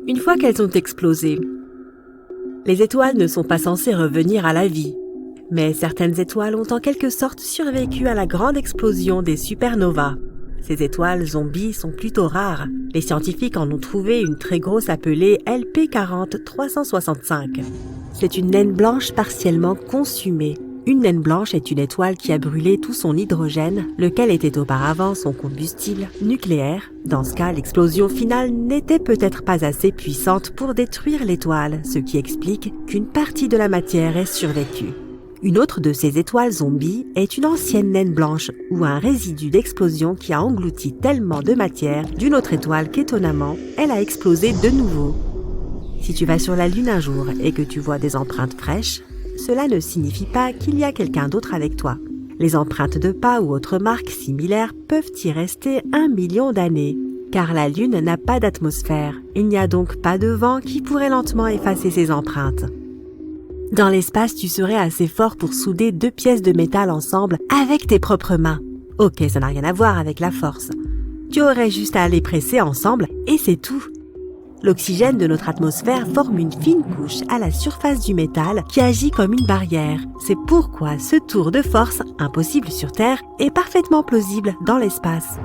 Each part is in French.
une fois qu'elles ont explosé. Les étoiles ne sont pas censées revenir à la vie, mais certaines étoiles ont en quelque sorte survécu à la grande explosion des supernovas. Ces étoiles zombies sont plutôt rares. Les scientifiques en ont trouvé une très grosse appelée LP40-365. C'est une naine blanche partiellement consumée. Une naine blanche est une étoile qui a brûlé tout son hydrogène, lequel était auparavant son combustible nucléaire. Dans ce cas, l'explosion finale n'était peut-être pas assez puissante pour détruire l'étoile, ce qui explique qu'une partie de la matière ait survécu. Une autre de ces étoiles zombies est une ancienne naine blanche ou un résidu d'explosion qui a englouti tellement de matière d'une autre étoile qu'étonnamment, elle a explosé de nouveau. Si tu vas sur la Lune un jour et que tu vois des empreintes fraîches, cela ne signifie pas qu'il y a quelqu'un d'autre avec toi. Les empreintes de pas ou autres marques similaires peuvent y rester 1 million d'années, car la Lune n'a pas d'atmosphère. Il n'y a donc pas de vent qui pourrait lentement effacer ces empreintes. Dans l'espace, tu serais assez fort pour souder 2 pièces de métal ensemble avec tes propres mains. Ok, ça n'a rien à voir avec la force. Tu aurais juste à les presser ensemble et c'est tout. L'oxygène de notre atmosphère forme une fine couche à la surface du métal qui agit comme une barrière. C'est pourquoi ce tour de force, impossible sur Terre, est parfaitement plausible dans l'espace.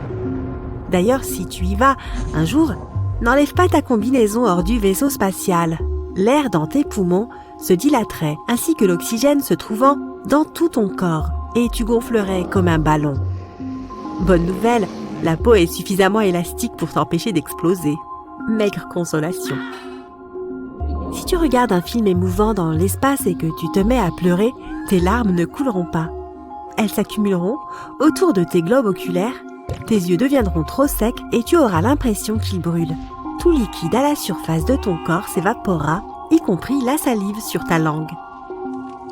D'ailleurs, si tu y vas un jour, n'enlève pas ta combinaison hors du vaisseau spatial. L'air dans tes poumons se dilaterait, ainsi que l'oxygène se trouvant dans tout ton corps, et tu gonflerais comme un ballon. Bonne nouvelle, la peau est suffisamment élastique pour t'empêcher d'exploser. Maigre consolation. Si tu regardes un film émouvant dans l'espace et que tu te mets à pleurer, tes larmes ne couleront pas. Elles s'accumuleront autour de tes globes oculaires, tes yeux deviendront trop secs et tu auras l'impression qu'ils brûlent. Tout liquide à la surface de ton corps s'évaporera, y compris la salive sur ta langue.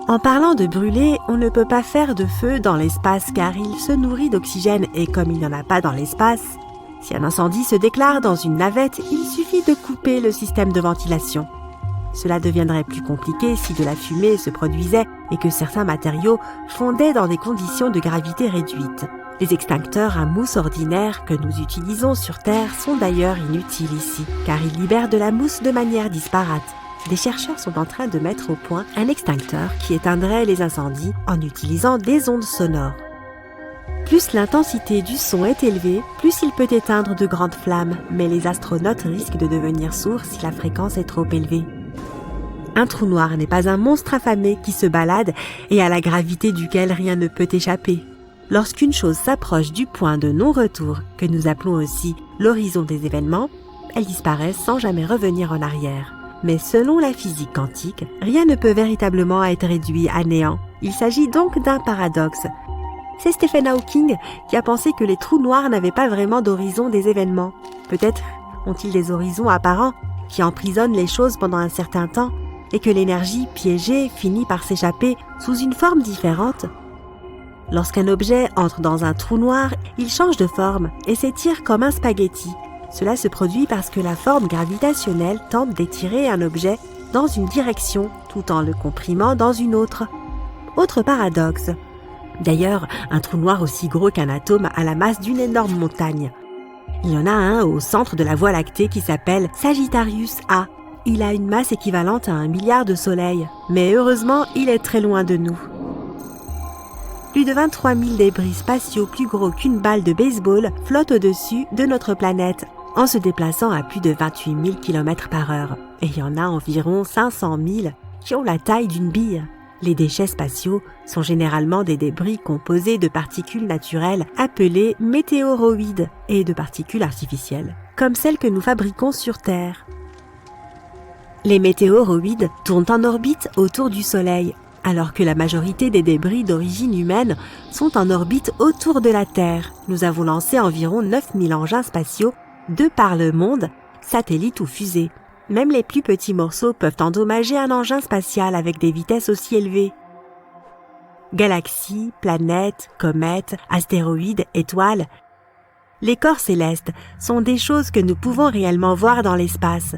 En parlant de brûler, on ne peut pas faire de feu dans l'espace car il se nourrit d'oxygène et comme il n'y en a pas dans l'espace, si un incendie se déclare dans une navette, il suffit de couper le système de ventilation. Cela deviendrait plus compliqué si de la fumée se produisait et que certains matériaux fondaient dans des conditions de gravité réduites. Les extincteurs à mousse ordinaires que nous utilisons sur Terre sont d'ailleurs inutiles ici, car ils libèrent de la mousse de manière disparate. Des chercheurs sont en train de mettre au point un extincteur qui éteindrait les incendies en utilisant des ondes sonores. Plus l'intensité du son est élevée, plus il peut éteindre de grandes flammes, mais les astronautes risquent de devenir sourds si la fréquence est trop élevée. Un trou noir n'est pas un monstre affamé qui se balade et à la gravité duquel rien ne peut échapper. Lorsqu'une chose s'approche du point de non-retour, que nous appelons aussi l'horizon des événements, elle disparaît sans jamais revenir en arrière. Mais selon la physique quantique, rien ne peut véritablement être réduit à néant. Il s'agit donc d'un paradoxe. C'est Stephen Hawking qui a pensé que les trous noirs n'avaient pas vraiment d'horizon des événements. Peut-être ont-ils des horizons apparents qui emprisonnent les choses pendant un certain temps et que l'énergie piégée finit par s'échapper sous une forme différente. Lorsqu'un objet entre dans un trou noir, il change de forme et s'étire comme un spaghetti. Cela se produit parce que la forme gravitationnelle tente d'étirer un objet dans une direction tout en le comprimant dans une autre. Autre paradoxe. D'ailleurs, un trou noir aussi gros qu'un atome a la masse d'une énorme montagne. Il y en a un au centre de la Voie lactée qui s'appelle Sagittarius A. Il a une masse équivalente à 1 milliard de soleils, mais heureusement, il est très loin de nous. Plus de 23 000 débris spatiaux plus gros qu'une balle de baseball flottent au-dessus de notre planète en se déplaçant à plus de 28 000 km/h. Et il y en a environ 500 000 qui ont la taille d'une bille. Les déchets spatiaux sont généralement des débris composés de particules naturelles appelées météoroïdes et de particules artificielles, comme celles que nous fabriquons sur Terre. Les météoroïdes tournent en orbite autour du Soleil, alors que la majorité des débris d'origine humaine sont en orbite autour de la Terre. Nous avons lancé environ 9000 engins spatiaux de par le monde, satellites ou fusées. Même les plus petits morceaux peuvent endommager un engin spatial avec des vitesses aussi élevées. Galaxies, planètes, comètes, astéroïdes, étoiles. Les corps célestes sont des choses que nous pouvons réellement voir dans l'espace,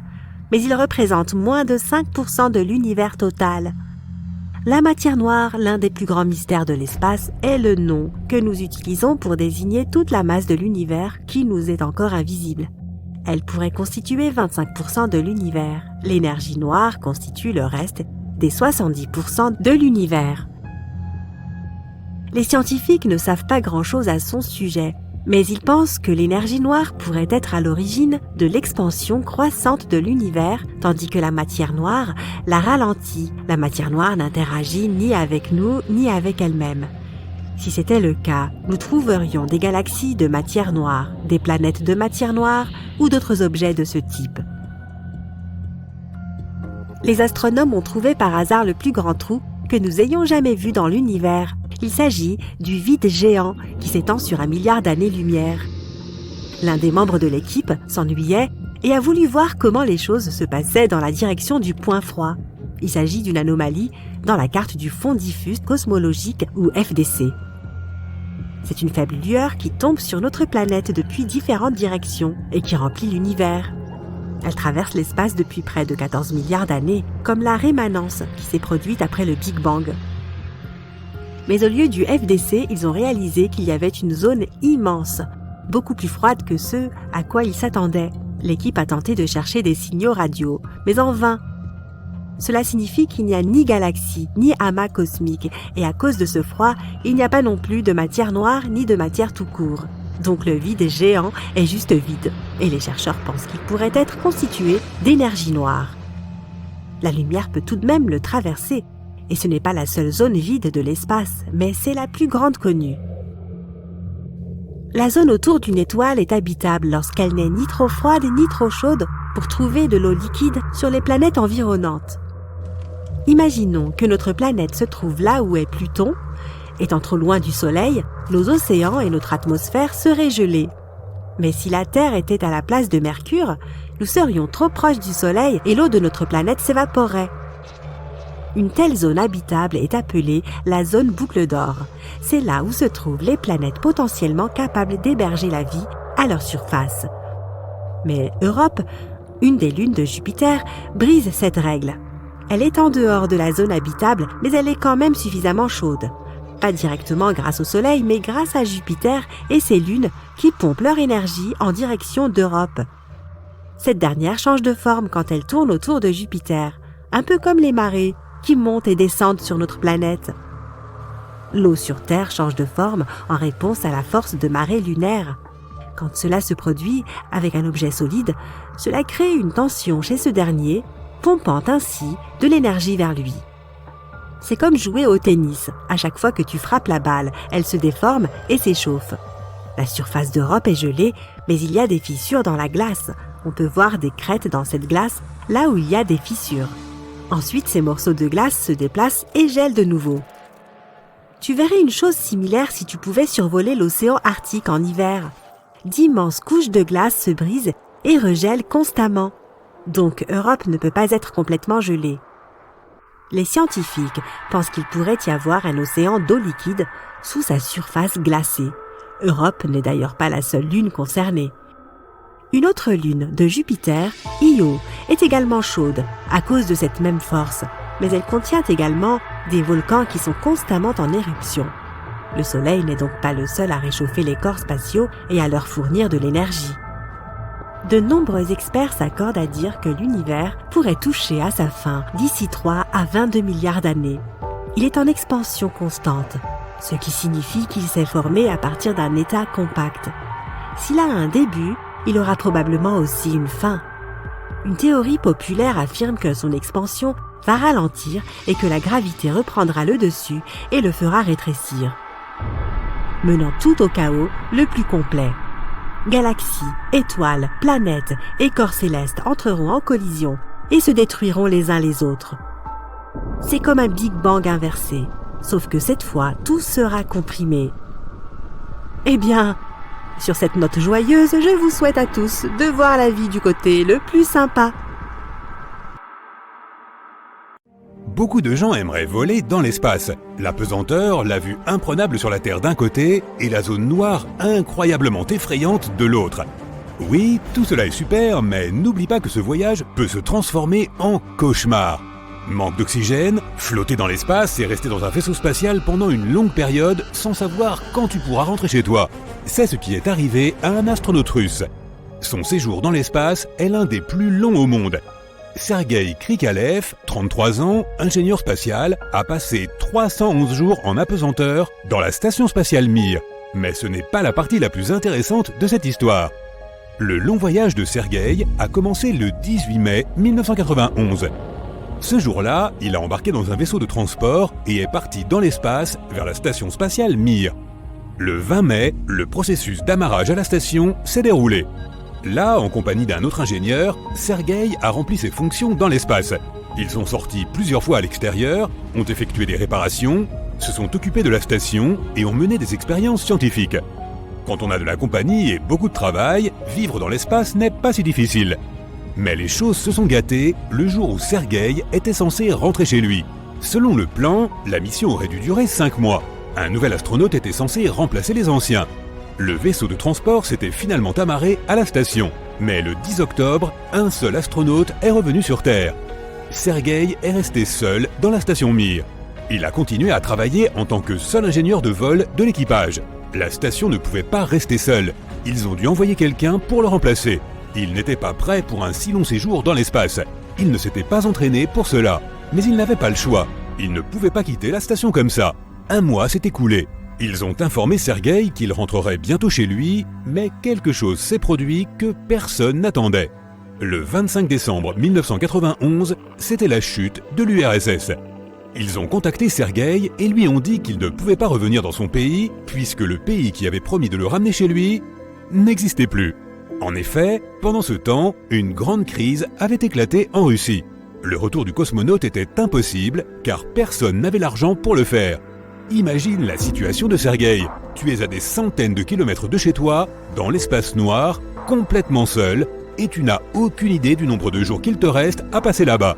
mais ils représentent moins de 5% de l'univers total. La matière noire, l'un des plus grands mystères de l'espace, est le nom que nous utilisons pour désigner toute la masse de l'univers qui nous est encore invisible. Elle pourrait constituer 25% de l'univers. L'énergie noire constitue le reste des 70% de l'univers. Les scientifiques ne savent pas grand-chose à son sujet, mais ils pensent que l'énergie noire pourrait être à l'origine de l'expansion croissante de l'univers, tandis que la matière noire la ralentit. La matière noire n'interagit ni avec nous, ni avec elle-même. Si c'était le cas, nous trouverions des galaxies de matière noire, des planètes de matière noire ou d'autres objets de ce type. Les astronomes ont trouvé par hasard le plus grand trou que nous ayons jamais vu dans l'univers. Il s'agit du vide géant qui s'étend sur 1 milliard d'années-lumière. L'un des membres de l'équipe s'ennuyait et a voulu voir comment les choses se passaient dans la direction du point froid. Il s'agit d'une anomalie dans la carte du fond diffus cosmologique ou FDC. C'est une faible lueur qui tombe sur notre planète depuis différentes directions et qui remplit l'univers. Elle traverse l'espace depuis près de 14 milliards d'années, comme la rémanence qui s'est produite après le Big Bang. Mais au lieu du FDC, ils ont réalisé qu'il y avait une zone immense, beaucoup plus froide que ce à quoi ils s'attendaient. L'équipe a tenté de chercher des signaux radio, mais en vain. Cela signifie qu'il n'y a ni galaxie, ni amas cosmique, et à cause de ce froid, il n'y a pas non plus de matière noire ni de matière tout court. Donc le vide géant est juste vide, et les chercheurs pensent qu'il pourrait être constitué d'énergie noire. La lumière peut tout de même le traverser, et ce n'est pas la seule zone vide de l'espace, mais c'est la plus grande connue. La zone autour d'une étoile est habitable lorsqu'elle n'est ni trop froide ni trop chaude pour trouver de l'eau liquide sur les planètes environnantes. Imaginons que notre planète se trouve là où est Pluton. Étant trop loin du Soleil, nos océans et notre atmosphère seraient gelés. Mais si la Terre était à la place de Mercure, nous serions trop proches du Soleil et l'eau de notre planète s'évaporerait. Une telle zone habitable est appelée la zone boucle d'or. C'est là où se trouvent les planètes potentiellement capables d'héberger la vie à leur surface. Mais Europe, une des lunes de Jupiter, brise cette règle. Elle est en dehors de la zone habitable, mais elle est quand même suffisamment chaude. Pas directement grâce au Soleil, mais grâce à Jupiter et ses lunes qui pompent leur énergie en direction d'Europe. Cette dernière change de forme quand elle tourne autour de Jupiter, un peu comme les marées qui montent et descendent sur notre planète. L'eau sur Terre change de forme en réponse à la force de marée lunaire. Quand cela se produit avec un objet solide, cela crée une tension chez ce dernier, pompant ainsi de l'énergie vers lui. C'est comme jouer au tennis. À chaque fois que tu frappes la balle, elle se déforme et s'échauffe. La surface d'Europe est gelée, mais il y a des fissures dans la glace. On peut voir des crêtes dans cette glace, là où il y a des fissures. Ensuite, ces morceaux de glace se déplacent et gèlent de nouveau. Tu verrais une chose similaire si tu pouvais survoler l'océan Arctique en hiver. D'immenses couches de glace se brisent et regèlent constamment. Donc, Europe ne peut pas être complètement gelée. Les scientifiques pensent qu'il pourrait y avoir un océan d'eau liquide sous sa surface glacée. Europe n'est d'ailleurs pas la seule lune concernée. Une autre lune de Jupiter, Io, est également chaude à cause de cette même force, mais elle contient également des volcans qui sont constamment en éruption. Le Soleil n'est donc pas le seul à réchauffer les corps spatiaux et à leur fournir de l'énergie. De nombreux experts s'accordent à dire que l'univers pourrait toucher à sa fin d'ici 3 à 22 milliards d'années. Il est en expansion constante, ce qui signifie qu'il s'est formé à partir d'un état compact. S'il a un début, il aura probablement aussi une fin. Une théorie populaire affirme que son expansion va ralentir et que la gravité reprendra le dessus et le fera rétrécir, menant tout au chaos le plus complet. Galaxies, étoiles, planètes et corps célestes entreront en collision et se détruiront les uns les autres. C'est comme un Big Bang inversé, sauf que cette fois, tout sera comprimé. Eh bien, sur cette note joyeuse, je vous souhaite à tous de voir la vie du côté le plus sympa. Beaucoup de gens aimeraient voler dans l'espace. La pesanteur, la vue imprenable sur la Terre d'un côté et la zone noire incroyablement effrayante de l'autre. Oui, tout cela est super, mais n'oublie pas que ce voyage peut se transformer en cauchemar. Manque d'oxygène, flotter dans l'espace et rester dans un vaisseau spatial pendant une longue période sans savoir quand tu pourras rentrer chez toi. C'est ce qui est arrivé à un astronaute russe. Son séjour dans l'espace est l'un des plus longs au monde. Sergueï Krikalev, 33 ans, ingénieur spatial, a passé 311 jours en apesanteur dans la station spatiale Mir. Mais ce n'est pas la partie la plus intéressante de cette histoire. Le long voyage de Sergueï a commencé le 18 mai 1991. Ce jour-là, il a embarqué dans un vaisseau de transport et est parti dans l'espace vers la station spatiale Mir. Le 20 mai, le processus d'amarrage à la station s'est déroulé. Là, en compagnie d'un autre ingénieur, Sergueï a rempli ses fonctions dans l'espace. Ils sont sortis plusieurs fois à l'extérieur, ont effectué des réparations, se sont occupés de la station et ont mené des expériences scientifiques. Quand on a de la compagnie et beaucoup de travail, vivre dans l'espace n'est pas si difficile. Mais les choses se sont gâtées le jour où Sergueï était censé rentrer chez lui. Selon le plan, la mission aurait dû durer 5 mois. Un nouvel astronaute était censé remplacer les anciens. Le vaisseau de transport s'était finalement amarré à la station. Mais le 10 octobre, un seul astronaute est revenu sur Terre. Sergueï est resté seul dans la station Mir. Il a continué à travailler en tant que seul ingénieur de vol de l'équipage. La station ne pouvait pas rester seule. Ils ont dû envoyer quelqu'un pour le remplacer. Il n'était pas prêt pour un si long séjour dans l'espace. Il ne s'était pas entraîné pour cela. Mais il n'avait pas le choix. Il ne pouvait pas quitter la station comme ça. Un mois s'est écoulé. Ils ont informé Sergueï qu'il rentrerait bientôt chez lui, mais quelque chose s'est produit que personne n'attendait. Le 25 décembre 1991, c'était la chute de l'URSS. Ils ont contacté Sergueï et lui ont dit qu'il ne pouvait pas revenir dans son pays, puisque le pays qui avait promis de le ramener chez lui n'existait plus. En effet, pendant ce temps, une grande crise avait éclaté en Russie. Le retour du cosmonaute était impossible, car personne n'avait l'argent pour le faire. Imagine la situation de Sergueï. Tu es à des centaines de kilomètres de chez toi, dans l'espace noir, complètement seul, et tu n'as aucune idée du nombre de jours qu'il te reste à passer là-bas.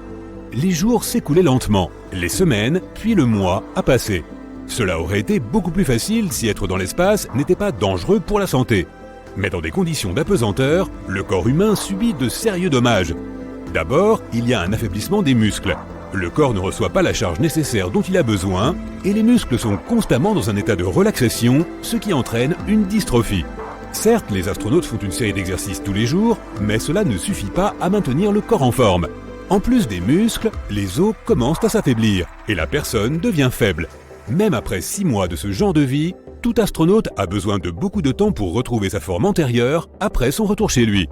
Les jours s'écoulaient lentement, les semaines, puis le mois a passé. Cela aurait été beaucoup plus facile si être dans l'espace n'était pas dangereux pour la santé. Mais dans des conditions d'apesanteur, le corps humain subit de sérieux dommages. D'abord, il y a un affaiblissement des muscles. Le corps ne reçoit pas la charge nécessaire dont il a besoin et les muscles sont constamment dans un état de relaxation, ce qui entraîne une dystrophie. Certes, les astronautes font une série d'exercices tous les jours, mais cela ne suffit pas à maintenir le corps en forme. En plus des muscles, les os commencent à s'affaiblir et la personne devient faible. Même après 6 mois de ce genre de vie, tout astronaute a besoin de beaucoup de temps pour retrouver sa forme antérieure après son retour chez lui.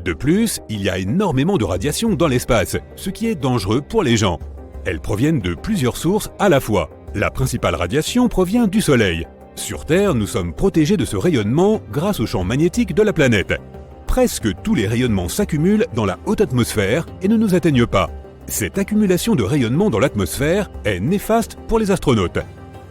De plus, il y a énormément de radiation dans l'espace, ce qui est dangereux pour les gens. Elles proviennent de plusieurs sources à la fois. La principale radiation provient du Soleil. Sur Terre, nous sommes protégés de ce rayonnement grâce au champ magnétique de la planète. Presque tous les rayonnements s'accumulent dans la haute atmosphère et ne nous atteignent pas. Cette accumulation de rayonnement dans l'atmosphère est néfaste pour les astronautes.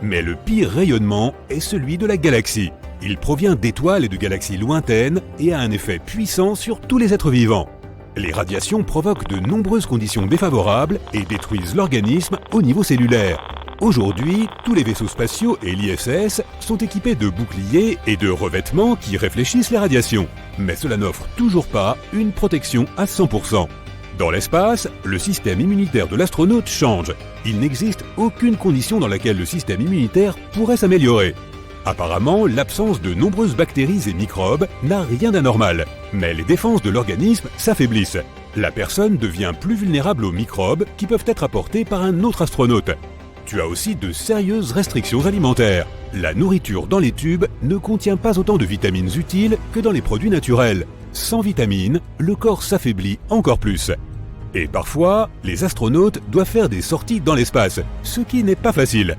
Mais le pire rayonnement est celui de la galaxie. Il provient d'étoiles et de galaxies lointaines et a un effet puissant sur tous les êtres vivants. Les radiations provoquent de nombreuses conditions défavorables et détruisent l'organisme au niveau cellulaire. Aujourd'hui, tous les vaisseaux spatiaux et l'ISS sont équipés de boucliers et de revêtements qui réfléchissent les radiations. Mais cela n'offre toujours pas une protection à 100%. Dans l'espace, le système immunitaire de l'astronaute change. Il n'existe aucune condition dans laquelle le système immunitaire pourrait s'améliorer. Apparemment, l'absence de nombreuses bactéries et microbes n'a rien d'anormal, mais les défenses de l'organisme s'affaiblissent. La personne devient plus vulnérable aux microbes qui peuvent être apportés par un autre astronaute. Tu as aussi de sérieuses restrictions alimentaires. La nourriture dans les tubes ne contient pas autant de vitamines utiles que dans les produits naturels. Sans vitamines, le corps s'affaiblit encore plus. Et parfois, les astronautes doivent faire des sorties dans l'espace, ce qui n'est pas facile.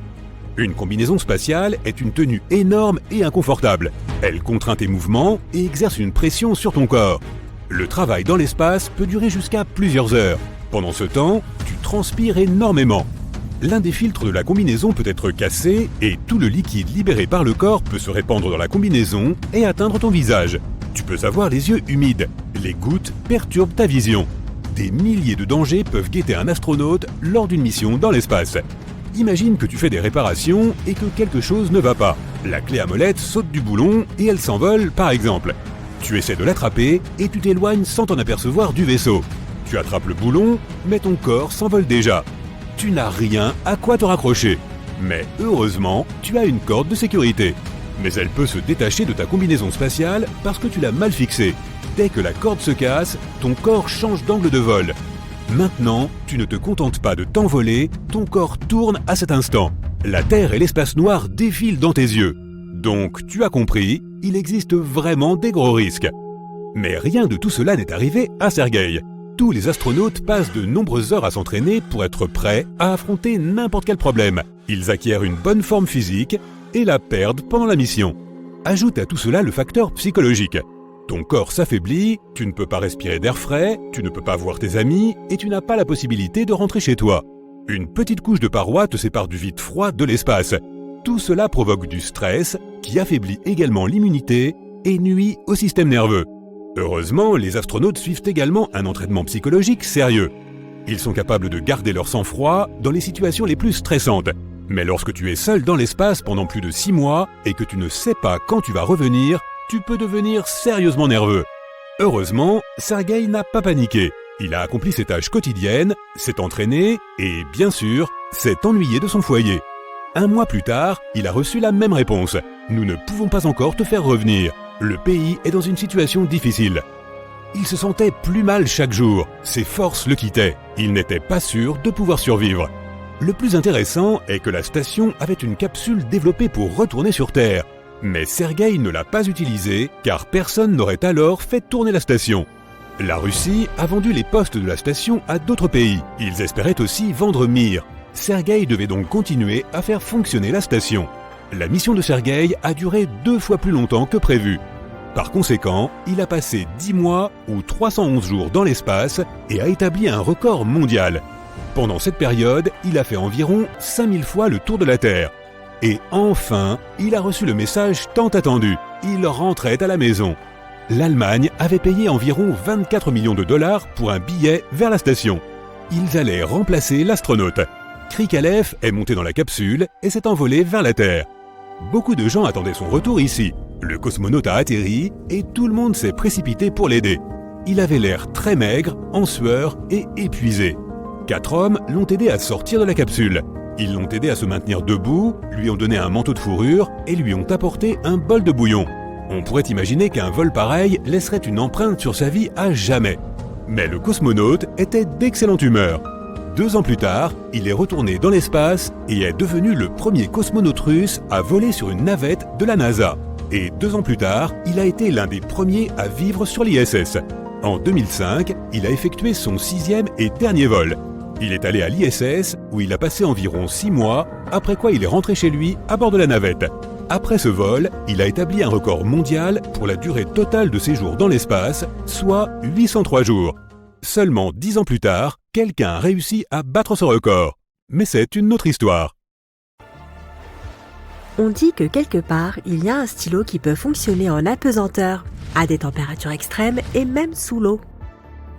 Une combinaison spatiale est une tenue énorme et inconfortable. Elle contraint tes mouvements et exerce une pression sur ton corps. Le travail dans l'espace peut durer jusqu'à plusieurs heures. Pendant ce temps, tu transpires énormément. L'un des filtres de la combinaison peut être cassé et tout le liquide libéré par le corps peut se répandre dans la combinaison et atteindre ton visage. Tu peux avoir les yeux humides. Les gouttes perturbent ta vision. Des milliers de dangers peuvent guetter un astronaute lors d'une mission dans l'espace. Imagine que tu fais des réparations et que quelque chose ne va pas. La clé à molette saute du boulon et elle s'envole par exemple. Tu essaies de l'attraper et tu t'éloignes sans t'en apercevoir du vaisseau. Tu attrapes le boulon, mais ton corps s'envole déjà. Tu n'as rien à quoi te raccrocher. Mais heureusement, tu as une corde de sécurité. Mais elle peut se détacher de ta combinaison spatiale parce que tu l'as mal fixée. dès que la corde se casse, ton corps change d'angle de vol. Maintenant, tu ne te contentes pas de t'envoler, ton corps tourne à cet instant. La Terre et l'espace noir défilent dans tes yeux. Donc, tu as compris, il existe vraiment des gros risques. Mais rien de tout cela n'est arrivé à Sergueï. Tous les astronautes passent de nombreuses heures à s'entraîner pour être prêts à affronter n'importe quel problème. Ils acquièrent une bonne forme physique et la perdent pendant la mission. Ajoute à tout cela le facteur psychologique. Ton corps s'affaiblit, tu ne peux pas respirer d'air frais, tu ne peux pas voir tes amis et tu n'as pas la possibilité de rentrer chez toi. Une petite couche de parois te sépare du vide froid de l'espace. Tout cela provoque du stress qui affaiblit également l'immunité et nuit au système nerveux. Heureusement, les astronautes suivent également un entraînement psychologique sérieux. Ils sont capables de garder leur sang-froid dans les situations les plus stressantes. Mais lorsque tu es seul dans l'espace pendant plus de 6 mois et que tu ne sais pas quand tu vas revenir, tu peux devenir sérieusement nerveux. Heureusement, Sergueï n'a pas paniqué. Il a accompli ses tâches quotidiennes, s'est entraîné et, bien sûr, s'est ennuyé de son foyer. 1 mois plus tard, il a reçu la même réponse. « Nous ne pouvons pas encore te faire revenir. Le pays est dans une situation difficile. » Il se sentait plus mal chaque jour. Ses forces le quittaient. Il n'était pas sûr de pouvoir survivre. Le plus intéressant est que la station avait une capsule développée pour retourner sur Terre. Mais Sergueï ne l'a pas utilisée car personne n'aurait alors fait tourner la station. La Russie a vendu les postes de la station à d'autres pays. Ils espéraient aussi vendre Mir. Sergueï devait donc continuer à faire fonctionner la station. La mission de Sergueï a duré 2 fois plus longtemps que prévu. Par conséquent, il a passé 10 mois ou 311 jours dans l'espace et a établi un record mondial. Pendant cette période, il a fait environ 5000 fois le tour de la Terre. Et enfin, il a reçu le message tant attendu. Il rentrait à la maison. L'Allemagne avait payé environ 24 millions de dollars pour un billet vers la station. Ils allaient remplacer l'astronaute. Krikalev est monté dans la capsule et s'est envolé vers la Terre. Beaucoup de gens attendaient son retour ici. Le cosmonaute a atterri et tout le monde s'est précipité pour l'aider. Il avait l'air très maigre, en sueur et épuisé. 4 hommes l'ont aidé à sortir de la capsule. Ils l'ont aidé à se maintenir debout, lui ont donné un manteau de fourrure et lui ont apporté un bol de bouillon. On pourrait imaginer qu'un vol pareil laisserait une empreinte sur sa vie à jamais. Mais le cosmonaute était d'excellente humeur. 2 ans plus tard, il est retourné dans l'espace et est devenu le premier cosmonaute russe à voler sur une navette de la NASA. Et 2 ans plus tard, il a été l'un des premiers à vivre sur l'ISS. En 2005, il a effectué son 6e et dernier vol. Il est allé à l'ISS où il a passé environ 6 mois, après quoi il est rentré chez lui à bord de la navette. Après ce vol, il a établi un record mondial pour la durée totale de séjour dans l'espace, soit 803 jours. Seulement 10 ans plus tard, quelqu'un a réussi à battre ce record. Mais c'est une autre histoire. On dit que quelque part, il y a un stylo qui peut fonctionner en apesanteur, à des températures extrêmes et même sous l'eau.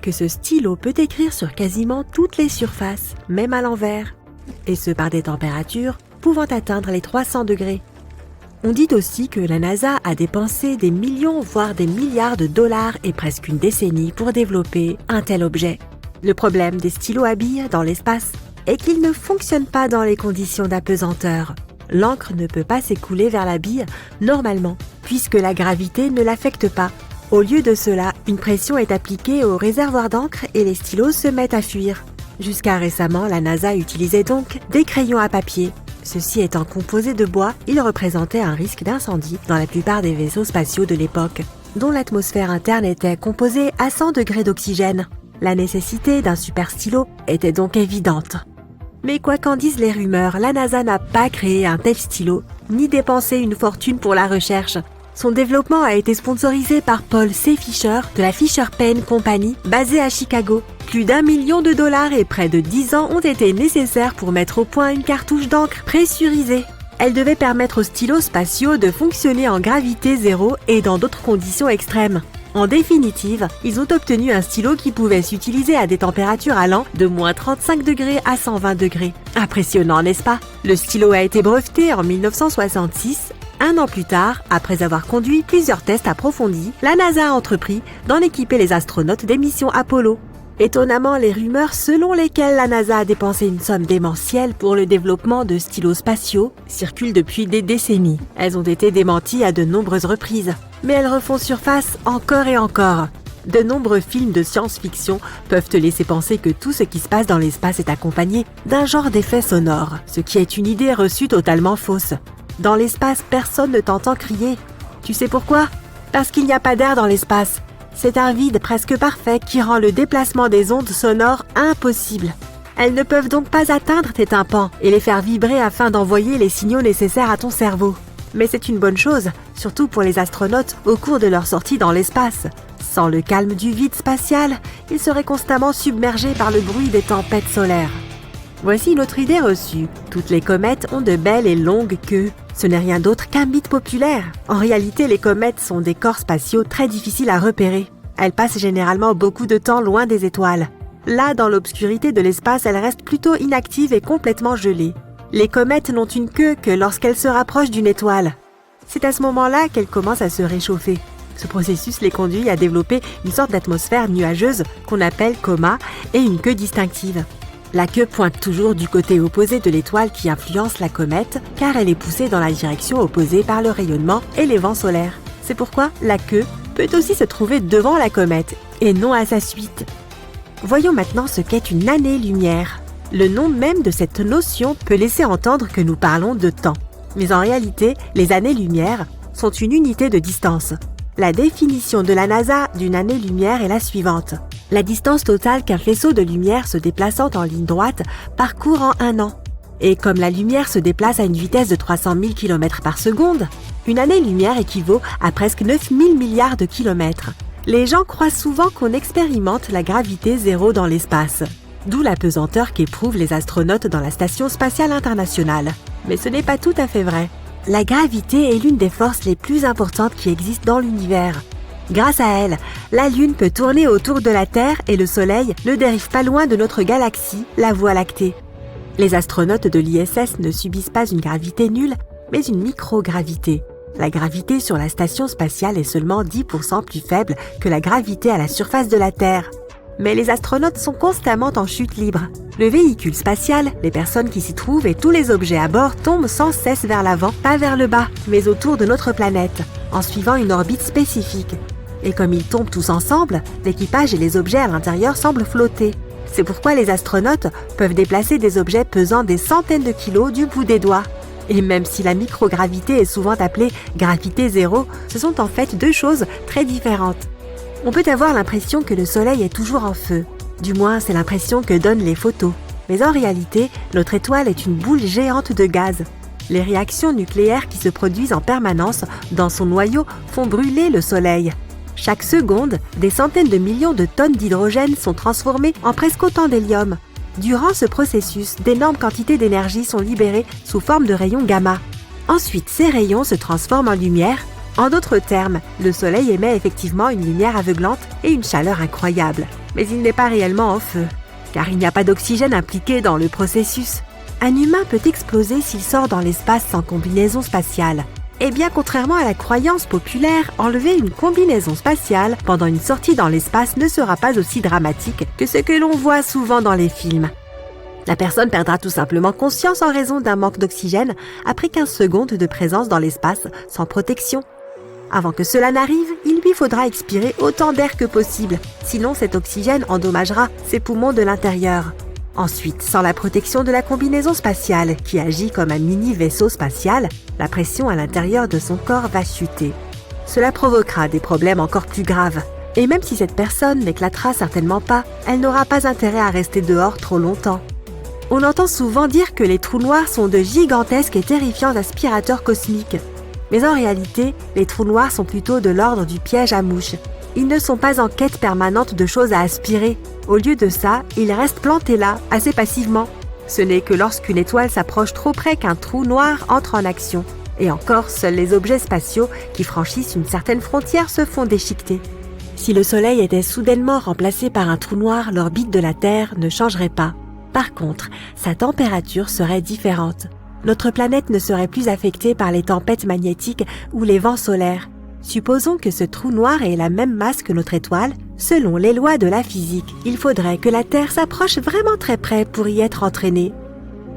Que ce stylo peut écrire sur quasiment toutes les surfaces, même à l'envers, et ce par des températures pouvant atteindre les 300 degrés. On dit aussi que la NASA a dépensé des millions voire des milliards de dollars et presque une décennie pour développer un tel objet. Le problème des stylos à billes dans l'espace est qu'ils ne fonctionnent pas dans les conditions d'apesanteur. L'encre ne peut pas s'écouler vers la bille normalement, puisque la gravité ne l'affecte pas. Au lieu de cela, une pression est appliquée au réservoir d'encre et les stylos se mettent à fuir. Jusqu'à récemment, la NASA utilisait donc des crayons à papier. Ceux-ci étant composés de bois, ils représentaient un risque d'incendie dans la plupart des vaisseaux spatiaux de l'époque, dont l'atmosphère interne était composée à 100 degrés d'oxygène. La nécessité d'un super stylo était donc évidente. Mais quoi qu'en disent les rumeurs, la NASA n'a pas créé un tel stylo, ni dépensé une fortune pour la recherche. Son développement a été sponsorisé par Paul C. Fisher de la Fisher Pen Company, basée à Chicago. Plus d'1 million de dollars et près de 10 ans ont été nécessaires pour mettre au point une cartouche d'encre pressurisée. Elle devait permettre aux stylos spatiaux de fonctionner en gravité zéro et dans d'autres conditions extrêmes. En définitive, ils ont obtenu un stylo qui pouvait s'utiliser à des températures allant de moins 35 degrés à 120 degrés. Impressionnant, n'est-ce pas? Le stylo a été breveté en 1966. 1 an plus tard, après avoir conduit plusieurs tests approfondis, la NASA a entrepris d'en équiper les astronautes des missions Apollo. Étonnamment, les rumeurs selon lesquelles la NASA a dépensé une somme démentielle pour le développement de stylos spatiaux circulent depuis des décennies. Elles ont été démenties à de nombreuses reprises, mais elles refont surface encore et encore. De nombreux films de science-fiction peuvent te laisser penser que tout ce qui se passe dans l'espace est accompagné d'un genre d'effet sonore, ce qui est une idée reçue totalement fausse. Dans l'espace, personne ne t'entend crier. Tu sais pourquoi? Parce qu'il n'y a pas d'air dans l'espace. C'est un vide presque parfait qui rend le déplacement des ondes sonores impossible. Elles ne peuvent donc pas atteindre tes tympans et les faire vibrer afin d'envoyer les signaux nécessaires à ton cerveau. Mais c'est une bonne chose, surtout pour les astronautes au cours de leur sortie dans l'espace. Sans le calme du vide spatial, ils seraient constamment submergés par le bruit des tempêtes solaires. Voici une autre idée reçue. Toutes les comètes ont de belles et longues queues. Ce n'est rien d'autre qu'un mythe populaire. En réalité, les comètes sont des corps spatiaux très difficiles à repérer. Elles passent généralement beaucoup de temps loin des étoiles. Là, dans l'obscurité de l'espace, elles restent plutôt inactives et complètement gelées. Les comètes n'ont une queue que lorsqu'elles se rapprochent d'une étoile. C'est à ce moment-là qu'elles commencent à se réchauffer. Ce processus les conduit à développer une sorte d'atmosphère nuageuse qu'on appelle coma et une queue distinctive. La queue pointe toujours du côté opposé de l'étoile qui influence la comète car elle est poussée dans la direction opposée par le rayonnement et les vents solaires. C'est pourquoi la queue peut aussi se trouver devant la comète et non à sa suite. Voyons maintenant ce qu'est une année-lumière. Le nom même de cette notion peut laisser entendre que nous parlons de temps. Mais en réalité, les années-lumière sont une unité de distance. La définition de la NASA d'une année-lumière est la suivante. La distance totale qu'un faisceau de lumière se déplaçant en ligne droite parcourt en 1 an. Et comme la lumière se déplace à une vitesse de 300 000 km par seconde, une année-lumière équivaut à presque 9 000 milliards de kilomètres. Les gens croient souvent qu'on expérimente la gravité zéro dans l'espace, d'où la pesanteur qu'éprouvent les astronautes dans la Station spatiale internationale. Mais ce n'est pas tout à fait vrai. La gravité est l'une des forces les plus importantes qui existent dans l'univers. Grâce à elle, la Lune peut tourner autour de la Terre et le Soleil ne dérive pas loin de notre galaxie, la Voie lactée. Les astronautes de l'ISS ne subissent pas une gravité nulle, mais une microgravité. La gravité sur la station spatiale est seulement 10% plus faible que la gravité à la surface de la Terre. Mais les astronautes sont constamment en chute libre. Le véhicule spatial, les personnes qui s'y trouvent et tous les objets à bord tombent sans cesse vers l'avant, pas vers le bas, mais autour de notre planète, en suivant une orbite spécifique. Et comme ils tombent tous ensemble, l'équipage et les objets à l'intérieur semblent flotter. C'est pourquoi les astronautes peuvent déplacer des objets pesant des centaines de kilos du bout des doigts. Et même si la microgravité est souvent appelée gravité zéro, ce sont en fait deux choses très différentes. On peut avoir l'impression que le Soleil est toujours en feu. Du moins, c'est l'impression que donnent les photos. Mais en réalité, notre étoile est une boule géante de gaz. Les réactions nucléaires qui se produisent en permanence dans son noyau font brûler le Soleil. Chaque seconde, des centaines de millions de tonnes d'hydrogène sont transformées en presque autant d'hélium. Durant ce processus, d'énormes quantités d'énergie sont libérées sous forme de rayons gamma. Ensuite, ces rayons se transforment en lumière. En d'autres termes, le Soleil émet effectivement une lumière aveuglante et une chaleur incroyable. Mais il n'est pas réellement en feu, car il n'y a pas d'oxygène impliqué dans le processus. Un humain peut exploser s'il sort dans l'espace sans combinaison spatiale. Eh bien, contrairement à la croyance populaire, enlever une combinaison spatiale pendant une sortie dans l'espace ne sera pas aussi dramatique que ce que l'on voit souvent dans les films. La personne perdra tout simplement conscience en raison d'un manque d'oxygène après 15 secondes de présence dans l'espace sans protection. Avant que cela n'arrive, il lui faudra expirer autant d'air que possible, sinon cet oxygène endommagera ses poumons de l'intérieur. Ensuite, sans la protection de la combinaison spatiale, qui agit comme un mini-vaisseau spatial, la pression à l'intérieur de son corps va chuter. Cela provoquera des problèmes encore plus graves. Et même si cette personne n'éclatera certainement pas, elle n'aura pas intérêt à rester dehors trop longtemps. On entend souvent dire que les trous noirs sont de gigantesques et terrifiants aspirateurs cosmiques. Mais en réalité, les trous noirs sont plutôt de l'ordre du piège à mouches. Ils ne sont pas en quête permanente de choses à aspirer. Au lieu de ça, ils restent plantés là, assez passivement. Ce n'est que lorsqu'une étoile s'approche trop près qu'un trou noir entre en action. Et encore, seuls les objets spatiaux qui franchissent une certaine frontière se font déchiqueter. Si le Soleil était soudainement remplacé par un trou noir, l'orbite de la Terre ne changerait pas. Par contre, sa température serait différente. Notre planète ne serait plus affectée par les tempêtes magnétiques ou les vents solaires. Supposons que ce trou noir ait la même masse que notre étoile. Selon les lois de la physique, il faudrait que la Terre s'approche vraiment très près pour y être entraînée.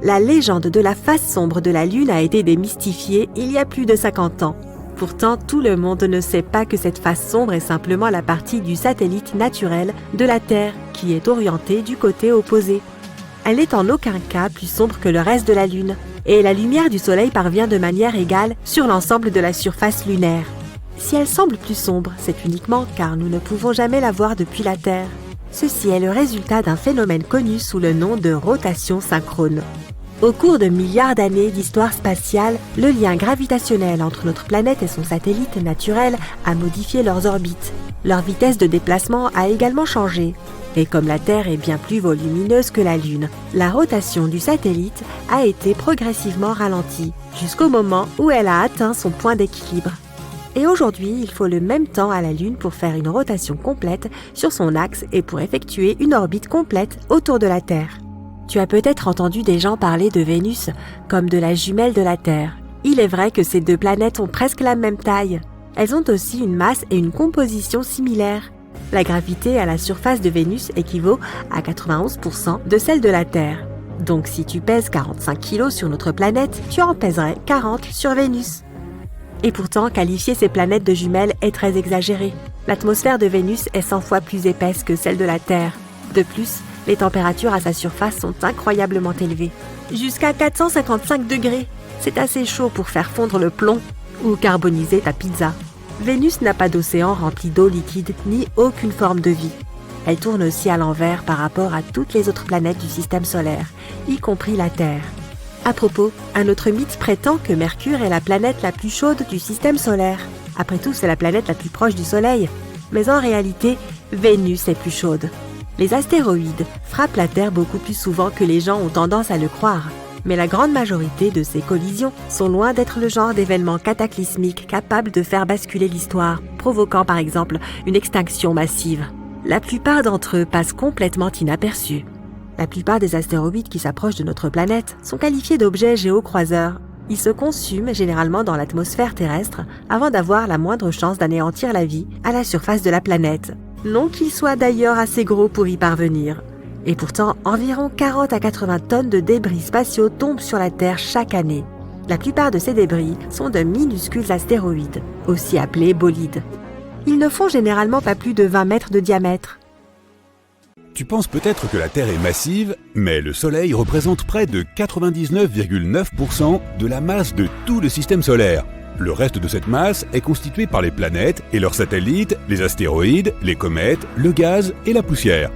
La légende de la face sombre de la Lune a été démystifiée il y a plus de 50 ans. Pourtant, tout le monde ne sait pas que cette face sombre est simplement la partie du satellite naturel de la Terre qui est orientée du côté opposé. Elle n'est en aucun cas plus sombre que le reste de la Lune, et la lumière du Soleil parvient de manière égale sur l'ensemble de la surface lunaire. Si elle semble plus sombre, c'est uniquement car nous ne pouvons jamais la voir depuis la Terre. Ceci est le résultat d'un phénomène connu sous le nom de rotation synchrone. Au cours de milliards d'années d'histoire spatiale, le lien gravitationnel entre notre planète et son satellite naturel a modifié leurs orbites. Leur vitesse de déplacement a également changé. Et comme la Terre est bien plus volumineuse que la Lune, la rotation du satellite a été progressivement ralentie, jusqu'au moment où elle a atteint son point d'équilibre. Et aujourd'hui, il faut le même temps à la Lune pour faire une rotation complète sur son axe et pour effectuer une orbite complète autour de la Terre. Tu as peut-être entendu des gens parler de Vénus comme de la jumelle de la Terre. Il est vrai que ces deux planètes ont presque la même taille. Elles ont aussi une masse et une composition similaires. La gravité à la surface de Vénus équivaut à 91% de celle de la Terre. Donc si tu pèses 45 kg sur notre planète, tu en pèserais 40 sur Vénus. Et pourtant, qualifier ces planètes de jumelles est très exagéré. L'atmosphère de Vénus est 100 fois plus épaisse que celle de la Terre. De plus, les températures à sa surface sont incroyablement élevées. Jusqu'à 455 degrés. C'est assez chaud pour faire fondre le plomb ou carboniser ta pizza. Vénus n'a pas d'océan rempli d'eau liquide ni aucune forme de vie. Elle tourne aussi à l'envers par rapport à toutes les autres planètes du système solaire, y compris la Terre. À propos, un autre mythe prétend que Mercure est la planète la plus chaude du système solaire. Après tout, c'est la planète la plus proche du Soleil. Mais en réalité, Vénus est plus chaude. Les astéroïdes frappent la Terre beaucoup plus souvent que les gens ont tendance à le croire. Mais la grande majorité de ces collisions sont loin d'être le genre d'événements cataclysmiques capables de faire basculer l'histoire, provoquant par exemple une extinction massive. La plupart d'entre eux passent complètement inaperçus. La plupart des astéroïdes qui s'approchent de notre planète sont qualifiés d'objets géocroiseurs. Ils se consument généralement dans l'atmosphère terrestre avant d'avoir la moindre chance d'anéantir la vie à la surface de la planète. Non qu'ils soient d'ailleurs assez gros pour y parvenir. Et pourtant, environ 40 à 80 tonnes de débris spatiaux tombent sur la Terre chaque année. La plupart de ces débris sont de minuscules astéroïdes, aussi appelés bolides. Ils ne font généralement pas plus de 20 mètres de diamètre. Tu penses peut-être que la Terre est massive, mais le Soleil représente près de 99,9% de la masse de tout le système solaire. Le reste de cette masse est constitué par les planètes et leurs satellites, les astéroïdes, les comètes, le gaz et la poussière.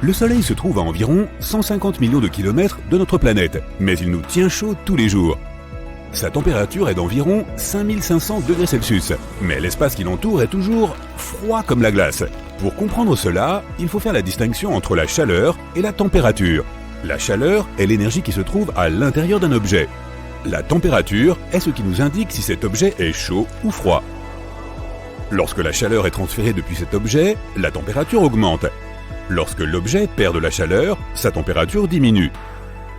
Le Soleil se trouve à environ 150 millions de kilomètres de notre planète, mais il nous tient chaud tous les jours. Sa température est d'environ 5500 degrés Celsius, mais l'espace qui l'entoure est toujours froid comme la glace. Pour comprendre cela, il faut faire la distinction entre la chaleur et la température. La chaleur est l'énergie qui se trouve à l'intérieur d'un objet. La température est ce qui nous indique si cet objet est chaud ou froid. Lorsque la chaleur est transférée depuis cet objet, la température augmente. Lorsque l'objet perd de la chaleur, sa température diminue.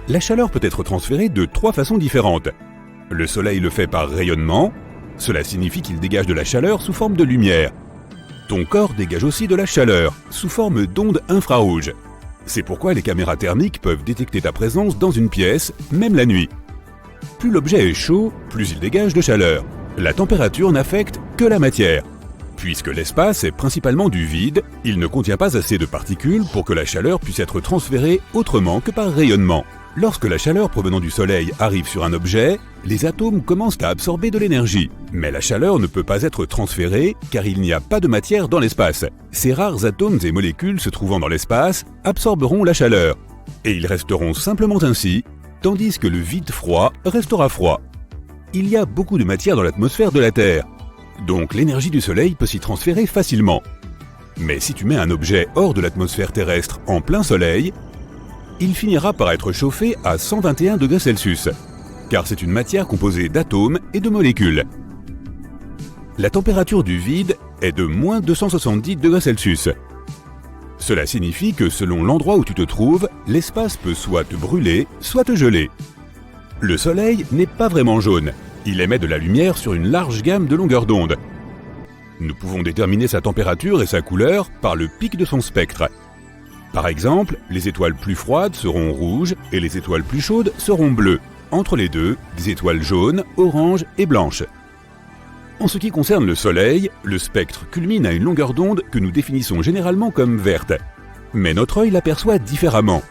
La chaleur peut être transférée de 3 façons différentes. Le Soleil le fait par rayonnement. Cela signifie qu'il dégage de la chaleur sous forme de lumière. Ton corps dégage aussi de la chaleur, sous forme d'ondes infrarouges. C'est pourquoi les caméras thermiques peuvent détecter ta présence dans une pièce, même la nuit. Plus l'objet est chaud, plus il dégage de chaleur. La température n'affecte que la matière. Puisque l'espace est principalement du vide, il ne contient pas assez de particules pour que la chaleur puisse être transférée autrement que par rayonnement. Lorsque la chaleur provenant du Soleil arrive sur un objet, les atomes commencent à absorber de l'énergie. Mais la chaleur ne peut pas être transférée car il n'y a pas de matière dans l'espace. Ces rares atomes et molécules se trouvant dans l'espace absorberont la chaleur. Et ils resteront simplement ainsi, tandis que le vide froid restera froid. Il y a beaucoup de matière dans l'atmosphère de la Terre. Donc l'énergie du Soleil peut s'y transférer facilement. Mais si tu mets un objet hors de l'atmosphère terrestre en plein Soleil, il finira par être chauffé à 121 degrés Celsius, car c'est une matière composée d'atomes et de molécules. La température du vide est de moins 270 degrés Celsius. Cela signifie que selon l'endroit où tu te trouves, l'espace peut soit te brûler, soit te geler. Le Soleil n'est pas vraiment jaune. Il émet de la lumière sur une large gamme de longueurs d'onde. Nous pouvons déterminer sa température et sa couleur par le pic de son spectre. Par exemple, les étoiles plus froides seront rouges et les étoiles plus chaudes seront bleues. Entre les deux, des étoiles jaunes, oranges et blanches. En ce qui concerne le Soleil, le spectre culmine à une longueur d'onde que nous définissons généralement comme verte. Mais notre œil l'aperçoit différemment.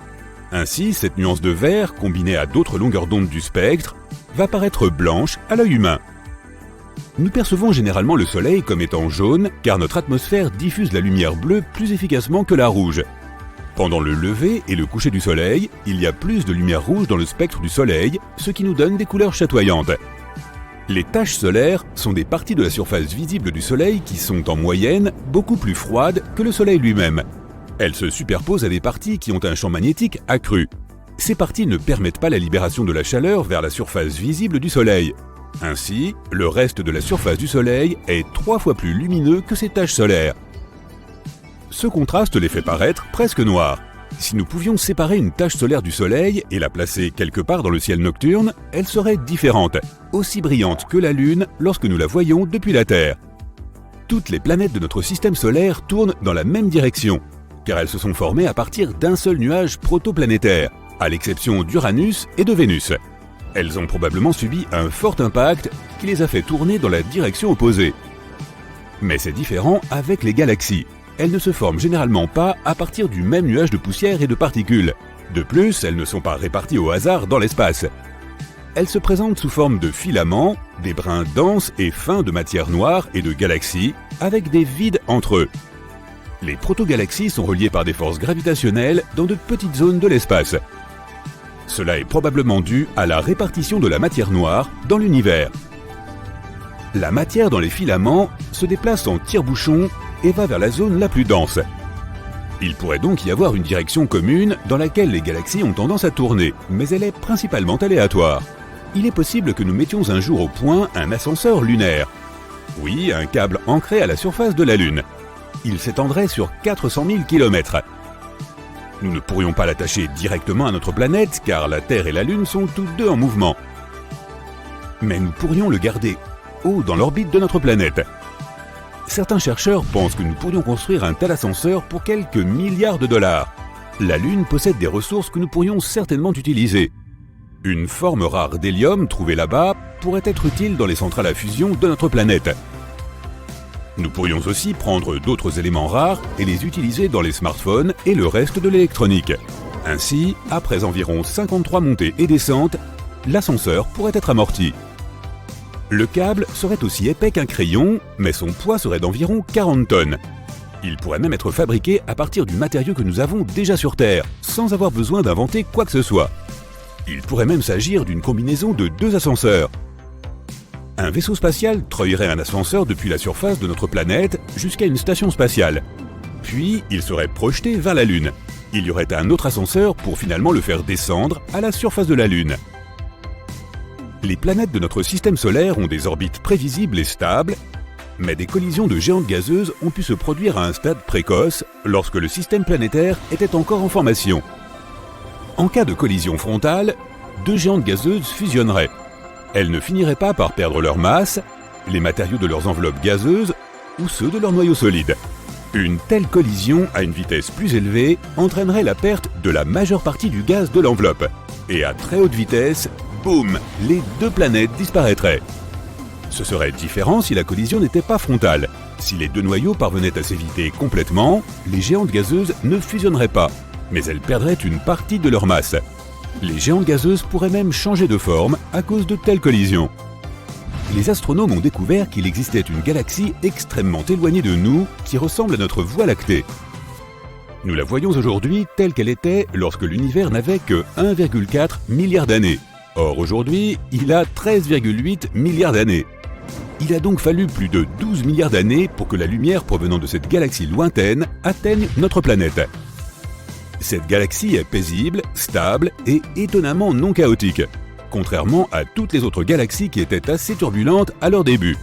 Ainsi, cette nuance de vert, combinée à d'autres longueurs d'onde du spectre, va paraître blanche à l'œil humain. Nous percevons généralement le Soleil comme étant jaune, car notre atmosphère diffuse la lumière bleue plus efficacement que la rouge. Pendant le lever et le coucher du Soleil, il y a plus de lumière rouge dans le spectre du Soleil, ce qui nous donne des couleurs chatoyantes. Les taches solaires sont des parties de la surface visible du Soleil qui sont en moyenne beaucoup plus froides que le Soleil lui-même. Elles se superposent à des parties qui ont un champ magnétique accru. Ces parties ne permettent pas la libération de la chaleur vers la surface visible du Soleil. Ainsi, le reste de la surface du Soleil est 3 fois plus lumineux que ces taches solaires. Ce contraste les fait paraître presque noirs. Si nous pouvions séparer une tache solaire du Soleil et la placer quelque part dans le ciel nocturne, elle serait différente, aussi brillante que la Lune lorsque nous la voyons depuis la Terre. Toutes les planètes de notre système solaire tournent dans la même direction, car elles se sont formées à partir d'un seul nuage protoplanétaire, à l'exception d'Uranus et de Vénus. Elles ont probablement subi un fort impact qui les a fait tourner dans la direction opposée. Mais c'est différent avec les galaxies. Elles ne se forment généralement pas à partir du même nuage de poussière et de particules. De plus, elles ne sont pas réparties au hasard dans l'espace. Elles se présentent sous forme de filaments, des brins denses et fins de matière noire et de galaxies, avec des vides entre eux. Les protogalaxies sont reliées par des forces gravitationnelles dans de petites zones de l'espace. Cela est probablement dû à la répartition de la matière noire dans l'univers. La matière dans les filaments se déplace en tire-bouchon et va vers la zone la plus dense. Il pourrait donc y avoir une direction commune dans laquelle les galaxies ont tendance à tourner, mais elle est principalement aléatoire. Il est possible que nous mettions un jour au point un ascenseur lunaire. Oui, un câble ancré à la surface de la Lune. Il s'étendrait sur 400 000 km. Nous ne pourrions pas l'attacher directement à notre planète car la Terre et la Lune sont toutes deux en mouvement. Mais nous pourrions le garder haut dans l'orbite de notre planète. Certains chercheurs pensent que nous pourrions construire un tel ascenseur pour quelques milliards de dollars. La Lune possède des ressources que nous pourrions certainement utiliser. Une forme rare d'hélium trouvée là-bas pourrait être utile dans les centrales à fusion de notre planète. Nous pourrions aussi prendre d'autres éléments rares et les utiliser dans les smartphones et le reste de l'électronique. Ainsi, après environ 53 montées et descentes, l'ascenseur pourrait être amorti. Le câble serait aussi épais qu'un crayon, mais son poids serait d'environ 40 tonnes. Il pourrait même être fabriqué à partir du matériau que nous avons déjà sur Terre, sans avoir besoin d'inventer quoi que ce soit. Il pourrait même s'agir d'une combinaison de 2 ascenseurs. Un vaisseau spatial treuillerait un ascenseur depuis la surface de notre planète jusqu'à une station spatiale. Puis, il serait projeté vers la Lune. Il y aurait un autre ascenseur pour finalement le faire descendre à la surface de la Lune. Les planètes de notre système solaire ont des orbites prévisibles et stables, mais des collisions de géantes gazeuses ont pu se produire à un stade précoce lorsque le système planétaire était encore en formation. En cas de collision frontale, 2 géantes gazeuses fusionneraient. Elles ne finiraient pas par perdre leur masse, les matériaux de leurs enveloppes gazeuses ou ceux de leur noyau solide. Une telle collision à une vitesse plus élevée entraînerait la perte de la majeure partie du gaz de l'enveloppe. Et à très haute vitesse, boum, les 2 planètes disparaîtraient. Ce serait différent si la collision n'était pas frontale. Si les 2 noyaux parvenaient à s'éviter complètement, les géantes gazeuses ne fusionneraient pas, mais elles perdraient une partie de leur masse. Les géantes gazeuses pourraient même changer de forme à cause de telles collisions. Les astronomes ont découvert qu'il existait une galaxie extrêmement éloignée de nous qui ressemble à notre Voie lactée. Nous la voyons aujourd'hui telle qu'elle était lorsque l'univers n'avait que 1,4 milliard d'années. Or aujourd'hui, il a 13,8 milliards d'années. Il a donc fallu plus de 12 milliards d'années pour que la lumière provenant de cette galaxie lointaine atteigne notre planète. Cette galaxie est paisible, stable et étonnamment non chaotique, contrairement à toutes les autres galaxies qui étaient assez turbulentes à leur début.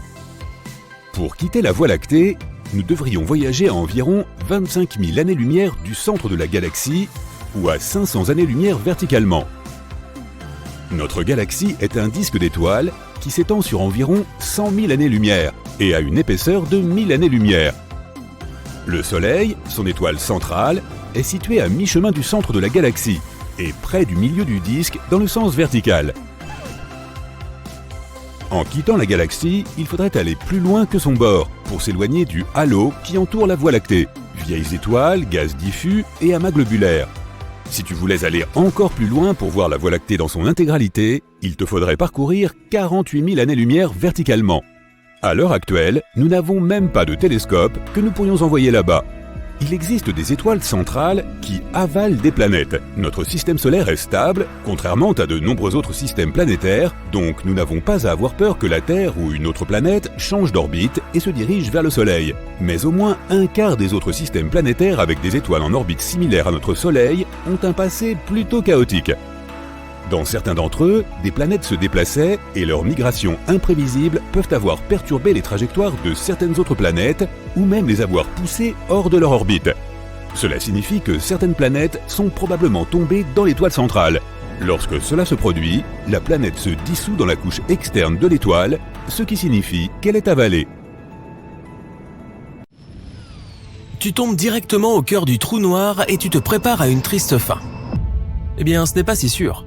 Pour quitter la Voie lactée, nous devrions voyager à environ 25 000 années-lumière du centre de la galaxie ou à 500 années-lumière verticalement. Notre galaxie est un disque d'étoiles qui s'étend sur environ 100 000 années-lumière et a une épaisseur de 1000 années-lumière. Le Soleil, son étoile centrale, est situé à mi-chemin du centre de la galaxie et près du milieu du disque dans le sens vertical. En quittant la galaxie, il faudrait aller plus loin que son bord pour s'éloigner du halo qui entoure la Voie lactée, vieilles étoiles, gaz diffus et amas globulaires. Si tu voulais aller encore plus loin pour voir la Voie lactée dans son intégralité, il te faudrait parcourir 48 000 années-lumière verticalement. À l'heure actuelle, nous n'avons même pas de télescope que nous pourrions envoyer là-bas. Il existe des étoiles centrales qui avalent des planètes. Notre système solaire est stable, contrairement à de nombreux autres systèmes planétaires, donc nous n'avons pas à avoir peur que la Terre ou une autre planète change d'orbite et se dirige vers le Soleil. Mais au moins un quart des autres systèmes planétaires avec des étoiles en orbite similaire à notre Soleil ont un passé plutôt chaotique. Dans certains d'entre eux, des planètes se déplaçaient et leurs migrations imprévisibles peuvent avoir perturbé les trajectoires de certaines autres planètes ou même les avoir poussées hors de leur orbite. Cela signifie que certaines planètes sont probablement tombées dans l'étoile centrale. Lorsque cela se produit, la planète se dissout dans la couche externe de l'étoile, ce qui signifie qu'elle est avalée. Tu tombes directement au cœur du trou noir et tu te prépares à une triste fin. Eh bien, ce n'est pas si sûr.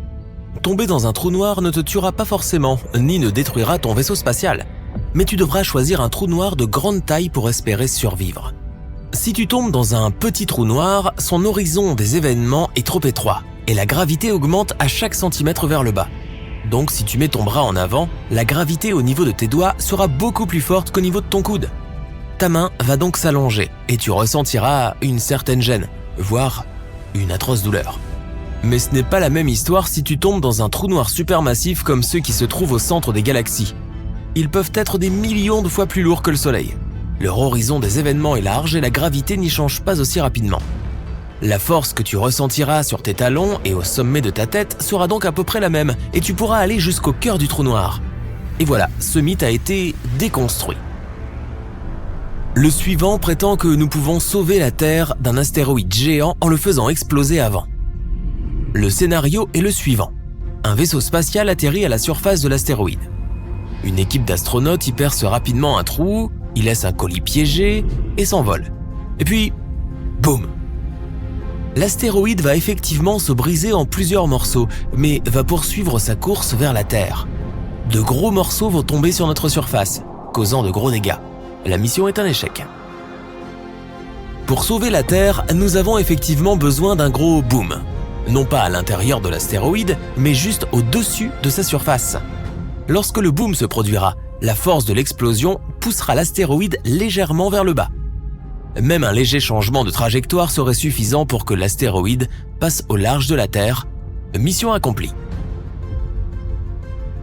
Tomber dans un trou noir ne te tuera pas forcément, ni ne détruira ton vaisseau spatial. Mais tu devras choisir un trou noir de grande taille pour espérer survivre. Si tu tombes dans un petit trou noir, son horizon des événements est trop étroit, et la gravité augmente à chaque centimètre vers le bas. Donc si tu mets ton bras en avant, la gravité au niveau de tes doigts sera beaucoup plus forte qu'au niveau de ton coude. Ta main va donc s'allonger, et tu ressentiras une certaine gêne, voire une atroce douleur. Mais ce n'est pas la même histoire si tu tombes dans un trou noir supermassif comme ceux qui se trouvent au centre des galaxies. Ils peuvent être des millions de fois plus lourds que le Soleil. Leur horizon des événements est large et la gravité n'y change pas aussi rapidement. La force que tu ressentiras sur tes talons et au sommet de ta tête sera donc à peu près la même et tu pourras aller jusqu'au cœur du trou noir. Et voilà, ce mythe a été déconstruit. Le suivant prétend que nous pouvons sauver la Terre d'un astéroïde géant en le faisant exploser avant. Le scénario est le suivant. Un vaisseau spatial atterrit à la surface de l'astéroïde. Une équipe d'astronautes y perce rapidement un trou, y laisse un colis piégé et s'envole. Et puis, boum! L'astéroïde va effectivement se briser en plusieurs morceaux, mais va poursuivre sa course vers la Terre. De gros morceaux vont tomber sur notre surface, causant de gros dégâts. La mission est un échec. Pour sauver la Terre, nous avons effectivement besoin d'un gros boom. Non pas à l'intérieur de l'astéroïde, mais juste au-dessus de sa surface. Lorsque le boom se produira, la force de l'explosion poussera l'astéroïde légèrement vers le bas. Même un léger changement de trajectoire serait suffisant pour que l'astéroïde passe au large de la Terre. Mission accomplie.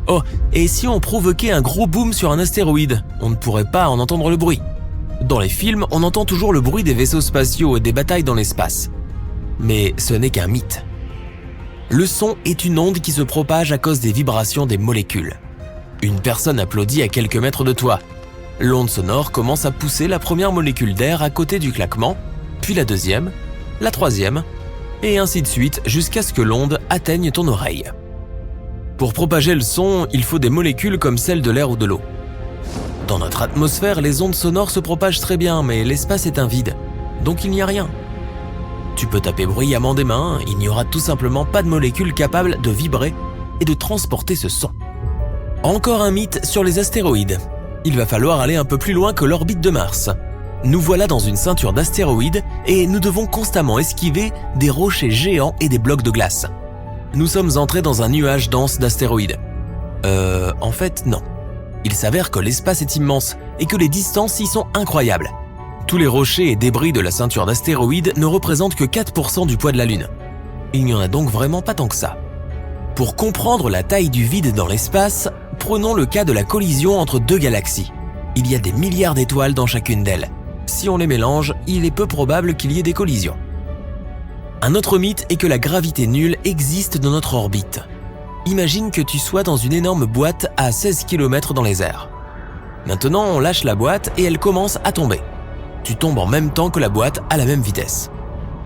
Oh, et si on provoquait un gros boom sur un astéroïde, on ne pourrait pas en entendre le bruit. Dans les films, on entend toujours le bruit des vaisseaux spatiaux et des batailles dans l'espace. Mais ce n'est qu'un mythe. Le son est une onde qui se propage à cause des vibrations des molécules. Une personne applaudit à quelques mètres de toi. L'onde sonore commence à pousser la première molécule d'air à côté du claquement, puis la deuxième, la troisième, et ainsi de suite jusqu'à ce que l'onde atteigne ton oreille. Pour propager le son, il faut des molécules comme celles de l'air ou de l'eau. Dans notre atmosphère, les ondes sonores se propagent très bien, mais l'espace est un vide, donc il n'y a rien. Tu peux taper bruyamment des mains, il n'y aura tout simplement pas de molécules capables de vibrer et de transporter ce son. Encore un mythe sur les astéroïdes. Il va falloir aller un peu plus loin que l'orbite de Mars. Nous voilà dans une ceinture d'astéroïdes et nous devons constamment esquiver des rochers géants et des blocs de glace. Nous sommes entrés dans un nuage dense d'astéroïdes. En fait, non. Il s'avère que l'espace est immense et que les distances y sont incroyables. Tous les rochers et débris de la ceinture d'astéroïdes ne représentent que 4% du poids de la Lune. Il n'y en a donc vraiment pas tant que ça. Pour comprendre la taille du vide dans l'espace, prenons le cas de la collision entre deux galaxies. Il y a des milliards d'étoiles dans chacune d'elles. Si on les mélange, il est peu probable qu'il y ait des collisions. Un autre mythe est que la gravité nulle existe dans notre orbite. Imagine que tu sois dans une énorme boîte à 16 km dans les airs. Maintenant, on lâche la boîte et elle commence à tomber. Tu tombes en même temps que la boîte à la même vitesse.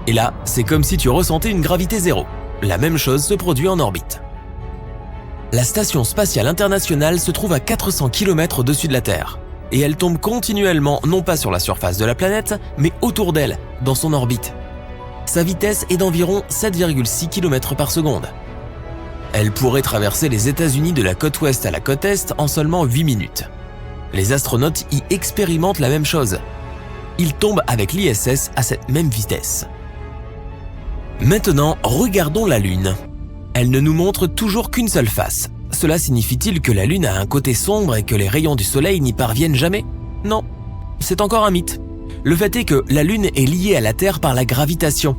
Et là, c'est comme si tu ressentais une gravité zéro. La même chose se produit en orbite. La Station spatiale internationale se trouve à 400 km au-dessus de la Terre. Et elle tombe continuellement, non pas sur la surface de la planète, mais autour d'elle, dans son orbite. Sa vitesse est d'environ 7,6 km par seconde. Elle pourrait traverser les États-Unis de la côte ouest à la côte est en seulement 8 minutes. Les astronautes y expérimentent la même chose. Ils tombent avec l'ISS à cette même vitesse. Maintenant, regardons la Lune. Elle ne nous montre toujours qu'une seule face. Cela signifie-t-il que la Lune a un côté sombre et que les rayons du Soleil n'y parviennent jamais? Non, c'est encore un mythe. Le fait est que la Lune est liée à la Terre par la gravitation.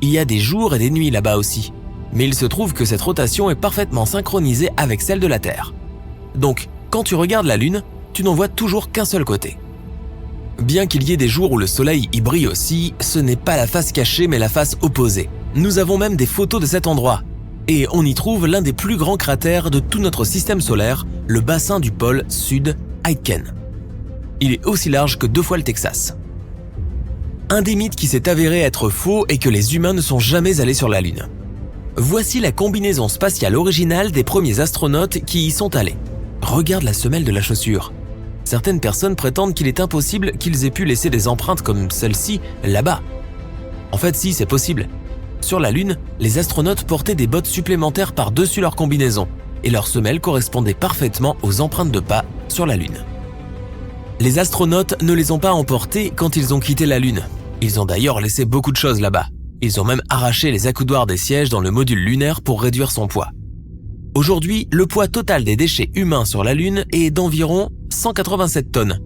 Il y a des jours et des nuits là-bas aussi. Mais il se trouve que cette rotation est parfaitement synchronisée avec celle de la Terre. Donc, quand tu regardes la Lune, tu n'en vois toujours qu'un seul côté. Bien qu'il y ait des jours où le Soleil y brille aussi, ce n'est pas la face cachée mais la face opposée. Nous avons même des photos de cet endroit. Et on y trouve l'un des plus grands cratères de tout notre système solaire, le bassin du pôle sud, Aitken. Il est aussi large que 2 fois le Texas. Un des mythes qui s'est avéré être faux est que les humains ne sont jamais allés sur la Lune. Voici la combinaison spatiale originale des premiers astronautes qui y sont allés. Regarde la semelle de la chaussure. Certaines personnes prétendent qu'il est impossible qu'ils aient pu laisser des empreintes comme celle-ci là-bas. En fait, si, c'est possible. Sur la Lune, les astronautes portaient des bottes supplémentaires par-dessus leur combinaison et leurs semelles correspondaient parfaitement aux empreintes de pas sur la Lune. Les astronautes ne les ont pas emportés quand ils ont quitté la Lune. Ils ont d'ailleurs laissé beaucoup de choses là-bas. Ils ont même arraché les accoudoirs des sièges dans le module lunaire pour réduire son poids. Aujourd'hui, le poids total des déchets humains sur la Lune est d'environ 187 tonnes,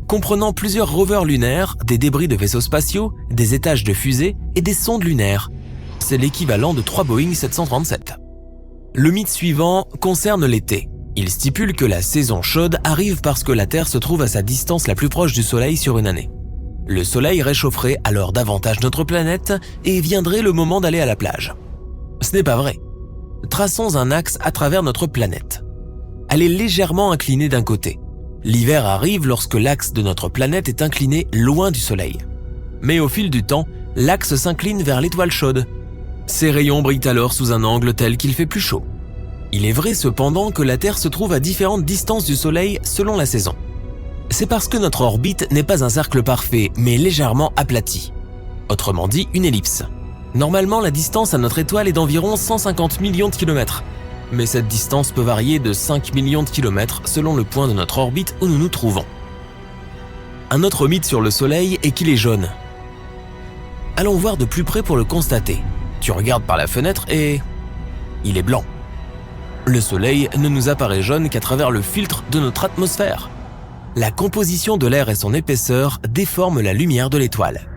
comprenant plusieurs rovers lunaires, des débris de vaisseaux spatiaux, des étages de fusées et des sondes lunaires. C'est l'équivalent de 3 Boeing 737. Le mythe suivant concerne l'été. Il stipule que la saison chaude arrive parce que la Terre se trouve à sa distance la plus proche du Soleil sur une année. Le Soleil réchaufferait alors davantage notre planète et viendrait le moment d'aller à la plage. Ce n'est pas vrai. Traçons un axe à travers notre planète. Elle est légèrement inclinée d'un côté. L'hiver arrive lorsque l'axe de notre planète est incliné loin du Soleil. Mais au fil du temps, l'axe s'incline vers l'étoile chaude. Ses rayons brillent alors sous un angle tel qu'il fait plus chaud. Il est vrai cependant que la Terre se trouve à différentes distances du Soleil selon la saison. C'est parce que notre orbite n'est pas un cercle parfait, mais légèrement aplati. Autrement dit, une ellipse. Normalement, la distance à notre étoile est d'environ 150 millions de kilomètres. Mais cette distance peut varier de 5 millions de kilomètres selon le point de notre orbite où nous nous trouvons. Un autre mythe sur le Soleil est qu'il est jaune. Allons voir de plus près pour le constater. Tu regardes par la fenêtre et... il est blanc. Le Soleil ne nous apparaît jaune qu'à travers le filtre de notre atmosphère. La composition de l'air et son épaisseur déforment la lumière de l'étoile.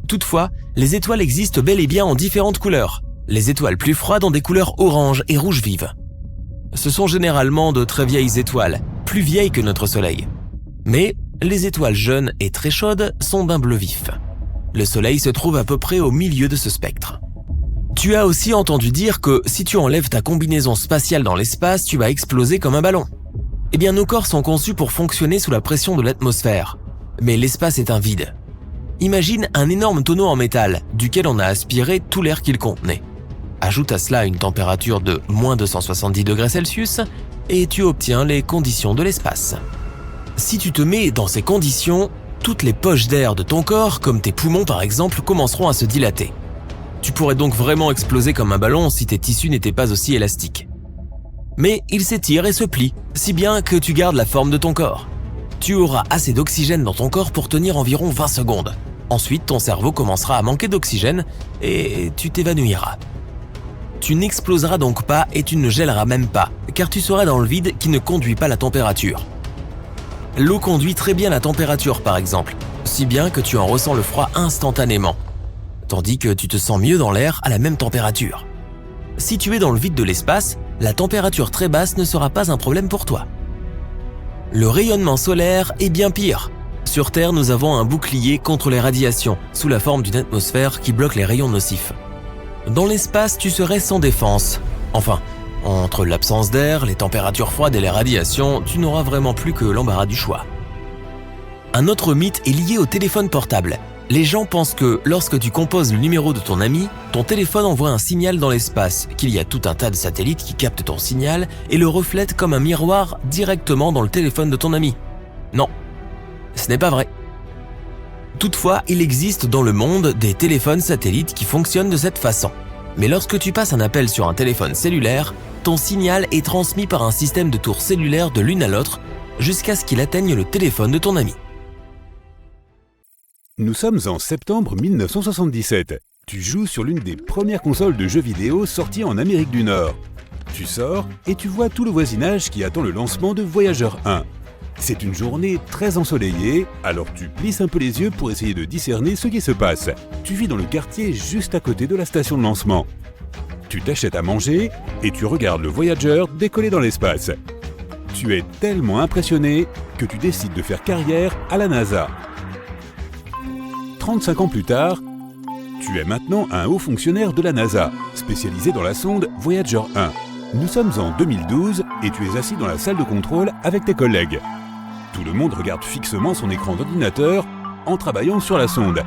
Toutefois, les étoiles existent bel et bien en différentes couleurs. Les étoiles plus froides ont des couleurs orange et rouge vive. Ce sont généralement de très vieilles étoiles, plus vieilles que notre Soleil. Mais les étoiles jeunes et très chaudes sont d'un bleu vif. Le Soleil se trouve à peu près au milieu de ce spectre. Tu as aussi entendu dire que si tu enlèves ta combinaison spatiale dans l'espace, tu vas exploser comme un ballon. Eh bien, nos corps sont conçus pour fonctionner sous la pression de l'atmosphère. Mais l'espace est un vide. Imagine un énorme tonneau en métal, duquel on a aspiré tout l'air qu'il contenait. Ajoute à cela une température de moins 270 degrés Celsius et tu obtiens les conditions de l'espace. Si tu te mets dans ces conditions, toutes les poches d'air de ton corps, comme tes poumons par exemple, commenceront à se dilater. Tu pourrais donc vraiment exploser comme un ballon si tes tissus n'étaient pas aussi élastiques. Mais ils s'étirent et se plient, si bien que tu gardes la forme de ton corps. Tu auras assez d'oxygène dans ton corps pour tenir environ 20 secondes. Ensuite, ton cerveau commencera à manquer d'oxygène et tu t'évanouiras. Tu n'exploseras donc pas et tu ne gèleras même pas, car tu seras dans le vide qui ne conduit pas la température. L'eau conduit très bien la température par exemple, si bien que tu en ressens le froid instantanément, tandis que tu te sens mieux dans l'air à la même température. Si tu es dans le vide de l'espace, la température très basse ne sera pas un problème pour toi. Le rayonnement solaire est bien pire. Sur Terre, nous avons un bouclier contre les radiations, sous la forme d'une atmosphère qui bloque les rayons nocifs. Dans l'espace, tu serais sans défense. Enfin, entre l'absence d'air, les températures froides et les radiations, tu n'auras vraiment plus que l'embarras du choix. Un autre mythe est lié au téléphone portable. Les gens pensent que lorsque tu composes le numéro de ton ami, ton téléphone envoie un signal dans l'espace, qu'il y a tout un tas de satellites qui captent ton signal et le reflètent comme un miroir directement dans le téléphone de ton ami. Non, ce n'est pas vrai. Toutefois, il existe dans le monde des téléphones satellites qui fonctionnent de cette façon. Mais lorsque tu passes un appel sur un téléphone cellulaire, ton signal est transmis par un système de tours cellulaires de l'une à l'autre jusqu'à ce qu'il atteigne le téléphone de ton ami. Nous sommes en septembre 1977. Tu joues sur l'une des premières consoles de jeux vidéo sorties en Amérique du Nord. Tu sors et tu vois tout le voisinage qui attend le lancement de Voyager 1. C'est une journée très ensoleillée, alors tu plisses un peu les yeux pour essayer de discerner ce qui se passe. Tu vis dans le quartier juste à côté de la station de lancement. Tu t'achètes à manger et tu regardes le Voyager décoller dans l'espace. Tu es tellement impressionné que tu décides de faire carrière à la NASA. 35 ans plus tard, tu es maintenant un haut fonctionnaire de la NASA, spécialisé dans la sonde Voyager 1. Nous sommes en 2012 et tu es assis dans la salle de contrôle avec tes collègues. Tout le monde regarde fixement son écran d'ordinateur en travaillant sur la sonde.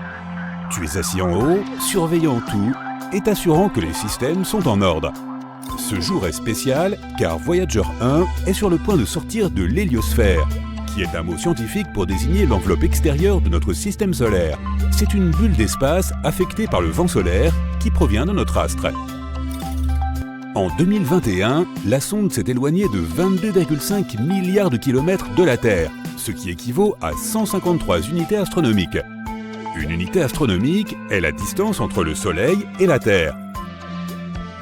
Tu es assis en haut, surveillant tout et t'assurant que les systèmes sont en ordre. Ce jour est spécial car Voyager 1 est sur le point de sortir de l'héliosphère, qui est un mot scientifique pour désigner l'enveloppe extérieure de notre système solaire. C'est une bulle d'espace affectée par le vent solaire qui provient de notre astre. En 2021, la sonde s'est éloignée de 22,5 milliards de kilomètres de la Terre, ce qui équivaut à 153 unités astronomiques. Une unité astronomique est la distance entre le Soleil et la Terre.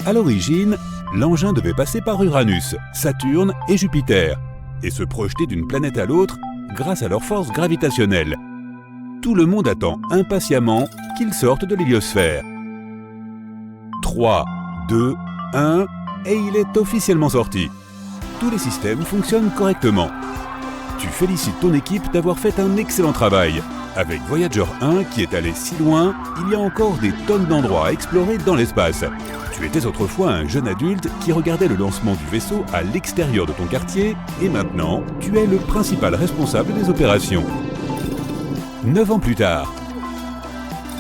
À l'origine, l'engin devait passer par Uranus, Saturne et Jupiter, et se projeter d'une planète à l'autre grâce à leur force gravitationnelle. Tout le monde attend impatiemment qu'ils sortent de l'héliosphère. 3, 2, 1, et il est officiellement sorti. Tous les systèmes fonctionnent correctement. Tu félicites ton équipe d'avoir fait un excellent travail. Avec Voyager 1 qui est allé si loin, il y a encore des tonnes d'endroits à explorer dans l'espace. Tu étais autrefois un jeune adulte qui regardait le lancement du vaisseau à l'extérieur de ton quartier et maintenant, tu es le principal responsable des opérations. 9 ans plus tard.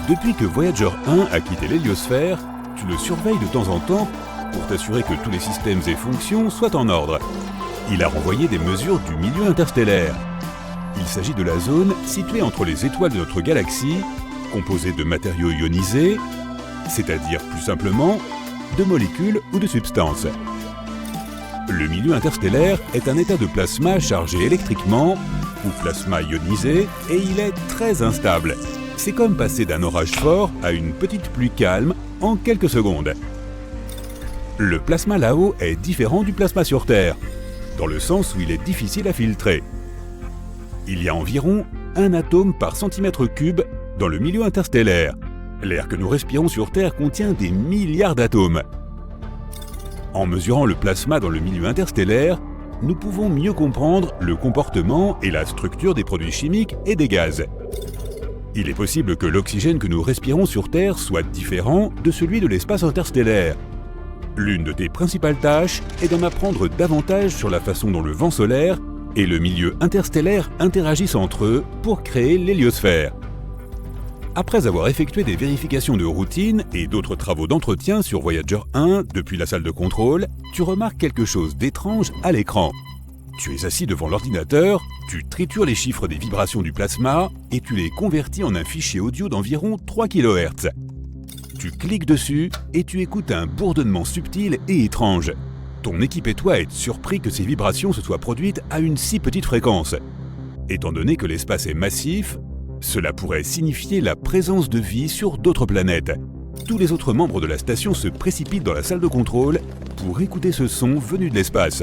Depuis que Voyager 1 a quitté l'héliosphère, tu le surveilles de temps en temps pour t'assurer que tous les systèmes et fonctions soient en ordre. Il a renvoyé des mesures du milieu interstellaire. Il s'agit de la zone située entre les étoiles de notre galaxie, composée de matériaux ionisés, c'est-à-dire plus simplement de molécules ou de substances. Le milieu interstellaire est un état de plasma chargé électriquement, ou plasma ionisé, et il est très instable. C'est comme passer d'un orage fort à une petite pluie calme en quelques secondes. Le plasma là-haut est différent du plasma sur Terre, dans le sens où il est difficile à filtrer. Il y a environ 1 atome par centimètre cube dans le milieu interstellaire. L'air que nous respirons sur Terre contient des milliards d'atomes. En mesurant le plasma dans le milieu interstellaire, nous pouvons mieux comprendre le comportement et la structure des produits chimiques et des gaz. Il est possible que l'oxygène que nous respirons sur Terre soit différent de celui de l'espace interstellaire. L'une de tes principales tâches est d'en apprendre davantage sur la façon dont le vent solaire et le milieu interstellaire interagissent entre eux pour créer l'héliosphère. Après avoir effectué des vérifications de routine et d'autres travaux d'entretien sur Voyager 1 depuis la salle de contrôle, tu remarques quelque chose d'étrange à l'écran. Tu es assis devant l'ordinateur, tu tritures les chiffres des vibrations du plasma et tu les convertis en un fichier audio d'environ 3 kHz. Tu cliques dessus et tu écoutes un bourdonnement subtil et étrange. Ton équipe et toi êtes surpris que ces vibrations se soient produites à une si petite fréquence. Étant donné que l'espace est massif, cela pourrait signifier la présence de vie sur d'autres planètes. Tous les autres membres de la station se précipitent dans la salle de contrôle pour écouter ce son venu de l'espace.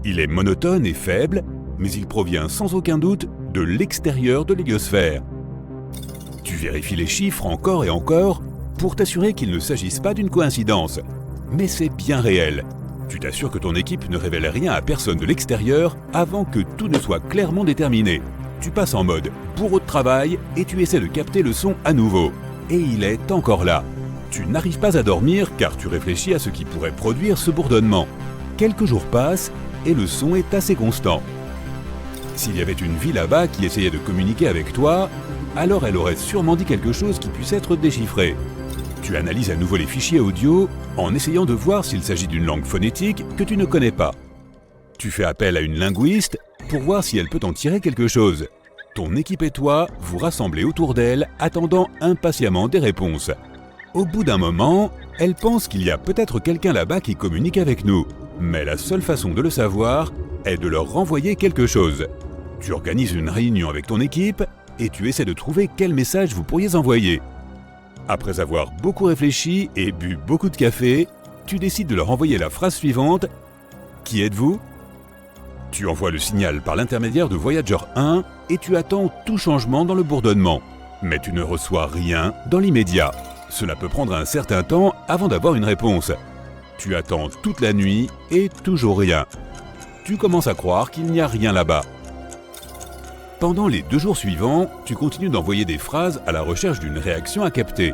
Il est monotone et faible, mais il provient sans aucun doute de l'extérieur de l'héliosphère. Tu vérifies les chiffres encore et encore pour t'assurer qu'il ne s'agisse pas d'une coïncidence. Mais c'est bien réel. Tu t'assures que ton équipe ne révèle rien à personne de l'extérieur avant que tout ne soit clairement déterminé. Tu passes en mode bourreau de travail et tu essaies de capter le son à nouveau. Et il est encore là. Tu n'arrives pas à dormir car tu réfléchis à ce qui pourrait produire ce bourdonnement. Quelques jours passent et le son est assez constant. S'il y avait une vie là-bas qui essayait de communiquer avec toi, alors elle aurait sûrement dit quelque chose qui puisse être déchiffré. Tu analyses à nouveau les fichiers audio en essayant de voir s'il s'agit d'une langue phonétique que tu ne connais pas. Tu fais appel à une linguiste pour voir si elle peut en tirer quelque chose. Ton équipe et toi vous rassemblez autour d'elle, attendant impatiemment des réponses. Au bout d'un moment, Elle pense qu'il y a peut-être quelqu'un là-bas qui communique avec nous. Mais la seule façon de le savoir est de leur renvoyer quelque chose. Tu organises une réunion avec ton équipe et tu essaies de trouver quel message vous pourriez envoyer. Après avoir beaucoup réfléchi et bu beaucoup de café, tu décides de leur envoyer la phrase suivante « Qui êtes-vous » Tu envoies le signal par l'intermédiaire de Voyager 1 et tu attends tout changement dans le bourdonnement. Mais tu ne reçois rien dans l'immédiat. Cela peut prendre un certain temps avant d'avoir une réponse. Tu attends toute la nuit et toujours rien. Tu commences à croire qu'il n'y a rien là-bas. Pendant les 2 jours suivants, tu continues d'envoyer des phrases à la recherche d'une réaction à capter.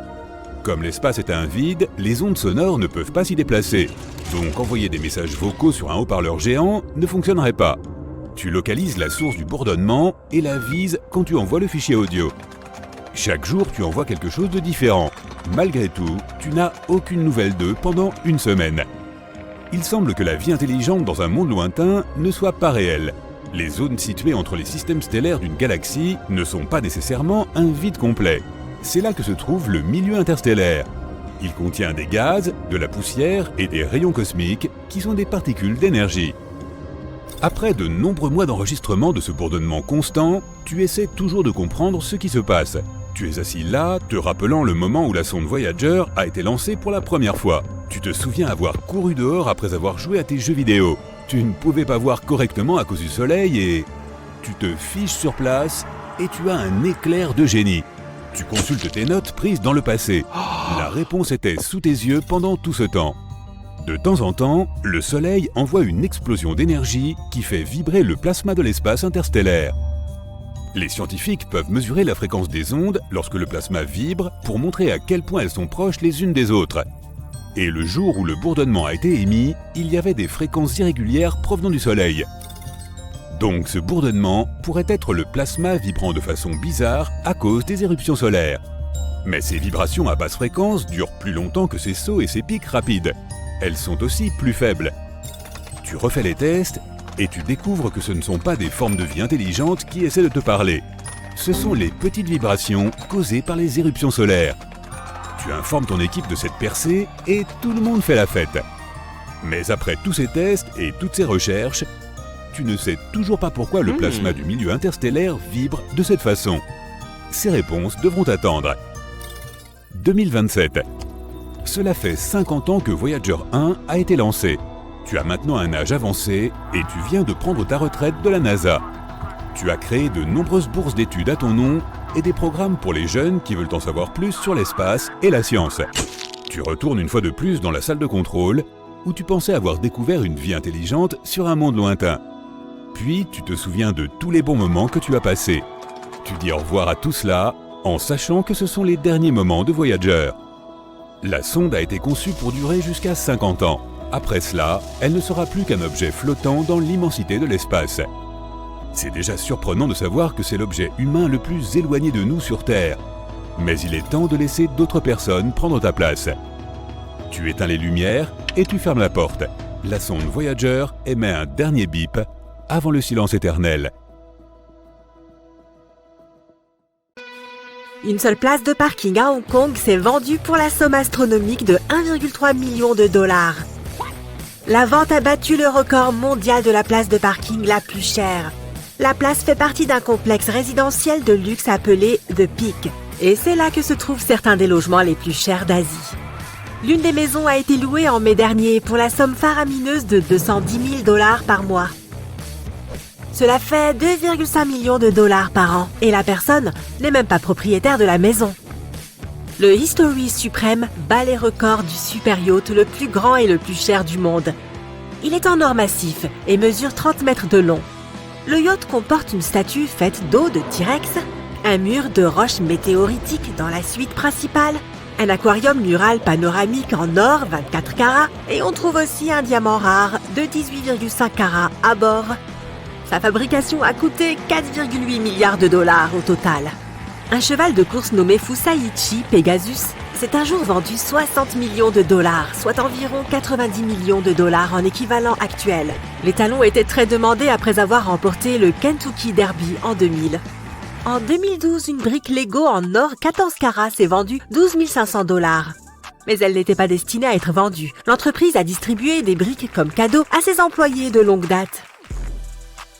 Comme l'espace est un vide, les ondes sonores ne peuvent pas s'y déplacer. Donc envoyer des messages vocaux sur un haut-parleur géant ne fonctionnerait pas. Tu localises la source du bourdonnement et la vises quand tu envoies le fichier audio. Chaque jour, tu envoies quelque chose de différent. Malgré tout, tu n'as aucune nouvelle d'eux pendant une semaine. Il semble que la vie intelligente dans un monde lointain ne soit pas réelle. Les zones situées entre les systèmes stellaires d'une galaxie ne sont pas nécessairement un vide complet. C'est là que se trouve le milieu interstellaire. Il contient des gaz, de la poussière et des rayons cosmiques qui sont des particules d'énergie. Après de nombreux mois d'enregistrement de ce bourdonnement constant, tu essaies toujours de comprendre ce qui se passe. Tu es assis là, te rappelant le moment où la sonde Voyager a été lancée pour la première fois. Tu te souviens avoir couru dehors après avoir joué à tes jeux vidéo. Tu ne pouvais pas voir correctement à cause du soleil et... Tu te fiches sur place et tu as un éclair de génie. Tu consultes tes notes prises dans le passé. La réponse était sous tes yeux pendant tout ce temps. De temps en temps, le Soleil envoie une explosion d'énergie qui fait vibrer le plasma de l'espace interstellaire. Les scientifiques peuvent mesurer la fréquence des ondes lorsque le plasma vibre pour montrer à quel point elles sont proches les unes des autres. Et le jour où le bourdonnement a été émis, il y avait des fréquences irrégulières provenant du Soleil. Donc ce bourdonnement pourrait être le plasma vibrant de façon bizarre à cause des éruptions solaires. Mais ces vibrations à basse fréquence durent plus longtemps que ces sauts et ces pics rapides. Elles sont aussi plus faibles. Tu refais les tests et tu découvres que ce ne sont pas des formes de vie intelligentes qui essaient de te parler. Ce sont les petites vibrations causées par les éruptions solaires. Tu informes ton équipe de cette percée et tout le monde fait la fête. Mais après tous ces tests et toutes ces recherches, tu ne sais toujours pas pourquoi le plasma du milieu interstellaire vibre de cette façon. Ces réponses devront attendre. 2027. Cela fait 50 ans que Voyager 1 a été lancé. Tu as maintenant un âge avancé et tu viens de prendre ta retraite de la NASA. Tu as créé de nombreuses bourses d'études à ton nom et des programmes pour les jeunes qui veulent en savoir plus sur l'espace et la science. Tu retournes une fois de plus dans la salle de contrôle où tu pensais avoir découvert une vie intelligente sur un monde lointain. Puis tu te souviens de tous les bons moments que tu as passés. Tu dis au revoir à tout cela en sachant que ce sont les derniers moments de Voyager. La sonde a été conçue pour durer jusqu'à 50 ans. Après cela, elle ne sera plus qu'un objet flottant dans l'immensité de l'espace. C'est déjà surprenant de savoir que c'est l'objet humain le plus éloigné de nous sur Terre. Mais il est temps de laisser d'autres personnes prendre ta place. Tu éteins les lumières et tu fermes la porte. La sonde Voyager émet un dernier bip avant le silence éternel. Une seule place de parking à Hong Kong s'est vendue pour la somme astronomique de 1,3 million de dollars. La vente a battu le record mondial de la place de parking la plus chère. La place fait partie d'un complexe résidentiel de luxe appelé The Peak. Et c'est là que se trouvent certains des logements les plus chers d'Asie. L'une des maisons a été louée en mai dernier pour la somme faramineuse de 210 000 $ par mois. Cela fait 2,5 millions de dollars par an et la personne n'est même pas propriétaire de la maison. Le History Supreme bat les records du super yacht le plus grand et le plus cher du monde. Il est en or massif et mesure 30 mètres de long. Le yacht comporte une statue faite d'eau de T-Rex, un mur de roches météoritiques dans la suite principale, un aquarium mural panoramique en or 24 carats et on trouve aussi un diamant rare de 18,5 carats à bord. Sa fabrication a coûté 4,8 milliards de dollars au total. Un cheval de course nommé Fusaichi Pegasus s'est un jour vendu 60 millions de dollars, soit environ 90 millions de dollars en équivalent actuel. L'étalon était très demandé après avoir remporté le Kentucky Derby en 2000. En 2012, une brique Lego en or 14 carats s'est vendue 12 500 dollars. Mais elle n'était pas destinée à être vendue. L'entreprise a distribué des briques comme cadeau à ses employés de longue date.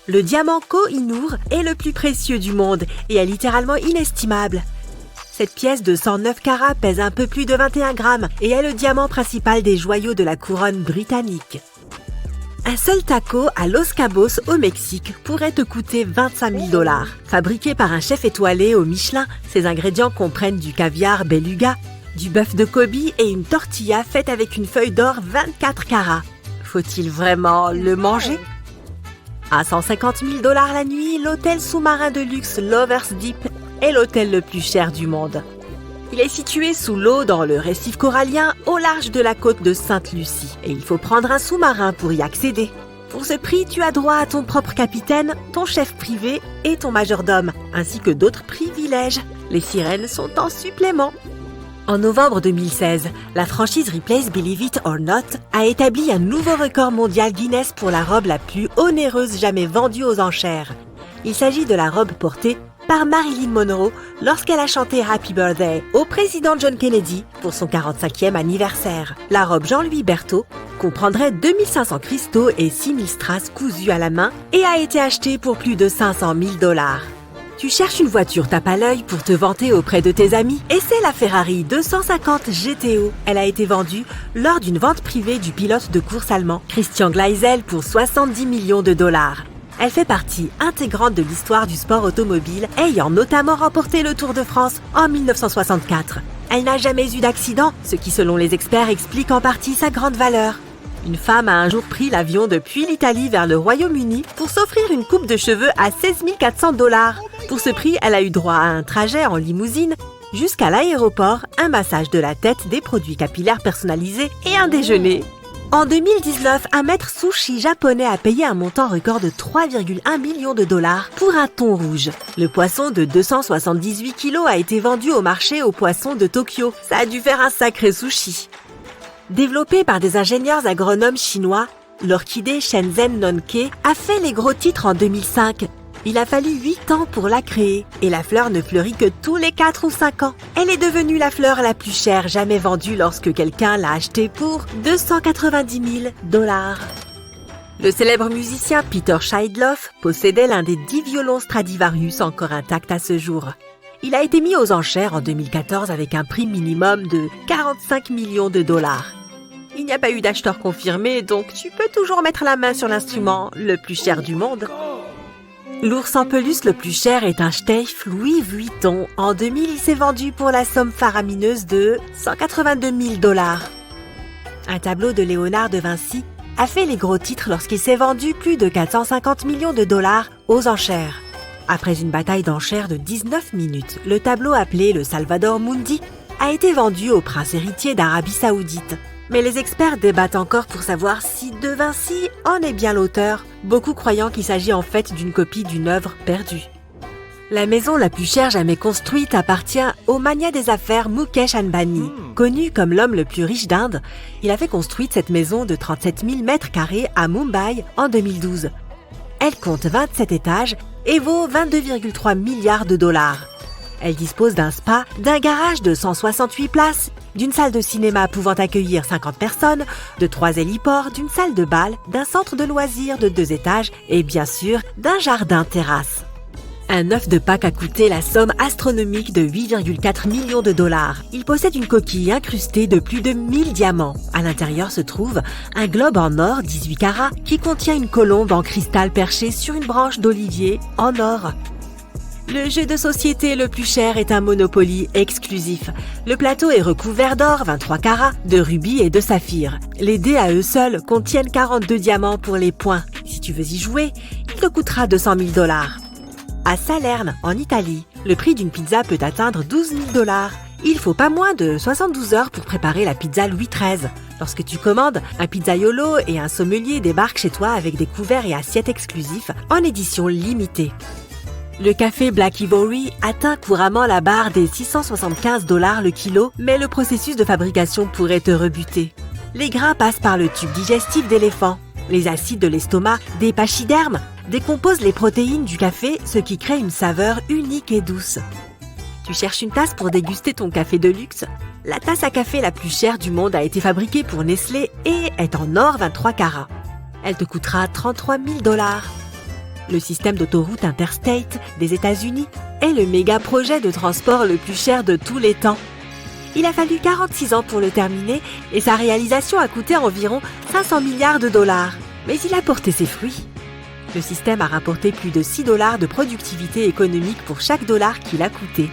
Le diamant Koh-i-Noor est le plus précieux du monde et est littéralement inestimable. Cette pièce de 109 carats pèse un peu plus de 21 grammes et est le diamant principal des joyaux de la couronne britannique. Un seul taco à Los Cabos au Mexique pourrait te coûter 25 000 $. Fabriqué par un chef étoilé au Michelin, ses ingrédients comprennent du caviar beluga, du bœuf de Kobe et une tortilla faite avec une feuille d'or 24 carats. Faut-il vraiment le manger ? À 150 000 $ la nuit, l'hôtel sous-marin de luxe Lover's Deep est l'hôtel le plus cher du monde. Il est situé sous l'eau dans le récif corallien au large de la côte de Sainte-Lucie et il faut prendre un sous-marin pour y accéder. Pour ce prix, tu as droit à ton propre capitaine, ton chef privé et ton majordome, ainsi que d'autres privilèges. Les sirènes sont en supplément. En novembre 2016, la franchise Ripley's Believe It or Not a établi un nouveau record mondial Guinness pour la robe la plus onéreuse jamais vendue aux enchères. Il s'agit de la robe portée par Marilyn Monroe lorsqu'elle a chanté Happy Birthday au président John Kennedy pour son 45e anniversaire. La robe Jean-Louis Berthaud comprendrait 2500 cristaux et 6000 strass cousus à la main et a été achetée pour plus de 500 000 $. Tu cherches une voiture tape à l'œil pour te vanter auprès de tes amis et c'est la Ferrari 250 GTO. Elle a été vendue lors d'une vente privée du pilote de course allemand Christian Gleisel pour 70 millions $. Elle fait partie intégrante de l'histoire du sport automobile, ayant notamment remporté le Tour de France en 1964. Elle n'a jamais eu d'accident, ce qui selon les experts explique en partie sa grande valeur. Une femme a un jour pris l'avion depuis l'Italie vers le Royaume-Uni pour s'offrir une coupe de cheveux à 16 400 $. Pour ce prix, elle a eu droit à un trajet en limousine jusqu'à l'aéroport, un massage de la tête, des produits capillaires personnalisés et un déjeuner. En 2019, un maître sushi japonais a payé un montant record de 3,1 millions $, pour un thon rouge. Le poisson de 278 kilos a été vendu au marché aux poissons de Tokyo. Ça a dû faire un sacré sushi. Développée par des ingénieurs agronomes chinois, l'orchidée Shenzhen Nonke a fait les gros titres en 2005. Il a fallu 8 ans pour la créer et la fleur ne fleurit que tous les 4 ou 5 ans. Elle est devenue la fleur la plus chère jamais vendue lorsque quelqu'un l'a achetée pour 290 000 $. Le célèbre musicien Peter Shidloff possédait l'un des 10 violons Stradivarius encore intacts à ce jour. Il a été mis aux enchères en 2014 avec un prix minimum de 45 millions $. Il n'y a pas eu d'acheteur confirmé, donc tu peux toujours mettre la main sur l'instrument le plus cher du monde. L'ours en peluche le plus cher est un Steiff Louis Vuitton. En 2000, il s'est vendu pour la somme faramineuse de 182 000 $. Un tableau de Léonard de Vinci a fait les gros titres lorsqu'il s'est vendu plus de 450 millions $, aux enchères. Après une bataille d'enchères de 19 minutes, le tableau appelé le Salvador Mundi a été vendu au prince héritier d'Arabie Saoudite. Mais les experts débattent encore pour savoir si De Vinci en est bien l'auteur, beaucoup croyant qu'il s'agit en fait d'une copie d'une œuvre perdue. La maison la plus chère jamais construite appartient au magnat des affaires Mukesh Ambani. Connu comme l'homme le plus riche d'Inde, il a fait construire cette maison de 37 000 mètres carrés à Mumbai en 2012. Elle compte 27 étages et vaut 22,3 milliards $. Elle dispose d'un spa, d'un garage de 168 places, d'une salle de cinéma pouvant accueillir 50 personnes, de 3 héliports, d'une salle de bal, d'un centre de loisirs de 2 étages et bien sûr d'un jardin terrasse. Un œuf de Pâques a coûté la somme astronomique de 8,4 millions $. Il possède une coquille incrustée de plus de 1000 diamants. À l'intérieur se trouve un globe en or 18 carats qui contient une colombe en cristal perchée sur une branche d'olivier en or. Le jeu de société le plus cher est un Monopoly exclusif. Le plateau est recouvert d'or 23 carats, de rubis et de saphirs. Les dés à eux seuls contiennent 42 diamants pour les points. Si tu veux y jouer, il te coûtera 200 000 $. À Salerne, en Italie, le prix d'une pizza peut atteindre 12 000 $. Il faut pas moins de 72 heures pour préparer la pizza Louis XIII. Lorsque tu commandes, un pizzaiolo et un sommelier débarquent chez toi avec des couverts et assiettes exclusifs en édition limitée. Le café Black Ivory atteint couramment la barre des 675 $ le kilo, mais le processus de fabrication pourrait te rebuter. Les grains passent par le tube digestif d'éléphant. Les acides de l'estomac, des pachydermes, décomposent les protéines du café, ce qui crée une saveur unique et douce. Tu cherches une tasse pour déguster ton café de luxe? La tasse à café la plus chère du monde a été fabriquée pour Nestlé et est en or 23 carats. Elle te coûtera 33 000 $. Le système d'autoroute Interstate des États-Unis est le méga projet de transport le plus cher de tous les temps. Il a fallu 46 ans pour le terminer et sa réalisation a coûté environ 500 milliards de $. Mais il a porté ses fruits. Le système a rapporté plus de 6 $ de productivité économique pour chaque dollar qu'il a coûté.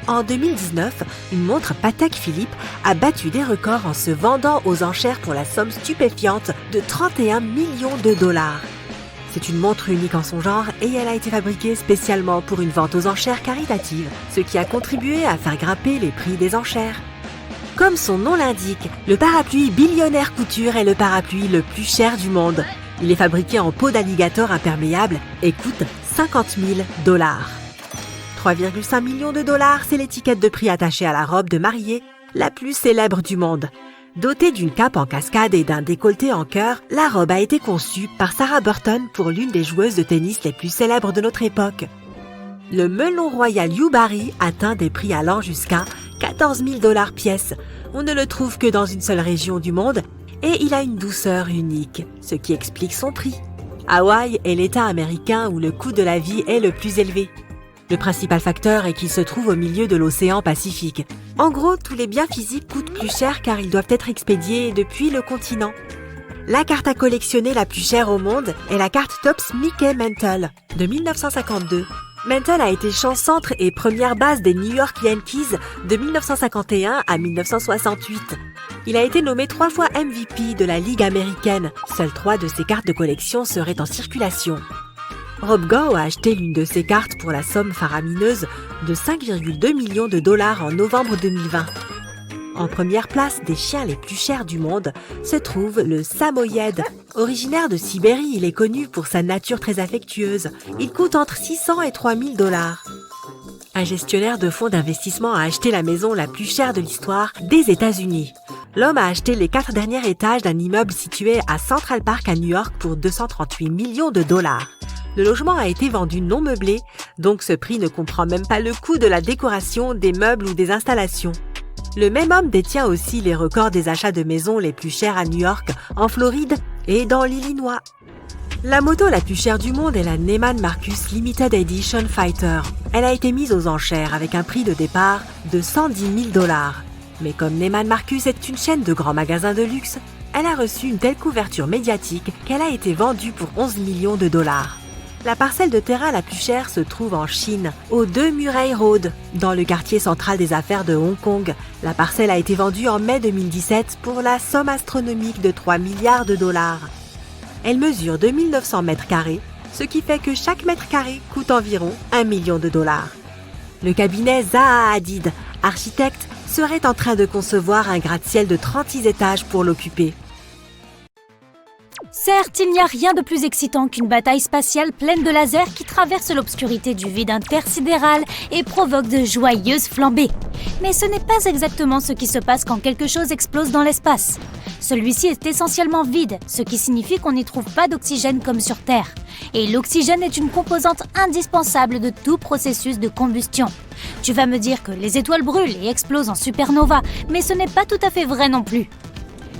En 2019, une montre Patek Philippe a battu des records en se vendant aux enchères pour la somme stupéfiante de 31 millions de $. C'est une montre unique en son genre et elle a été fabriquée spécialement pour une vente aux enchères caritative, ce qui a contribué à faire grimper les prix des enchères. Comme son nom l'indique, le parapluie Billionaire Couture est le parapluie le plus cher du monde. Il est fabriqué en peau d'alligator imperméable et coûte 50 000 $. 3,5 millions de $, c'est l'étiquette de prix attachée à la robe de mariée, la plus célèbre du monde. Dotée d'une cape en cascade et d'un décolleté en cœur, la robe a été conçue par Sarah Burton pour l'une des joueuses de tennis les plus célèbres de notre époque. Le melon royal Yubari atteint des prix allant jusqu'à 14 000 $ pièce. On ne le trouve que dans une seule région du monde et il a une douceur unique, ce qui explique son prix. Hawaï est l'État américain où le coût de la vie est le plus élevé. Le principal facteur est qu'il se trouve au milieu de l'océan Pacifique. En gros, tous les biens physiques coûtent plus cher car ils doivent être expédiés depuis le continent. La carte à collectionner la plus chère au monde est la carte Topps Mickey Mantle de 1952. Mantle a été champ-centre et première base des New York Yankees de 1951 à 1968. Il a été nommé 3 fois MVP de la Ligue américaine. Seules 3 de ses cartes de collection seraient en circulation. Rob Gow a acheté l'une de ses cartes pour la somme faramineuse de 5,2 millions de $ en novembre 2020. En première place des chiens les plus chers du monde se trouve le Samoyed. Originaire de Sibérie, il est connu pour sa nature très affectueuse. Il coûte entre 600 et 3 000 $. Un gestionnaire de fonds d'investissement a acheté la maison la plus chère de l'histoire des États-Unis. L'homme a acheté les 4 derniers étages d'un immeuble situé à Central Park à New York pour 238 millions de $. Le logement a été vendu non meublé, donc ce prix ne comprend même pas le coût de la décoration, des meubles ou des installations. Le même homme détient aussi les records des achats de maisons les plus chers à New York, en Floride et dans l'Illinois. La moto la plus chère du monde est la Neiman Marcus Limited Edition Fighter. Elle a été mise aux enchères avec un prix de départ de 110 000 $. Mais comme Neiman Marcus est une chaîne de grands magasins de luxe, elle a reçu une telle couverture médiatique qu'elle a été vendue pour 11 millions de $. La parcelle de terrain la plus chère se trouve en Chine, au 2 Murray Road, dans le quartier central des affaires de Hong Kong. La parcelle a été vendue en mai 2017 pour la somme astronomique de 3 milliards de $. Elle mesure 2900 mètres carrés, ce qui fait que chaque mètre carré coûte environ 1 million de $. Le cabinet Zaha Hadid, architecte, serait en train de concevoir un gratte-ciel de 36 étages pour l'occuper. Certes, il n'y a rien de plus excitant qu'une bataille spatiale pleine de lasers qui traverse l'obscurité du vide intersidéral et provoque de joyeuses flambées. Mais ce n'est pas exactement ce qui se passe quand quelque chose explose dans l'espace. Celui-ci est essentiellement vide, ce qui signifie qu'on n'y trouve pas d'oxygène comme sur Terre. Et l'oxygène est une composante indispensable de tout processus de combustion. Tu vas me dire que les étoiles brûlent et explosent en supernova, mais ce n'est pas tout à fait vrai non plus.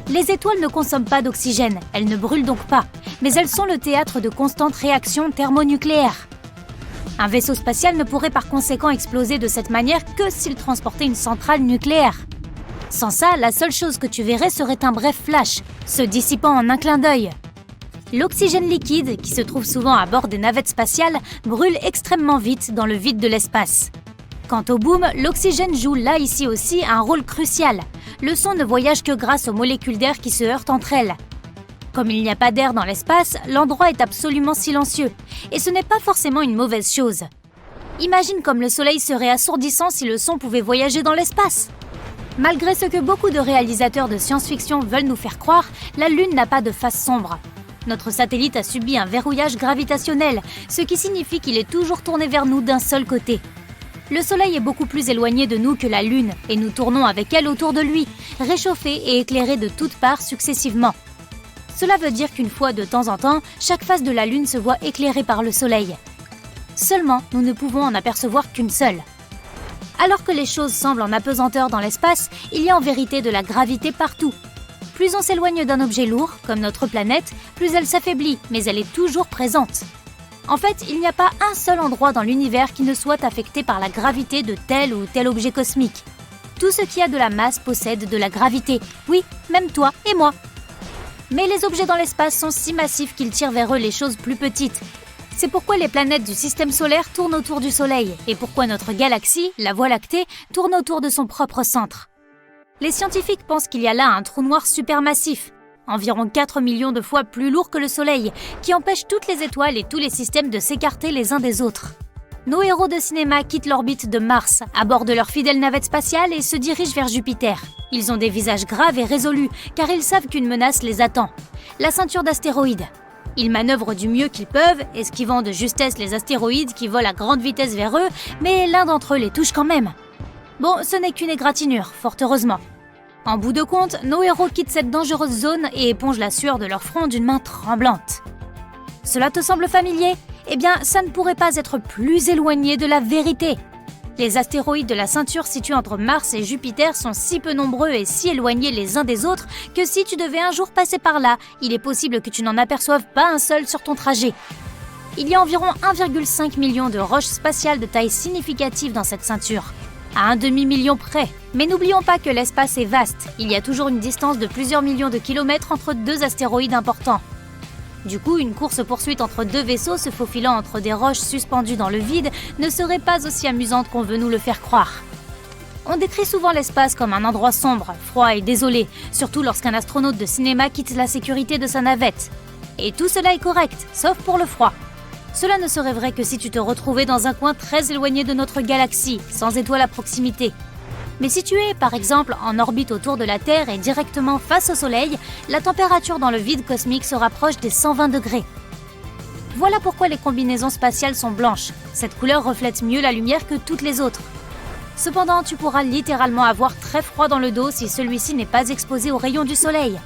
Les étoiles ne consomment pas d'oxygène, elles ne brûlent donc pas, mais elles sont le théâtre de constantes réactions thermonucléaires. Un vaisseau spatial ne pourrait par conséquent exploser de cette manière que s'il transportait une centrale nucléaire. Sans ça, la seule chose que tu verrais serait un bref flash, se dissipant en un clin d'œil. L'oxygène liquide, qui se trouve souvent à bord des navettes spatiales, brûle extrêmement vite dans le vide de l'espace. Quant au boom, l'oxygène joue là ici aussi un rôle crucial. Le son ne voyage que grâce aux molécules d'air qui se heurtent entre elles. Comme il n'y a pas d'air dans l'espace, l'endroit est absolument silencieux. Et ce n'est pas forcément une mauvaise chose. Imagine comme le soleil serait assourdissant si le son pouvait voyager dans l'espace. Malgré ce que beaucoup de réalisateurs de science-fiction veulent nous faire croire, la Lune n'a pas de face sombre. Notre satellite a subi un verrouillage gravitationnel, ce qui signifie qu'il est toujours tourné vers nous d'un seul côté. Le Soleil est beaucoup plus éloigné de nous que la Lune, et nous tournons avec elle autour de lui, réchauffés et éclairés de toutes parts successivement. Cela veut dire qu'une fois de temps en temps, chaque face de la Lune se voit éclairée par le Soleil. Seulement, nous ne pouvons en apercevoir qu'une seule. Alors que les choses semblent en apesanteur dans l'espace, il y a en vérité de la gravité partout. Plus on s'éloigne d'un objet lourd, comme notre planète, plus elle s'affaiblit, mais elle est toujours présente. En fait, il n'y a pas un seul endroit dans l'univers qui ne soit affecté par la gravité de tel ou tel objet cosmique. Tout ce qui a de la masse possède de la gravité. Oui, même toi et moi. Mais les objets dans l'espace sont si massifs qu'ils tirent vers eux les choses plus petites. C'est pourquoi les planètes du système solaire tournent autour du Soleil et pourquoi notre galaxie, la Voie lactée, tourne autour de son propre centre. Les scientifiques pensent qu'il y a là un trou noir supermassif, environ 4 millions de fois plus lourd que le Soleil, qui empêche toutes les étoiles et tous les systèmes de s'écarter les uns des autres. Nos héros de cinéma quittent l'orbite de Mars, abordent leur fidèle navette spatiale et se dirigent vers Jupiter. Ils ont des visages graves et résolus, car ils savent qu'une menace les attend. La ceinture d'astéroïdes. Ils manœuvrent du mieux qu'ils peuvent, esquivant de justesse les astéroïdes qui volent à grande vitesse vers eux, mais l'un d'entre eux les touche quand même. Bon, ce n'est qu'une égratignure, fort heureusement. En bout de compte, nos héros quittent cette dangereuse zone et épongent la sueur de leur front d'une main tremblante. Cela te semble familier ? Eh bien, ça ne pourrait pas être plus éloigné de la vérité. Les astéroïdes de la ceinture situés entre Mars et Jupiter sont si peu nombreux et si éloignés les uns des autres que si tu devais un jour passer par là, il est possible que tu n'en aperçoives pas un seul sur ton trajet. Il y a environ 1,5 million de roches spatiales de taille significative dans cette ceinture, à un demi-million près. Mais n'oublions pas que l'espace est vaste, il y a toujours une distance de plusieurs millions de kilomètres entre deux astéroïdes importants. Du coup, une course-poursuite entre deux vaisseaux se faufilant entre des roches suspendues dans le vide ne serait pas aussi amusante qu'on veut nous le faire croire. On décrit souvent l'espace comme un endroit sombre, froid et désolé, surtout lorsqu'un astronaute de cinéma quitte la sécurité de sa navette. Et tout cela est correct, sauf pour le froid. Cela ne serait vrai que si tu te retrouvais dans un coin très éloigné de notre galaxie, sans étoiles à proximité. Mais si tu es, par exemple, en orbite autour de la Terre et directement face au Soleil, la température dans le vide cosmique se rapproche des 120 degrés. Voilà pourquoi les combinaisons spatiales sont blanches. Cette couleur reflète mieux la lumière que toutes les autres. Cependant, tu pourras littéralement avoir très froid dans le dos si celui-ci n'est pas exposé aux rayons du Soleil.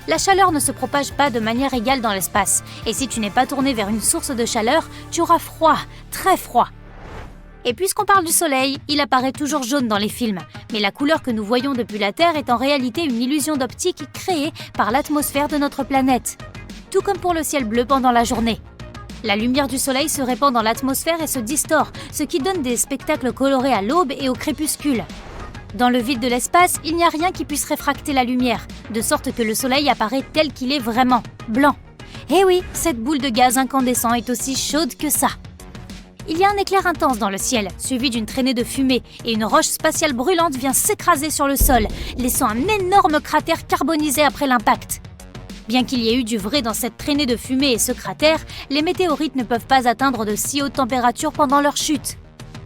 La chaleur ne se propage pas de manière égale dans l'espace, et si tu n'es pas tourné vers une source de chaleur, tu auras froid, très froid. Et puisqu'on parle du Soleil, il apparaît toujours jaune dans les films, mais la couleur que nous voyons depuis la Terre est en réalité une illusion d'optique créée par l'atmosphère de notre planète. Tout comme pour le ciel bleu pendant la journée. La lumière du Soleil se répand dans l'atmosphère et se distord, ce qui donne des spectacles colorés à l'aube et au crépuscule. Dans le vide de l'espace, il n'y a rien qui puisse réfracter la lumière, de sorte que le Soleil apparaît tel qu'il est vraiment, blanc. Et oui, cette boule de gaz incandescent est aussi chaude que ça. Il y a un éclair intense dans le ciel, suivi d'une traînée de fumée, et une roche spatiale brûlante vient s'écraser sur le sol, laissant un énorme cratère carbonisé après l'impact. Bien qu'il y ait eu du vrai dans cette traînée de fumée et ce cratère, les météorites ne peuvent pas atteindre de si hautes températures pendant leur chute.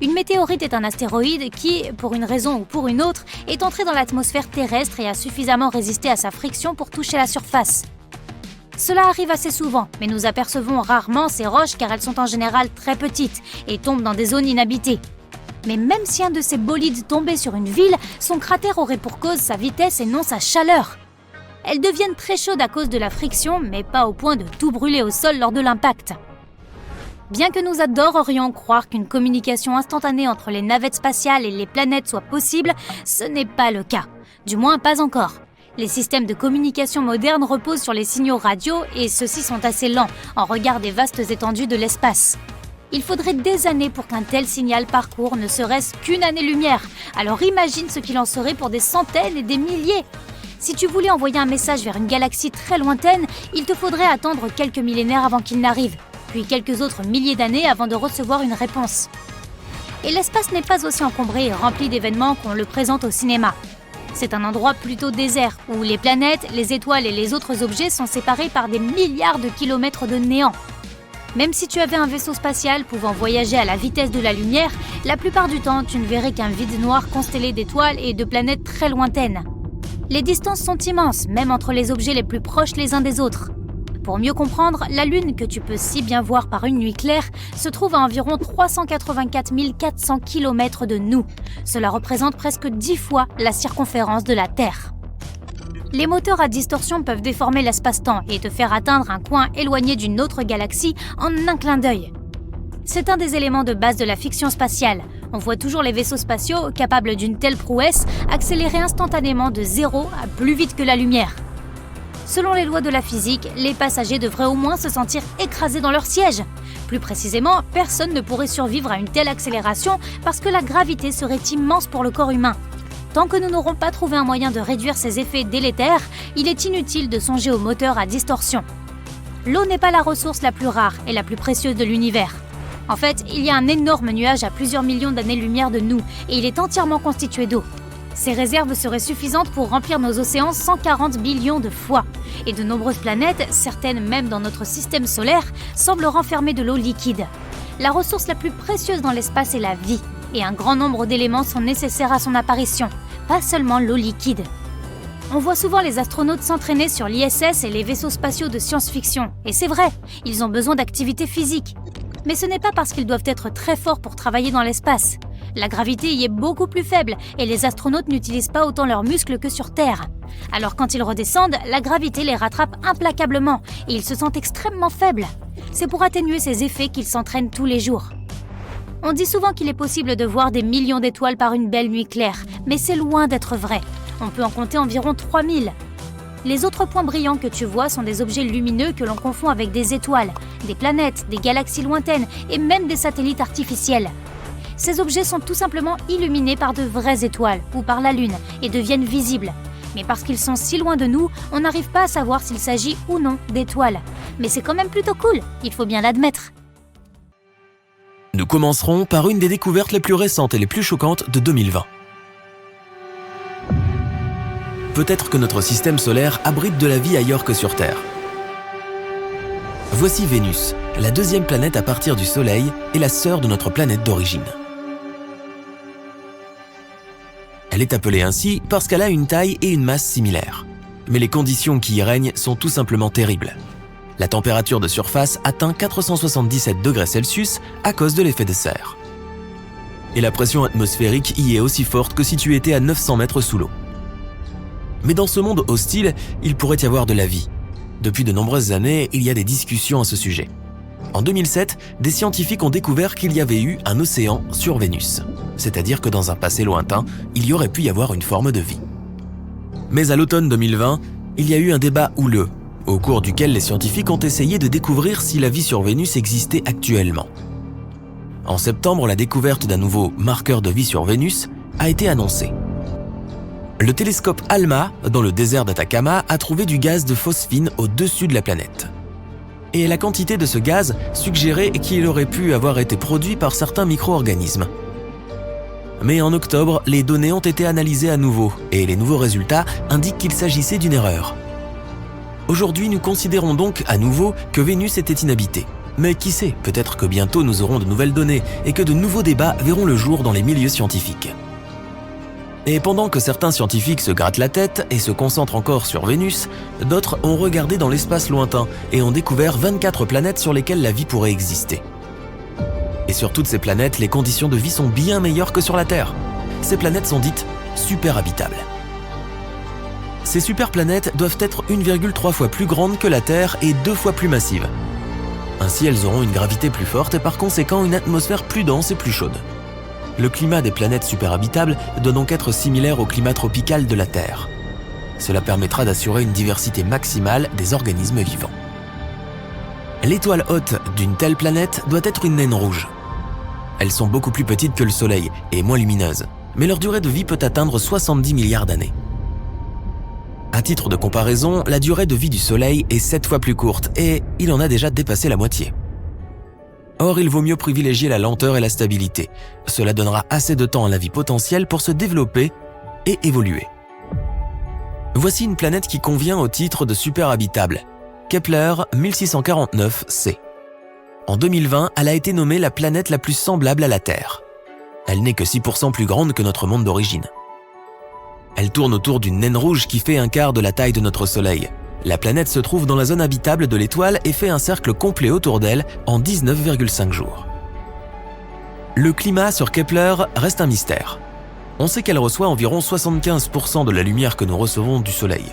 Une météorite est un astéroïde qui, pour une raison ou pour une autre, est entré dans l'atmosphère terrestre et a suffisamment résisté à sa friction pour toucher la surface. Cela arrive assez souvent, mais nous apercevons rarement ces roches car elles sont en général très petites et tombent dans des zones inhabitées. Mais même si un de ces bolides tombait sur une ville, son cratère aurait pour cause sa vitesse et non sa chaleur. Elles deviennent très chaudes à cause de la friction, mais pas au point de tout brûler au sol lors de l'impact. Bien que nous adorerions croire qu'une communication instantanée entre les navettes spatiales et les planètes soit possible, ce n'est pas le cas. Du moins pas encore. Les systèmes de communication modernes reposent sur les signaux radio et ceux-ci sont assez lents en regard des vastes étendues de l'espace. Il faudrait des années pour qu'un tel signal parcourt ne serait-ce qu'une année-lumière. Alors imagine ce qu'il en serait pour des centaines et des milliers. Si tu voulais envoyer un message vers une galaxie très lointaine, il te faudrait attendre quelques millénaires avant qu'il n'arrive, puis quelques autres milliers d'années avant de recevoir une réponse. Et l'espace n'est pas aussi encombré et rempli d'événements qu'on le présente au cinéma. C'est un endroit plutôt désert, où les planètes, les étoiles et les autres objets sont séparés par des milliards de kilomètres de néant. Même si tu avais un vaisseau spatial pouvant voyager à la vitesse de la lumière, la plupart du temps, tu ne verrais qu'un vide noir constellé d'étoiles et de planètes très lointaines. Les distances sont immenses, même entre les objets les plus proches les uns des autres. Pour mieux comprendre, la Lune, que tu peux si bien voir par une nuit claire, se trouve à environ 384 400 km de nous. Cela représente presque 10 fois la circonférence de la Terre. Les moteurs à distorsion peuvent déformer l'espace-temps et te faire atteindre un coin éloigné d'une autre galaxie en un clin d'œil. C'est un des éléments de base de la fiction spatiale. On voit toujours les vaisseaux spatiaux, capables d'une telle prouesse, accélérer instantanément de 0 à plus vite que la lumière. Selon les lois de la physique, les passagers devraient au moins se sentir écrasés dans leur siège. Plus précisément, personne ne pourrait survivre à une telle accélération parce que la gravité serait immense pour le corps humain. Tant que nous n'aurons pas trouvé un moyen de réduire ces effets délétères, il est inutile de songer aux moteurs à distorsion. L'eau n'est pas la ressource la plus rare et la plus précieuse de l'univers. En fait, il y a un énorme nuage à plusieurs millions d'années-lumière de nous et il est entièrement constitué d'eau. Ces réserves seraient suffisantes pour remplir nos océans 140 billions de fois. Et de nombreuses planètes, certaines même dans notre système solaire, semblent renfermer de l'eau liquide. La ressource la plus précieuse dans l'espace est la vie, et un grand nombre d'éléments sont nécessaires à son apparition, pas seulement l'eau liquide. On voit souvent les astronautes s'entraîner sur l'ISS et les vaisseaux spatiaux de science-fiction, et c'est vrai, ils ont besoin d'activité physique. Mais ce n'est pas parce qu'ils doivent être très forts pour travailler dans l'espace. La gravité y est beaucoup plus faible et les astronautes n'utilisent pas autant leurs muscles que sur Terre. Alors quand ils redescendent, la gravité les rattrape implacablement et ils se sentent extrêmement faibles. C'est pour atténuer ces effets qu'ils s'entraînent tous les jours. On dit souvent qu'il est possible de voir des millions d'étoiles par une belle nuit claire, mais c'est loin d'être vrai. On peut en compter environ 3000. Les autres points brillants que tu vois sont des objets lumineux que l'on confond avec des étoiles, des planètes, des galaxies lointaines et même des satellites artificiels. Ces objets sont tout simplement illuminés par de vraies étoiles ou par la Lune et deviennent visibles. Mais parce qu'ils sont si loin de nous, on n'arrive pas à savoir s'il s'agit ou non d'étoiles. Mais c'est quand même plutôt cool, il faut bien l'admettre. Nous commencerons par une des découvertes les plus récentes et les plus choquantes de 2020. Peut-être que notre système solaire abrite de la vie ailleurs que sur Terre. Voici Vénus, la deuxième planète à partir du Soleil et la sœur de notre planète d'origine. Elle est appelée ainsi parce qu'elle a une taille et une masse similaires. Mais les conditions qui y règnent sont tout simplement terribles. La température de surface atteint 477 degrés Celsius à cause de l'effet de serre. Et la pression atmosphérique y est aussi forte que si tu étais à 900 mètres sous l'eau. Mais dans ce monde hostile, il pourrait y avoir de la vie. Depuis de nombreuses années, il y a des discussions à ce sujet. En 2007, des scientifiques ont découvert qu'il y avait eu un océan sur Vénus. C'est-à-dire que dans un passé lointain, il y aurait pu y avoir une forme de vie. Mais à l'automne 2020, il y a eu un débat houleux, au cours duquel les scientifiques ont essayé de découvrir si la vie sur Vénus existait actuellement. En septembre, la découverte d'un nouveau marqueur de vie sur Vénus a été annoncée. Le télescope ALMA, dans le désert d'Atacama, a trouvé du gaz de phosphine au-dessus de la planète. Et la quantité de ce gaz suggérait qu'il aurait pu avoir été produit par certains micro-organismes. Mais en octobre, les données ont été analysées à nouveau, et les nouveaux résultats indiquent qu'il s'agissait d'une erreur. Aujourd'hui, nous considérons donc à nouveau que Vénus était inhabitée. Mais qui sait, peut-être que bientôt nous aurons de nouvelles données, et que de nouveaux débats verront le jour dans les milieux scientifiques. Et pendant que certains scientifiques se grattent la tête et se concentrent encore sur Vénus, d'autres ont regardé dans l'espace lointain et ont découvert 24 planètes sur lesquelles la vie pourrait exister. Et sur toutes ces planètes, les conditions de vie sont bien meilleures que sur la Terre. Ces planètes sont dites super habitables. Ces superplanètes doivent être 1,3 fois plus grandes que la Terre et 2 fois plus massives. Ainsi, elles auront une gravité plus forte et par conséquent une atmosphère plus dense et plus chaude. Le climat des planètes superhabitables doit donc être similaire au climat tropical de la Terre. Cela permettra d'assurer une diversité maximale des organismes vivants. L'étoile hôte d'une telle planète doit être une naine rouge. Elles sont beaucoup plus petites que le Soleil et moins lumineuses, mais leur durée de vie peut atteindre 70 milliards d'années. À titre de comparaison, la durée de vie du Soleil est 7 fois plus courte et il en a déjà dépassé la moitié. Or, il vaut mieux privilégier la lenteur et la stabilité. Cela donnera assez de temps à la vie potentielle pour se développer et évoluer. Voici une planète qui convient au titre de superhabitable, Kepler 1649c. En 2020, elle a été nommée la planète la plus semblable à la Terre. Elle n'est que 6% plus grande que notre monde d'origine. Elle tourne autour d'une naine rouge qui fait un quart de la taille de notre Soleil. La planète se trouve dans la zone habitable de l'étoile et fait un cercle complet autour d'elle en 19,5 jours. Le climat sur Kepler reste un mystère. On sait qu'elle reçoit environ 75% de la lumière que nous recevons du Soleil.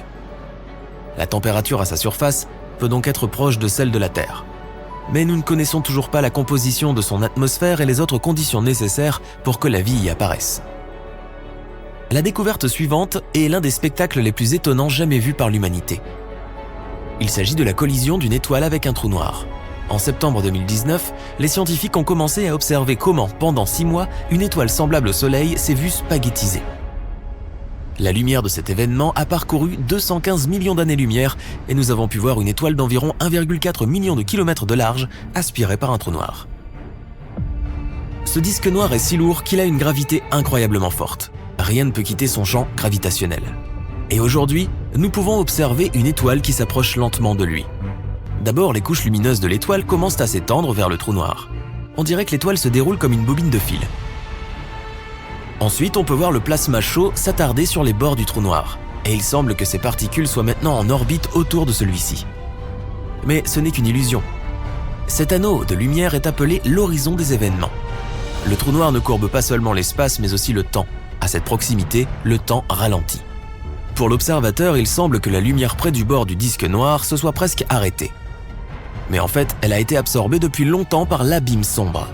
La température à sa surface peut donc être proche de celle de la Terre. mais nous ne connaissons toujours pas la composition de son atmosphère et les autres conditions nécessaires pour que la vie y apparaisse. La découverte suivante est l'un des spectacles les plus étonnants jamais vus par l'humanité. Il s'agit de la collision d'une étoile avec un trou noir. En septembre 2019, les scientifiques ont commencé à observer comment, pendant 6 mois, une étoile semblable au Soleil s'est vue spaghettiser. La lumière de cet événement a parcouru 215 millions d'années-lumière et nous avons pu voir une étoile d'environ 1,4 million de kilomètres de large aspirée par un trou noir. Ce disque noir est si lourd qu'il a une gravité incroyablement forte. Rien ne peut quitter son champ gravitationnel. Et aujourd'hui, nous pouvons observer une étoile qui s'approche lentement de lui. D'abord, les couches lumineuses de l'étoile commencent à s'étendre vers le trou noir. On dirait que l'étoile se déroule comme une bobine de fil. Ensuite, on peut voir le plasma chaud s'attarder sur les bords du trou noir, et il semble que ces particules soient maintenant en orbite autour de celui-ci. Mais ce n'est qu'une illusion. Cet anneau de lumière est appelé l'horizon des événements. Le trou noir ne courbe pas seulement l'espace, mais aussi le temps. À cette proximité, le temps ralentit. Pour l'observateur, il semble que la lumière près du bord du disque noir se soit presque arrêtée. Mais en fait, elle a été absorbée depuis longtemps par l'abîme sombre.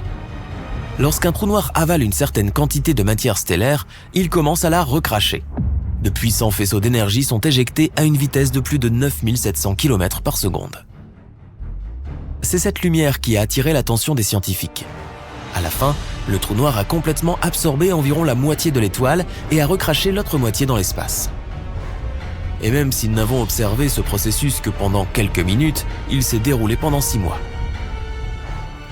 Lorsqu'un trou noir avale une certaine quantité de matière stellaire, il commence à la recracher. De puissants faisceaux d'énergie sont éjectés à une vitesse de plus de 9700 km par seconde. C'est cette lumière qui a attiré l'attention des scientifiques. À la fin, le trou noir a complètement absorbé environ la moitié de l'étoile et a recraché l'autre moitié dans l'espace. Et même si nous n'avons observé ce processus que pendant quelques minutes, il s'est déroulé pendant 6 mois.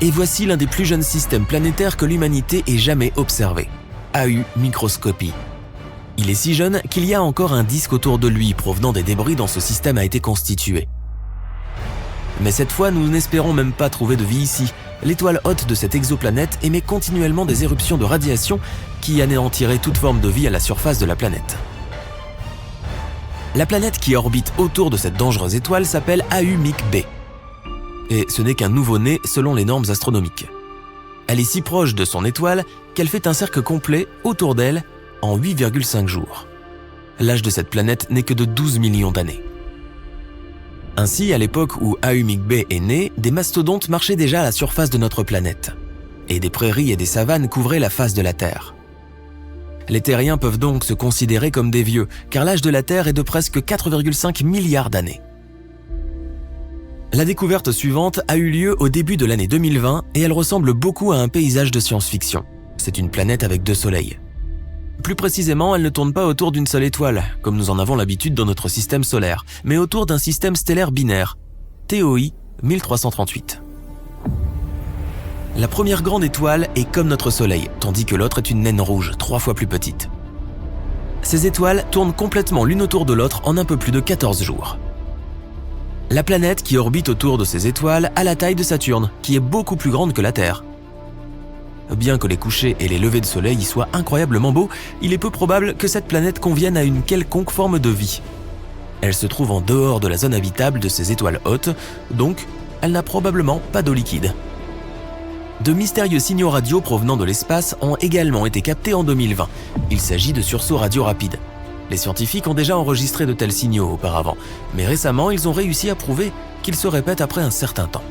Et voici l'un des plus jeunes systèmes planétaires que l'humanité ait jamais observé, AU Microscopy. Il est si jeune qu'il y a encore un disque autour de lui provenant des débris dont ce système a été constitué. Mais cette fois, nous n'espérons même pas trouver de vie ici. L'étoile hôte de cette exoplanète émet continuellement des éruptions de radiation qui anéantiraient toute forme de vie à la surface de la planète. La planète qui orbite autour de cette dangereuse étoile s'appelle AU-MIC-B. Et ce n'est qu'un nouveau-né selon les normes astronomiques. Elle est si proche de son étoile qu'elle fait un cercle complet autour d'elle en 8,5 jours. L'âge de cette planète n'est que de 12 millions d'années. Ainsi, à l'époque où AU-MIC-B est né, des mastodontes marchaient déjà à la surface de notre planète. Et des prairies et des savanes couvraient la face de la Terre. Les terriens peuvent donc se considérer comme des vieux, car l'âge de la Terre est de presque 4,5 milliards d'années. La découverte suivante a eu lieu au début de l'année 2020 et elle ressemble beaucoup à un paysage de science-fiction. C'est une planète avec 2 soleils. Plus précisément, elle ne tourne pas autour d'une seule étoile, comme nous en avons l'habitude dans notre système solaire, mais autour d'un système stellaire binaire, TOI 1338. La première grande étoile est comme notre Soleil, tandis que l'autre est une naine rouge, 3 fois plus petite. Ces étoiles tournent complètement l'une autour de l'autre en un peu plus de 14 jours. La planète qui orbite autour de ces étoiles a la taille de Saturne, qui est beaucoup plus grande que la Terre. Bien que les couchers et les levées de soleil y soient incroyablement beaux, il est peu probable que cette planète convienne à une quelconque forme de vie. Elle se trouve en dehors de la zone habitable de ces étoiles hautes, donc elle n'a probablement pas d'eau liquide. De mystérieux signaux radio provenant de l'espace ont également été captés en 2020. Il s'agit de sursauts radio rapides. Les scientifiques ont déjà enregistré de tels signaux auparavant, mais récemment ils ont réussi à prouver qu'ils se répètent après un certain temps.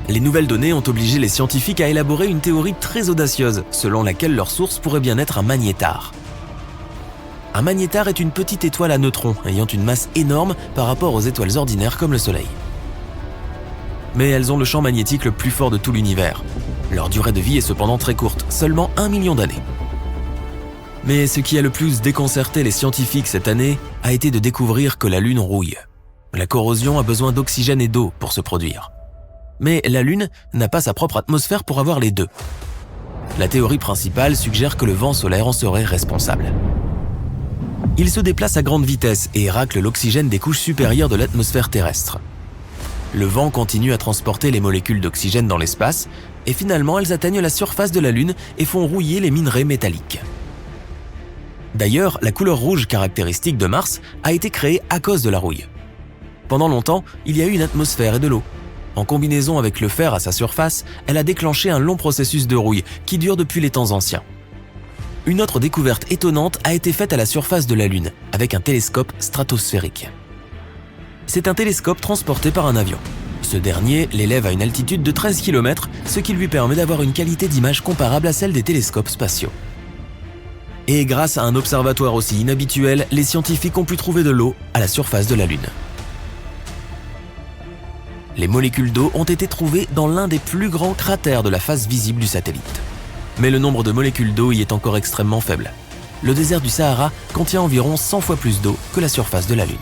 Les nouvelles données ont obligé les scientifiques à élaborer une théorie très audacieuse, selon laquelle leur source pourrait bien être un magnétar. Un magnétar est une petite étoile à neutrons, ayant une masse énorme par rapport aux étoiles ordinaires comme le Soleil. Mais elles ont le champ magnétique le plus fort de tout l'univers. Leur durée de vie est cependant très courte, seulement 1 million d'années. Mais ce qui a le plus déconcerté les scientifiques cette année a été de découvrir que la Lune rouille. La corrosion a besoin d'oxygène et d'eau pour se produire. Mais la Lune n'a pas sa propre atmosphère pour avoir les deux. La théorie principale suggère que le vent solaire en serait responsable. Il se déplace à grande vitesse et racle l'oxygène des couches supérieures de l'atmosphère terrestre. Le vent continue à transporter les molécules d'oxygène dans l'espace et finalement elles atteignent la surface de la Lune et font rouiller les minerais métalliques. D'ailleurs, la couleur rouge caractéristique de Mars a été créée à cause de la rouille. Pendant longtemps, il y a eu une atmosphère et de l'eau. En combinaison avec le fer à sa surface, elle a déclenché un long processus de rouille qui dure depuis les temps anciens. Une autre découverte étonnante a été faite à la surface de la Lune avec un télescope stratosphérique. C'est un télescope transporté par un avion. Ce dernier l'élève à une altitude de 13 km, ce qui lui permet d'avoir une qualité d'image comparable à celle des télescopes spatiaux. Et grâce à un observatoire aussi inhabituel, les scientifiques ont pu trouver de l'eau à la surface de la Lune. Les molécules d'eau ont été trouvées dans l'un des plus grands cratères de la face visible du satellite. Mais le nombre de molécules d'eau y est encore extrêmement faible. Le désert du Sahara contient environ 100 fois plus d'eau que la surface de la Lune.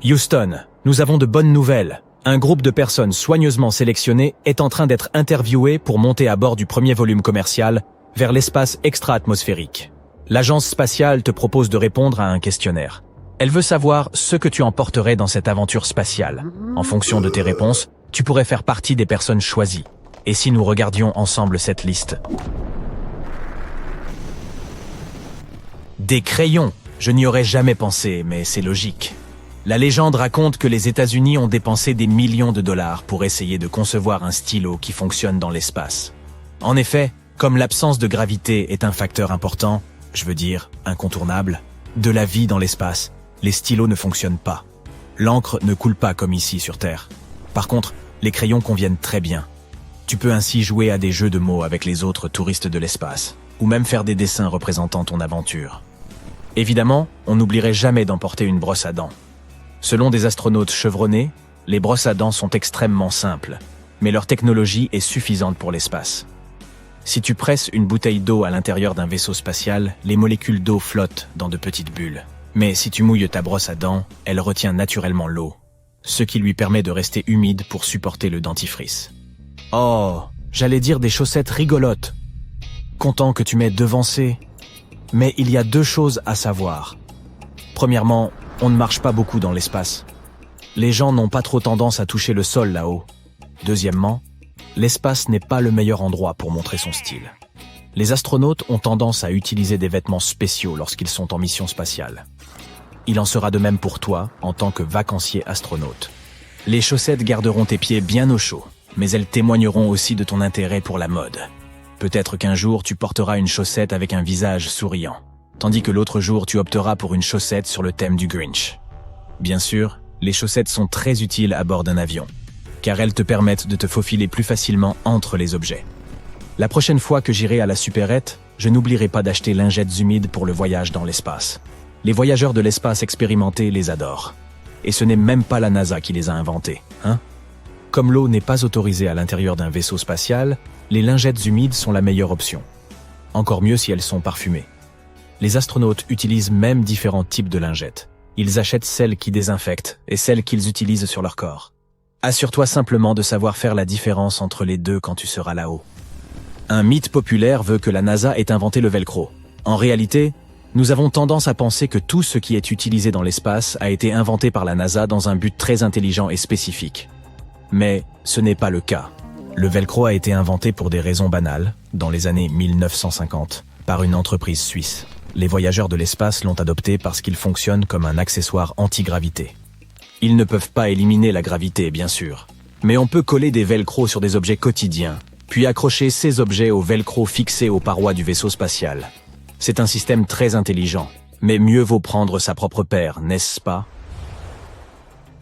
Houston, nous avons de bonnes nouvelles. Un groupe de personnes soigneusement sélectionnées est en train d'être interviewé pour monter à bord du premier volume commercial vers l'espace extra-atmosphérique. L'agence spatiale te propose de répondre à un questionnaire. Elle veut savoir ce que tu emporterais dans cette aventure spatiale. En fonction de tes réponses, tu pourrais faire partie des personnes choisies. Et si nous regardions ensemble cette liste? Des crayons. Je n'y aurais jamais pensé, mais c'est logique. La légende raconte que les États-Unis ont dépensé des millions de dollars pour essayer de concevoir un stylo qui fonctionne dans l'espace. En effet, comme l'absence de gravité est un facteur important, je veux dire incontournable, de la vie dans l'espace, les stylos ne fonctionnent pas. L'encre ne coule pas comme ici sur Terre. Par contre, les crayons conviennent très bien. Tu peux ainsi jouer à des jeux de mots avec les autres touristes de l'espace, ou même faire des dessins représentant ton aventure. Évidemment, on n'oublierait jamais d'emporter une brosse à dents. Selon des astronautes chevronnés, les brosses à dents sont extrêmement simples, mais leur technologie est suffisante pour l'espace. Si tu presses une bouteille d'eau à l'intérieur d'un vaisseau spatial, les molécules d'eau flottent dans de petites bulles. Mais si tu mouilles ta brosse à dents, elle retient naturellement l'eau, ce qui lui permet de rester humide pour supporter le dentifrice. Oh, j'allais dire des chaussettes rigolotes. Content que tu m'aies devancé. Mais il y a deux choses à savoir. Premièrement, on ne marche pas beaucoup dans l'espace. Les gens n'ont pas trop tendance à toucher le sol là-haut. Deuxièmement, l'espace n'est pas le meilleur endroit pour montrer son style. Les astronautes ont tendance à utiliser des vêtements spéciaux lorsqu'ils sont en mission spatiale. Il en sera de même pour toi en tant que vacancier astronaute. Les chaussettes garderont tes pieds bien au chaud, mais elles témoigneront aussi de ton intérêt pour la mode. Peut-être qu'un jour tu porteras une chaussette avec un visage souriant, tandis que l'autre jour tu opteras pour une chaussette sur le thème du Grinch. Bien sûr, les chaussettes sont très utiles à bord d'un avion, car elles te permettent de te faufiler plus facilement entre les objets. La prochaine fois que j'irai à la supérette, je n'oublierai pas d'acheter lingettes humides pour le voyage dans l'espace. Les voyageurs de l'espace expérimentés les adorent. Et ce n'est même pas la NASA qui les a inventés, hein? Comme l'eau n'est pas autorisée à l'intérieur d'un vaisseau spatial, les lingettes humides sont la meilleure option. Encore mieux si elles sont parfumées. Les astronautes utilisent même différents types de lingettes. Ils achètent celles qui désinfectent et celles qu'ils utilisent sur leur corps. Assure-toi simplement de savoir faire la différence entre les deux quand tu seras là-haut. Un mythe populaire veut que la NASA ait inventé le velcro. En réalité, nous avons tendance à penser que tout ce qui est utilisé dans l'espace a été inventé par la NASA dans un but très intelligent et spécifique. Mais ce n'est pas le cas. Le velcro a été inventé pour des raisons banales, dans les années 1950, par une entreprise suisse. Les voyageurs de l'espace l'ont adopté parce qu'il fonctionne comme un accessoire anti-gravité. Ils ne peuvent pas éliminer la gravité, bien sûr, mais on peut coller des velcros sur des objets quotidiens, puis accrocher ces objets au velcro fixé aux parois du vaisseau spatial. C'est un système très intelligent, mais mieux vaut prendre sa propre paire, n'est-ce pas?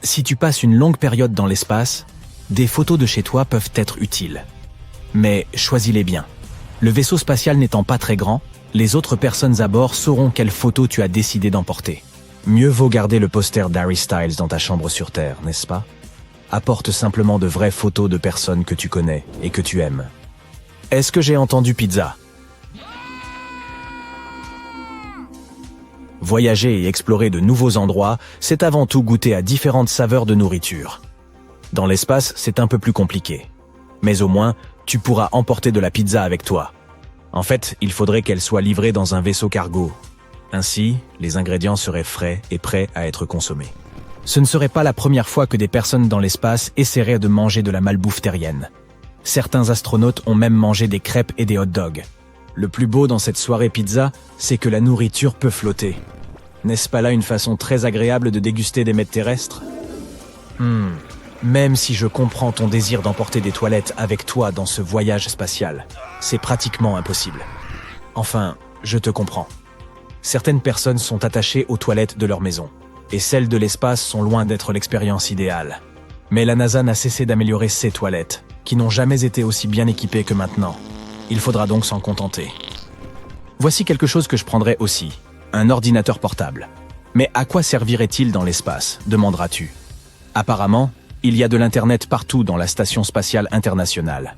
Si tu passes une longue période dans l'espace, des photos de chez toi peuvent être utiles. Mais choisis-les bien. Le vaisseau spatial n'étant pas très grand, les autres personnes à bord sauront quelles photos tu as décidé d'emporter. Mieux vaut garder le poster d'Harry Styles dans ta chambre sur Terre, n'est-ce pas? Apporte simplement de vraies photos de personnes que tu connais et que tu aimes. Est-ce que j'ai entendu pizza? Voyager et explorer de nouveaux endroits, c'est avant tout goûter à différentes saveurs de nourriture. Dans l'espace, c'est un peu plus compliqué. Mais au moins, tu pourras emporter de la pizza avec toi. En fait, il faudrait qu'elle soit livrée dans un vaisseau cargo. Ainsi, les ingrédients seraient frais et prêts à être consommés. Ce ne serait pas la première fois que des personnes dans l'espace essaieraient de manger de la malbouffe terrienne. Certains astronautes ont même mangé des crêpes et des hot dogs. Le plus beau dans cette soirée pizza, c'est que la nourriture peut flotter. N'est-ce pas là une façon très agréable de déguster des mets terrestres? Même si je comprends ton désir d'emporter des toilettes avec toi dans ce voyage spatial, c'est pratiquement impossible. Enfin, je te comprends. Certaines personnes sont attachées aux toilettes de leur maison, et celles de l'espace sont loin d'être l'expérience idéale. Mais la NASA n'a cessé d'améliorer ces toilettes, qui n'ont jamais été aussi bien équipées que maintenant. Il faudra donc s'en contenter. Voici quelque chose que je prendrais aussi, un ordinateur portable. Mais à quoi servirait-il dans l'espace, demanderas-tu? Apparemment, il y a de l'Internet partout dans la Station spatiale internationale.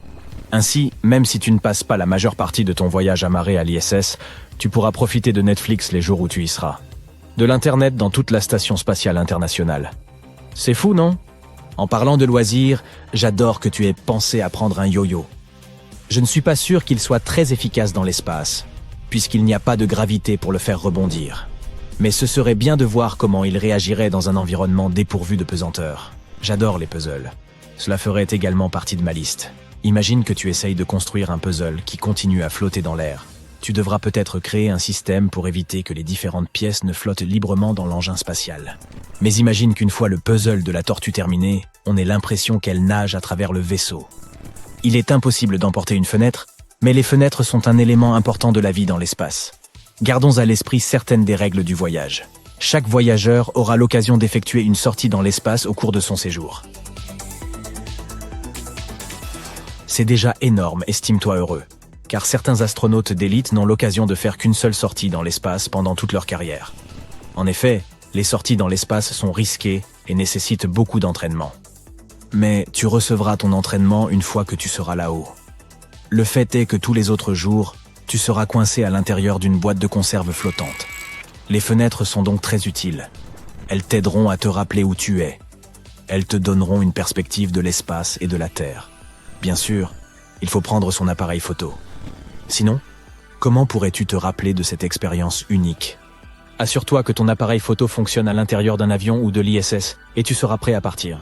Ainsi, même si tu ne passes pas la majeure partie de ton voyage amarré à l'ISS, tu pourras profiter de Netflix les jours où tu y seras. De l'Internet dans toute la Station spatiale internationale. C'est fou, non? En parlant de loisirs, j'adore que tu aies pensé à prendre un yo-yo. Je ne suis pas sûr qu'il soit très efficace dans l'espace, puisqu'il n'y a pas de gravité pour le faire rebondir. Mais ce serait bien de voir comment il réagirait dans un environnement dépourvu de pesanteur. J'adore les puzzles. Cela ferait également partie de ma liste. Imagine que tu essayes de construire un puzzle qui continue à flotter dans l'air. Tu devras peut-être créer un système pour éviter que les différentes pièces ne flottent librement dans l'engin spatial. Mais imagine qu'une fois le puzzle de la tortue terminé, on ait l'impression qu'elle nage à travers le vaisseau. Il est impossible d'emporter une fenêtre, mais les fenêtres sont un élément important de la vie dans l'espace. Gardons à l'esprit certaines des règles du voyage. Chaque voyageur aura l'occasion d'effectuer une sortie dans l'espace au cours de son séjour. C'est déjà énorme, estime-toi heureux, car certains astronautes d'élite n'ont l'occasion de faire qu'une seule sortie dans l'espace pendant toute leur carrière. En effet, les sorties dans l'espace sont risquées et nécessitent beaucoup d'entraînement. Mais tu recevras ton entraînement une fois que tu seras là-haut. Le fait est que tous les autres jours, tu seras coincé à l'intérieur d'une boîte de conserve flottante. Les fenêtres sont donc très utiles. Elles t'aideront à te rappeler où tu es. Elles te donneront une perspective de l'espace et de la Terre. Bien sûr, il faut prendre son appareil photo. Sinon, comment pourrais-tu te rappeler de cette expérience unique? Assure-toi que ton appareil photo fonctionne à l'intérieur d'un avion ou de l'ISS et tu seras prêt à partir.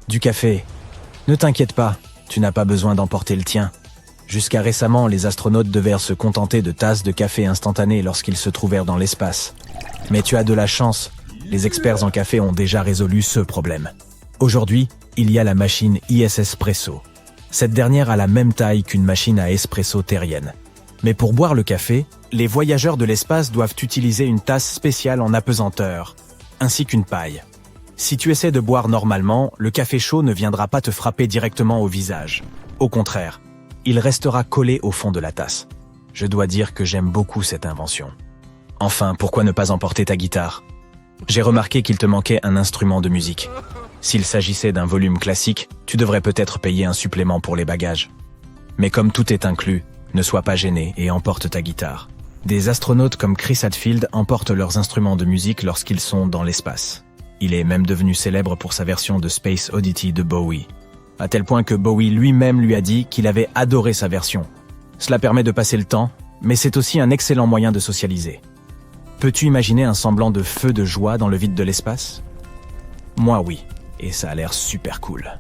Du café. Ne t'inquiète pas, tu n'as pas besoin d'emporter le tien. Jusqu'à récemment, les astronautes devaient se contenter de tasses de café instantanées lorsqu'ils se trouvèrent dans l'espace. Mais tu as de la chance, les experts en café ont déjà résolu ce problème. Aujourd'hui, il y a la machine ISS-Presso. Cette dernière a la même taille qu'une machine à espresso terrienne. Mais pour boire le café, les voyageurs de l'espace doivent utiliser une tasse spéciale en apesanteur, ainsi qu'une paille. Si tu essaies de boire normalement, le café chaud ne viendra pas te frapper directement au visage. Au contraire, il restera collé au fond de la tasse. Je dois dire que j'aime beaucoup cette invention. Enfin, pourquoi ne pas emporter ta guitare? J'ai remarqué qu'il te manquait un instrument de musique. S'il s'agissait d'un volume classique, tu devrais peut-être payer un supplément pour les bagages. Mais comme tout est inclus, ne sois pas gêné et emporte ta guitare. Des astronautes comme Chris Hadfield emportent leurs instruments de musique lorsqu'ils sont dans l'espace. Il est même devenu célèbre pour sa version de Space Oddity de Bowie. À tel point que Bowie lui-même lui a dit qu'il avait adoré sa version. Cela permet de passer le temps, mais c'est aussi un excellent moyen de socialiser. Peux-tu imaginer un semblant de feu de joie dans le vide de l'espace? Moi oui, et ça a l'air super cool.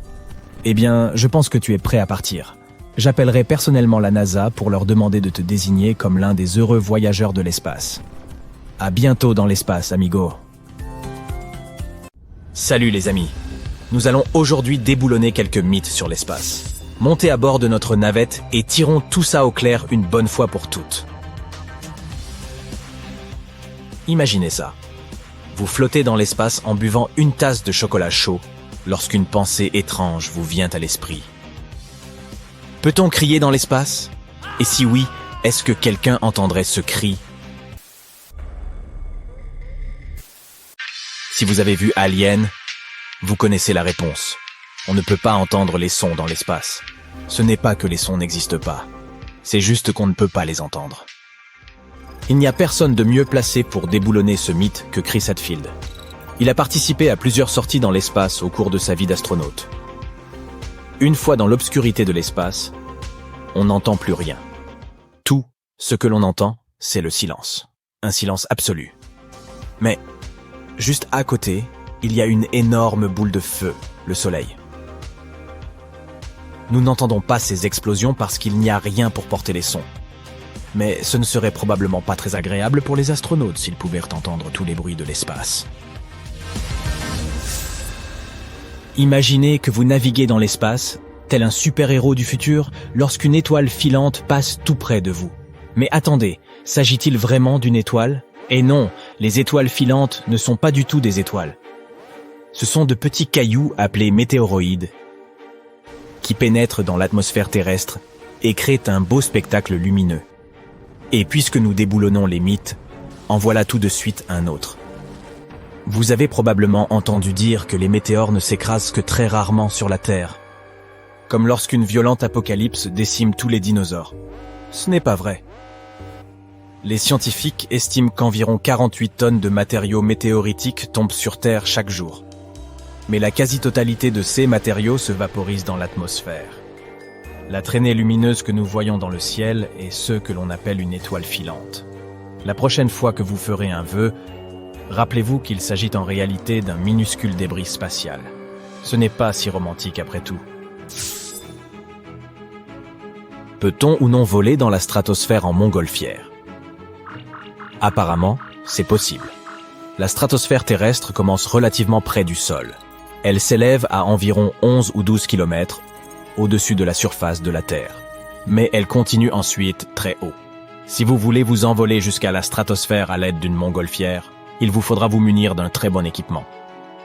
Eh bien, je pense que tu es prêt à partir. J'appellerai personnellement la NASA pour leur demander de te désigner comme l'un des heureux voyageurs de l'espace. À bientôt dans l'espace, amigo. Salut les amis. Nous allons aujourd'hui déboulonner quelques mythes sur l'espace. Montez à bord de notre navette et tirons tout ça au clair une bonne fois pour toutes. Imaginez ça. Vous flottez dans l'espace en buvant une tasse de chocolat chaud lorsqu'une pensée étrange vous vient à l'esprit. Peut-on crier dans l'espace? Et si oui, est-ce que quelqu'un entendrait ce cri? Si vous avez vu Alien, vous connaissez la réponse. On ne peut pas entendre les sons dans l'espace. Ce n'est pas que les sons n'existent pas. C'est juste qu'on ne peut pas les entendre. Il n'y a personne de mieux placé pour déboulonner ce mythe que Chris Hadfield. Il a participé à plusieurs sorties dans l'espace au cours de sa vie d'astronaute. Une fois dans l'obscurité de l'espace, on n'entend plus rien. Tout ce que l'on entend, c'est le silence. Un silence absolu. Mais, juste à côté, il y a une énorme boule de feu, le Soleil. Nous n'entendons pas ces explosions parce qu'il n'y a rien pour porter les sons. Mais ce ne serait probablement pas très agréable pour les astronautes s'ils pouvaient entendre tous les bruits de l'espace. Imaginez que vous naviguez dans l'espace, tel un super-héros du futur, lorsqu'une étoile filante passe tout près de vous. Mais attendez, s'agit-il vraiment d'une étoile? Et non, les étoiles filantes ne sont pas du tout des étoiles. Ce sont de petits cailloux appelés météoroïdes qui pénètrent dans l'atmosphère terrestre et créent un beau spectacle lumineux. Et puisque nous déboulonnons les mythes, en voilà tout de suite un autre. Vous avez probablement entendu dire que les météores ne s'écrasent que très rarement sur la Terre, comme lorsqu'une violente apocalypse décime tous les dinosaures. Ce n'est pas vrai. Les scientifiques estiment qu'environ 48 tonnes de matériaux météoritiques tombent sur Terre chaque jour. Mais la quasi-totalité de ces matériaux se vaporise dans l'atmosphère. La traînée lumineuse que nous voyons dans le ciel est ce que l'on appelle une étoile filante. La prochaine fois que vous ferez un vœu, rappelez-vous qu'il s'agit en réalité d'un minuscule débris spatial. Ce n'est pas si romantique après tout. Peut-on ou non voler dans la stratosphère en montgolfière? Apparemment, c'est possible. La stratosphère terrestre commence relativement près du sol. Elle s'élève à environ 11 ou 12 km au-dessus de la surface de la Terre. Mais elle continue ensuite très haut. Si vous voulez vous envoler jusqu'à la stratosphère à l'aide d'une montgolfière, il vous faudra vous munir d'un très bon équipement.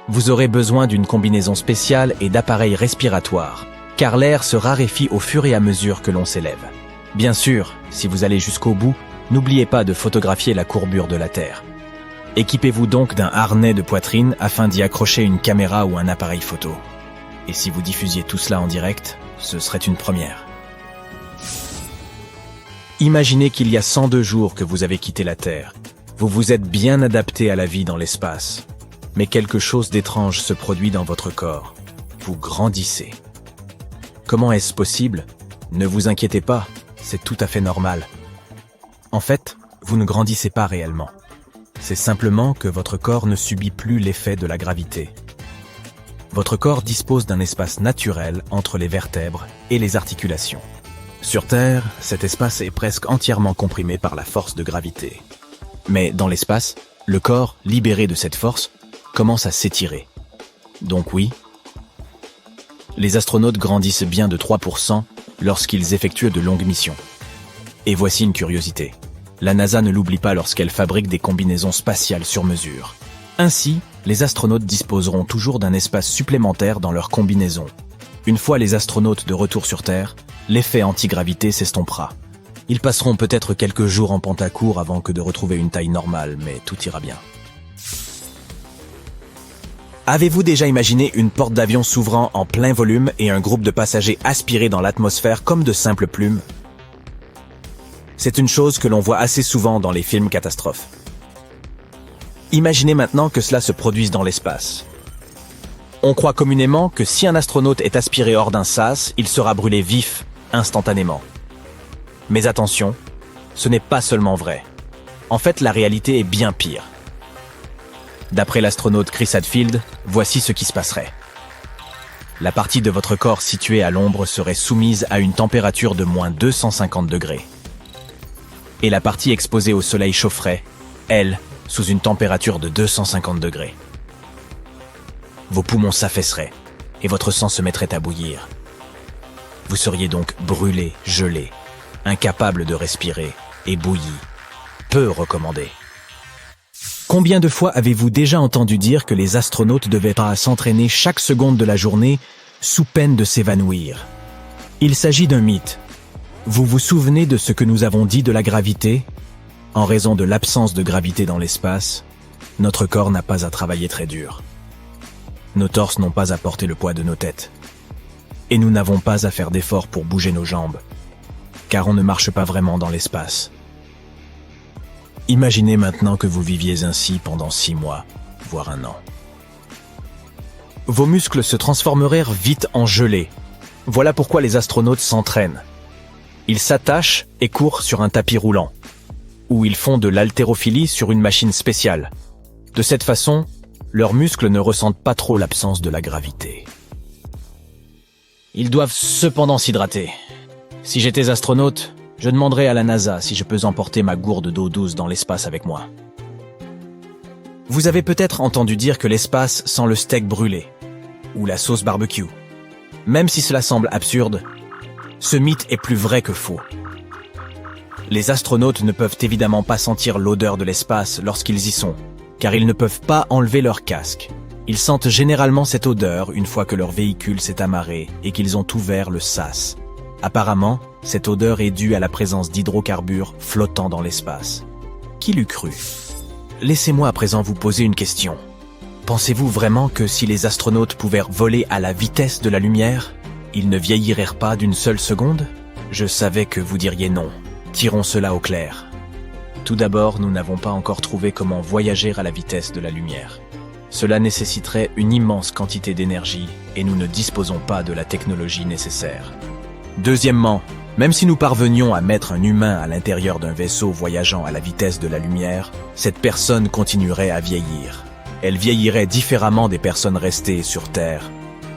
Vous aurez besoin d'une combinaison spéciale et d'appareils respiratoires, car l'air se raréfie au fur et à mesure que l'on s'élève. Bien sûr, si vous allez jusqu'au bout, n'oubliez pas de photographier la courbure de la Terre. Équipez-vous donc d'un harnais de poitrine afin d'y accrocher une caméra ou un appareil photo. Et si vous diffusiez tout cela en direct, ce serait une première. Imaginez qu'il y a 102 jours que vous avez quitté la Terre. Vous vous êtes bien adapté à la vie dans l'espace. Mais quelque chose d'étrange se produit dans votre corps. Vous grandissez. Comment est-ce possible? Ne vous inquiétez pas, c'est tout à fait normal. En fait, vous ne grandissez pas réellement. C'est simplement que votre corps ne subit plus l'effet de la gravité. Votre corps dispose d'un espace naturel entre les vertèbres et les articulations. Sur Terre, cet espace est presque entièrement comprimé par la force de gravité. Mais dans l'espace, le corps, libéré de cette force, commence à s'étirer. Donc oui, les astronautes grandissent bien de 3% lorsqu'ils effectuent de longues missions. Et voici une curiosité. La NASA ne l'oublie pas lorsqu'elle fabrique des combinaisons spatiales sur mesure. Ainsi, les astronautes disposeront toujours d'un espace supplémentaire dans leur combinaison. Une fois les astronautes de retour sur Terre, l'effet antigravité s'estompera. Ils passeront peut-être quelques jours en pentacourt avant que de retrouver une taille normale, mais tout ira bien. Avez-vous déjà imaginé une porte d'avion s'ouvrant en plein volume et un groupe de passagers aspirés dans l'atmosphère comme de simples plumes? C'est une chose que l'on voit assez souvent dans les films catastrophes. Imaginez maintenant que cela se produise dans l'espace. On croit communément que si un astronaute est aspiré hors d'un sas, il sera brûlé vif, instantanément. Mais attention, ce n'est pas seulement vrai. En fait, la réalité est bien pire. D'après l'astronaute Chris Hadfield, voici ce qui se passerait. La partie de votre corps située à l'ombre serait soumise à une température de moins 250 degrés. Et la partie exposée au soleil chaufferait, elle, sous une température de 250 degrés. Vos poumons s'affaisseraient et votre sang se mettrait à bouillir. Vous seriez donc brûlé, gelé, incapable de respirer et bouilli. Peu recommandé. Combien de fois avez-vous déjà entendu dire que les astronautes devaient s'entraîner chaque seconde de la journée sous peine de s'évanouir? Il s'agit d'un mythe. Vous vous souvenez de ce que nous avons dit de la gravité? En raison de l'absence de gravité dans l'espace, notre corps n'a pas à travailler très dur. Nos torses n'ont pas à porter le poids de nos têtes. Et nous n'avons pas à faire d'efforts pour bouger nos jambes, car on ne marche pas vraiment dans l'espace. Imaginez maintenant que vous viviez ainsi pendant 6 mois, voire 1 an. Vos muscles se transformeraient vite en gelée. Voilà pourquoi les astronautes s'entraînent. Ils s'attachent et courent sur un tapis roulant, ou ils font de l'haltérophilie sur une machine spéciale. De cette façon, leurs muscles ne ressentent pas trop l'absence de la gravité. Ils doivent cependant s'hydrater. Si j'étais astronaute, je demanderais à la NASA si je peux emporter ma gourde d'eau douce dans l'espace avec moi. Vous avez peut-être entendu dire que l'espace sent le steak brûlé, ou la sauce barbecue. Même si cela semble absurde, ce mythe est plus vrai que faux. Les astronautes ne peuvent évidemment pas sentir l'odeur de l'espace lorsqu'ils y sont, car ils ne peuvent pas enlever leur casque. Ils sentent généralement cette odeur une fois que leur véhicule s'est amarré et qu'ils ont ouvert le sas. Apparemment, cette odeur est due à la présence d'hydrocarbures flottant dans l'espace. Qui l'eût cru? Laissez-moi à présent vous poser une question. Pensez-vous vraiment que si les astronautes pouvaient voler à la vitesse de la lumière, ils ne vieilliraient pas d'une seule seconde? Je savais que vous diriez non. Tirons cela au clair. Tout d'abord, nous n'avons pas encore trouvé comment voyager à la vitesse de la lumière. Cela nécessiterait une immense quantité d'énergie et nous ne disposons pas de la technologie nécessaire. Deuxièmement, même si nous parvenions à mettre un humain à l'intérieur d'un vaisseau voyageant à la vitesse de la lumière, cette personne continuerait à vieillir. Elle vieillirait différemment des personnes restées sur Terre.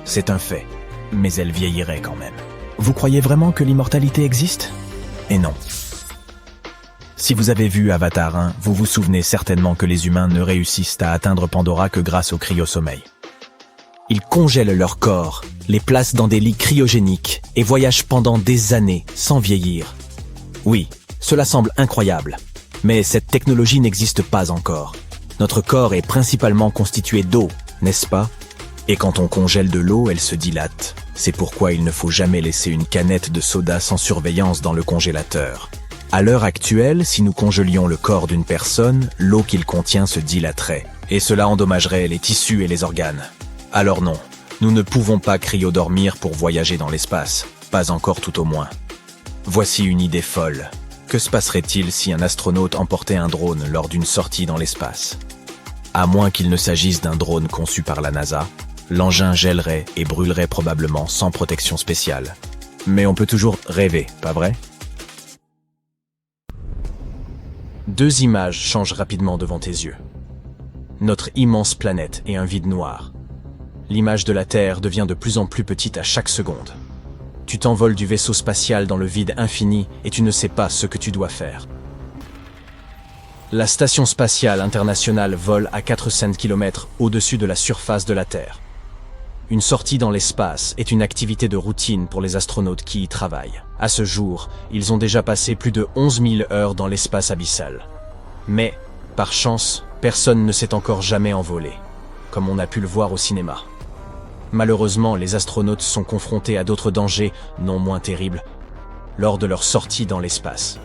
C'est un fait, mais elle vieillirait quand même. Vous croyez vraiment que l'immortalité existe? Et non. Si vous avez vu Avatar 1, vous vous souvenez certainement que les humains ne réussissent à atteindre Pandora que grâce au cryosommeil. Ils congèlent leur corps, les placent dans des lits cryogéniques et voyagent pendant des années sans vieillir. Oui, cela semble incroyable, mais cette technologie n'existe pas encore. Notre corps est principalement constitué d'eau, n'est-ce pas? Et quand on congèle de l'eau, elle se dilate. C'est pourquoi il ne faut jamais laisser une canette de soda sans surveillance dans le congélateur. À l'heure actuelle, si nous congelions le corps d'une personne, l'eau qu'il contient se dilaterait, et cela endommagerait les tissus et les organes. Alors non, nous ne pouvons pas cryodormir pour voyager dans l'espace, pas encore tout au moins. Voici une idée folle. Que se passerait-il si un astronaute emportait un drone lors d'une sortie dans l'espace? À moins qu'il ne s'agisse d'un drone conçu par la NASA, l'engin gèlerait et brûlerait probablement sans protection spéciale. Mais on peut toujours rêver, pas vrai? Deux images changent rapidement devant tes yeux. Notre immense planète et un vide noir. L'image de la Terre devient de plus en plus petite à chaque seconde. Tu t'envoles du vaisseau spatial dans le vide infini et tu ne sais pas ce que tu dois faire. La Station spatiale internationale vole à 400 km au-dessus de la surface de la Terre. Une sortie dans l'espace est une activité de routine pour les astronautes qui y travaillent. À ce jour, ils ont déjà passé plus de 11 000 heures dans l'espace abyssal. Mais, par chance, personne ne s'est encore jamais envolé, comme on a pu le voir au cinéma. Malheureusement, les astronautes sont confrontés à d'autres dangers, non moins terribles, lors de leur sortie dans l'espace.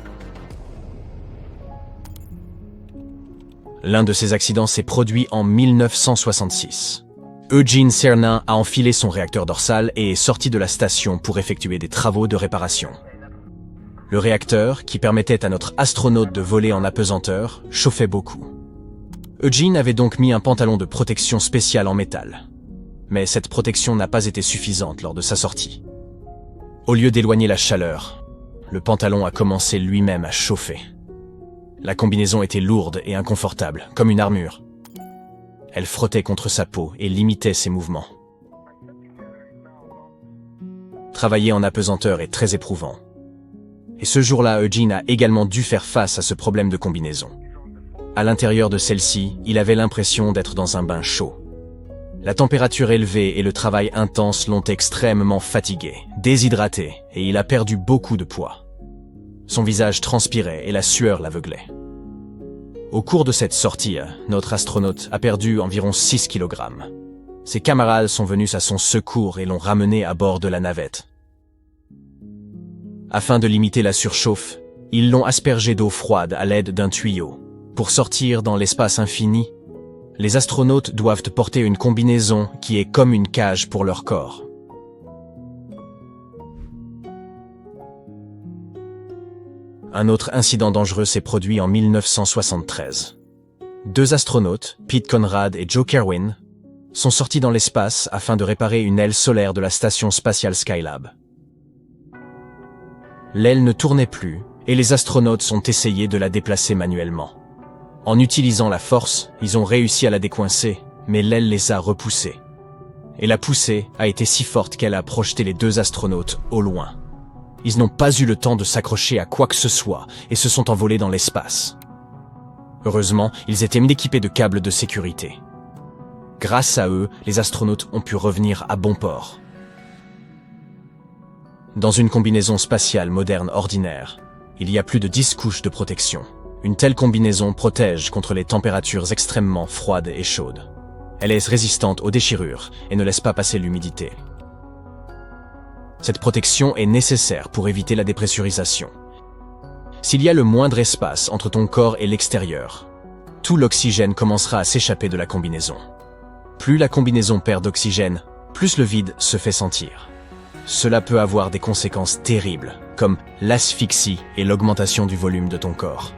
L'un de ces accidents s'est produit en 1966. Eugene Cernan a enfilé son réacteur dorsal et est sorti de la station pour effectuer des travaux de réparation. Le réacteur, qui permettait à notre astronaute de voler en apesanteur, chauffait beaucoup. Eugene avait donc mis un pantalon de protection spécial en métal. Mais cette protection n'a pas été suffisante lors de sa sortie. Au lieu d'éloigner la chaleur, le pantalon a commencé lui-même à chauffer. La combinaison était lourde et inconfortable, comme une armure. Elle frottait contre sa peau et limitait ses mouvements. Travailler en apesanteur est très éprouvant. Et ce jour-là, Eugene a également dû faire face à ce problème de combinaison. À l'intérieur de celle-ci, il avait l'impression d'être dans un bain chaud. La température élevée et le travail intense l'ont extrêmement fatigué, déshydraté, et il a perdu beaucoup de poids. Son visage transpirait et la sueur l'aveuglait. Au cours de cette sortie, notre astronaute a perdu environ 6 kg. Ses camarades sont venus à son secours et l'ont ramené à bord de la navette. Afin de limiter la surchauffe, ils l'ont aspergé d'eau froide à l'aide d'un tuyau. Pour sortir dans l'espace infini, les astronautes doivent porter une combinaison qui est comme une cage pour leur corps. Un autre incident dangereux s'est produit en 1973. Deux astronautes, Pete Conrad et Joe Kerwin, sont sortis dans l'espace afin de réparer une aile solaire de la station spatiale Skylab. L'aile ne tournait plus et les astronautes ont essayé de la déplacer manuellement. En utilisant la force, ils ont réussi à la décoincer, mais l'aile les a repoussés. Et la poussée a été si forte qu'elle a projeté les deux astronautes au loin. Ils n'ont pas eu le temps de s'accrocher à quoi que ce soit et se sont envolés dans l'espace. Heureusement, ils étaient équipés de câbles de sécurité. Grâce à eux, les astronautes ont pu revenir à bon port. Dans une combinaison spatiale moderne ordinaire, Il y a plus de 10 couches de protection. Une telle combinaison protège contre les températures extrêmement froides et chaudes. Elle est résistante aux déchirures et ne laisse pas passer l'humidité. Cette protection est nécessaire pour éviter la dépressurisation. S'il y a le moindre espace entre ton corps et l'extérieur, tout l'oxygène commencera à s'échapper de la combinaison. Plus la combinaison perd d'oxygène, plus le vide se fait sentir. Cela peut avoir des conséquences terribles, comme l'asphyxie et l'augmentation du volume de ton corps.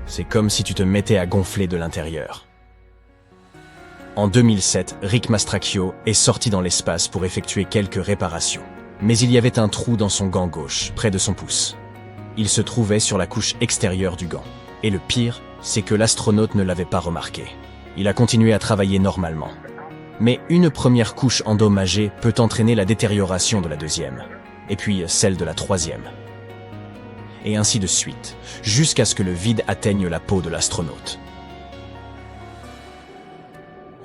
C'est comme si tu te mettais à gonfler de l'intérieur. En 2007, Rick Mastracchio est sorti dans l'espace pour effectuer quelques réparations. Mais il y avait un trou dans son gant gauche, près de son pouce. Il se trouvait sur la couche extérieure du gant. Et le pire, c'est que l'astronaute ne l'avait pas remarqué. Il a continué à travailler normalement. Mais une première couche endommagée peut entraîner la détérioration de la deuxième, et puis celle de la troisième. Et ainsi de suite, jusqu'à ce que le vide atteigne la peau de l'astronaute.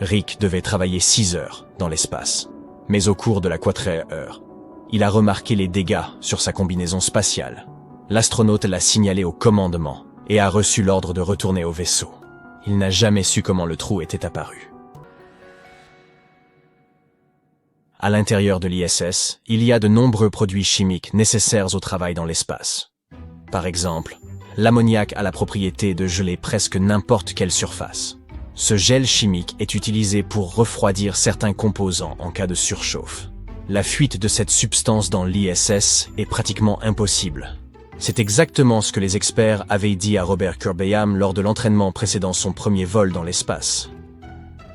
Rick devait travailler 6 heures dans l'espace, mais au cours de la 4e heure, il a remarqué les dégâts sur sa combinaison spatiale. L'astronaute l'a signalé au commandement et a reçu l'ordre de retourner au vaisseau. Il n'a jamais su comment le trou était apparu. À l'intérieur de l'ISS, il y a de nombreux produits chimiques nécessaires au travail dans l'espace. Par exemple, l'ammoniac a la propriété de geler presque n'importe quelle surface. Ce gel chimique est utilisé pour refroidir certains composants en cas de surchauffe. La fuite de cette substance dans l'ISS est pratiquement impossible. C'est exactement ce que les experts avaient dit à Robert Curbeam lors de l'entraînement précédant son premier vol dans l'espace.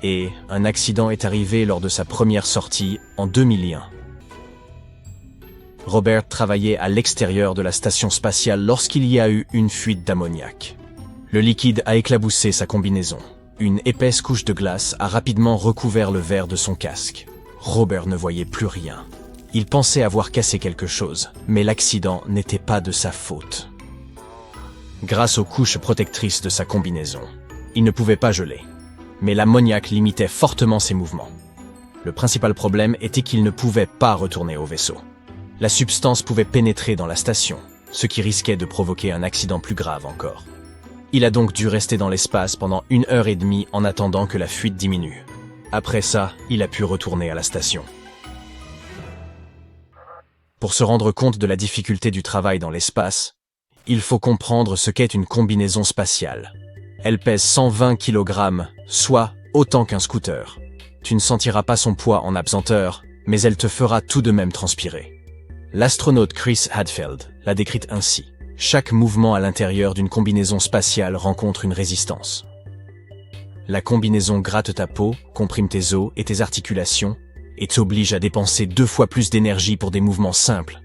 Et un accident est arrivé lors de sa première sortie en 2001. Robert travaillait à l'extérieur de la station spatiale lorsqu'il y a eu une fuite d'ammoniac. Le liquide a éclaboussé sa combinaison. Une épaisse couche de glace a rapidement recouvert le verre de son casque. Robert ne voyait plus rien. Il pensait avoir cassé quelque chose, mais l'accident n'était pas de sa faute. Grâce aux couches protectrices de sa combinaison, il ne pouvait pas geler. Mais l'ammoniac limitait fortement ses mouvements. Le principal problème était qu'il ne pouvait pas retourner au vaisseau. La substance pouvait pénétrer dans la station, ce qui risquait de provoquer un accident plus grave encore. Il a donc dû rester dans l'espace pendant 1 heure et demie en attendant que la fuite diminue. Après ça, il a pu retourner à la station. Pour se rendre compte de la difficulté du travail dans l'espace, il faut comprendre ce qu'est une combinaison spatiale. Elle pèse 120 kg, soit autant qu'un scooter. Tu ne sentiras pas son poids en apesanteur, mais elle te fera tout de même transpirer. L'astronaute Chris Hadfield l'a décrite ainsi. Chaque mouvement à l'intérieur d'une combinaison spatiale rencontre une résistance. La combinaison gratte ta peau, comprime tes os et tes articulations, et t'oblige à dépenser 2 fois plus d'énergie pour des mouvements simples.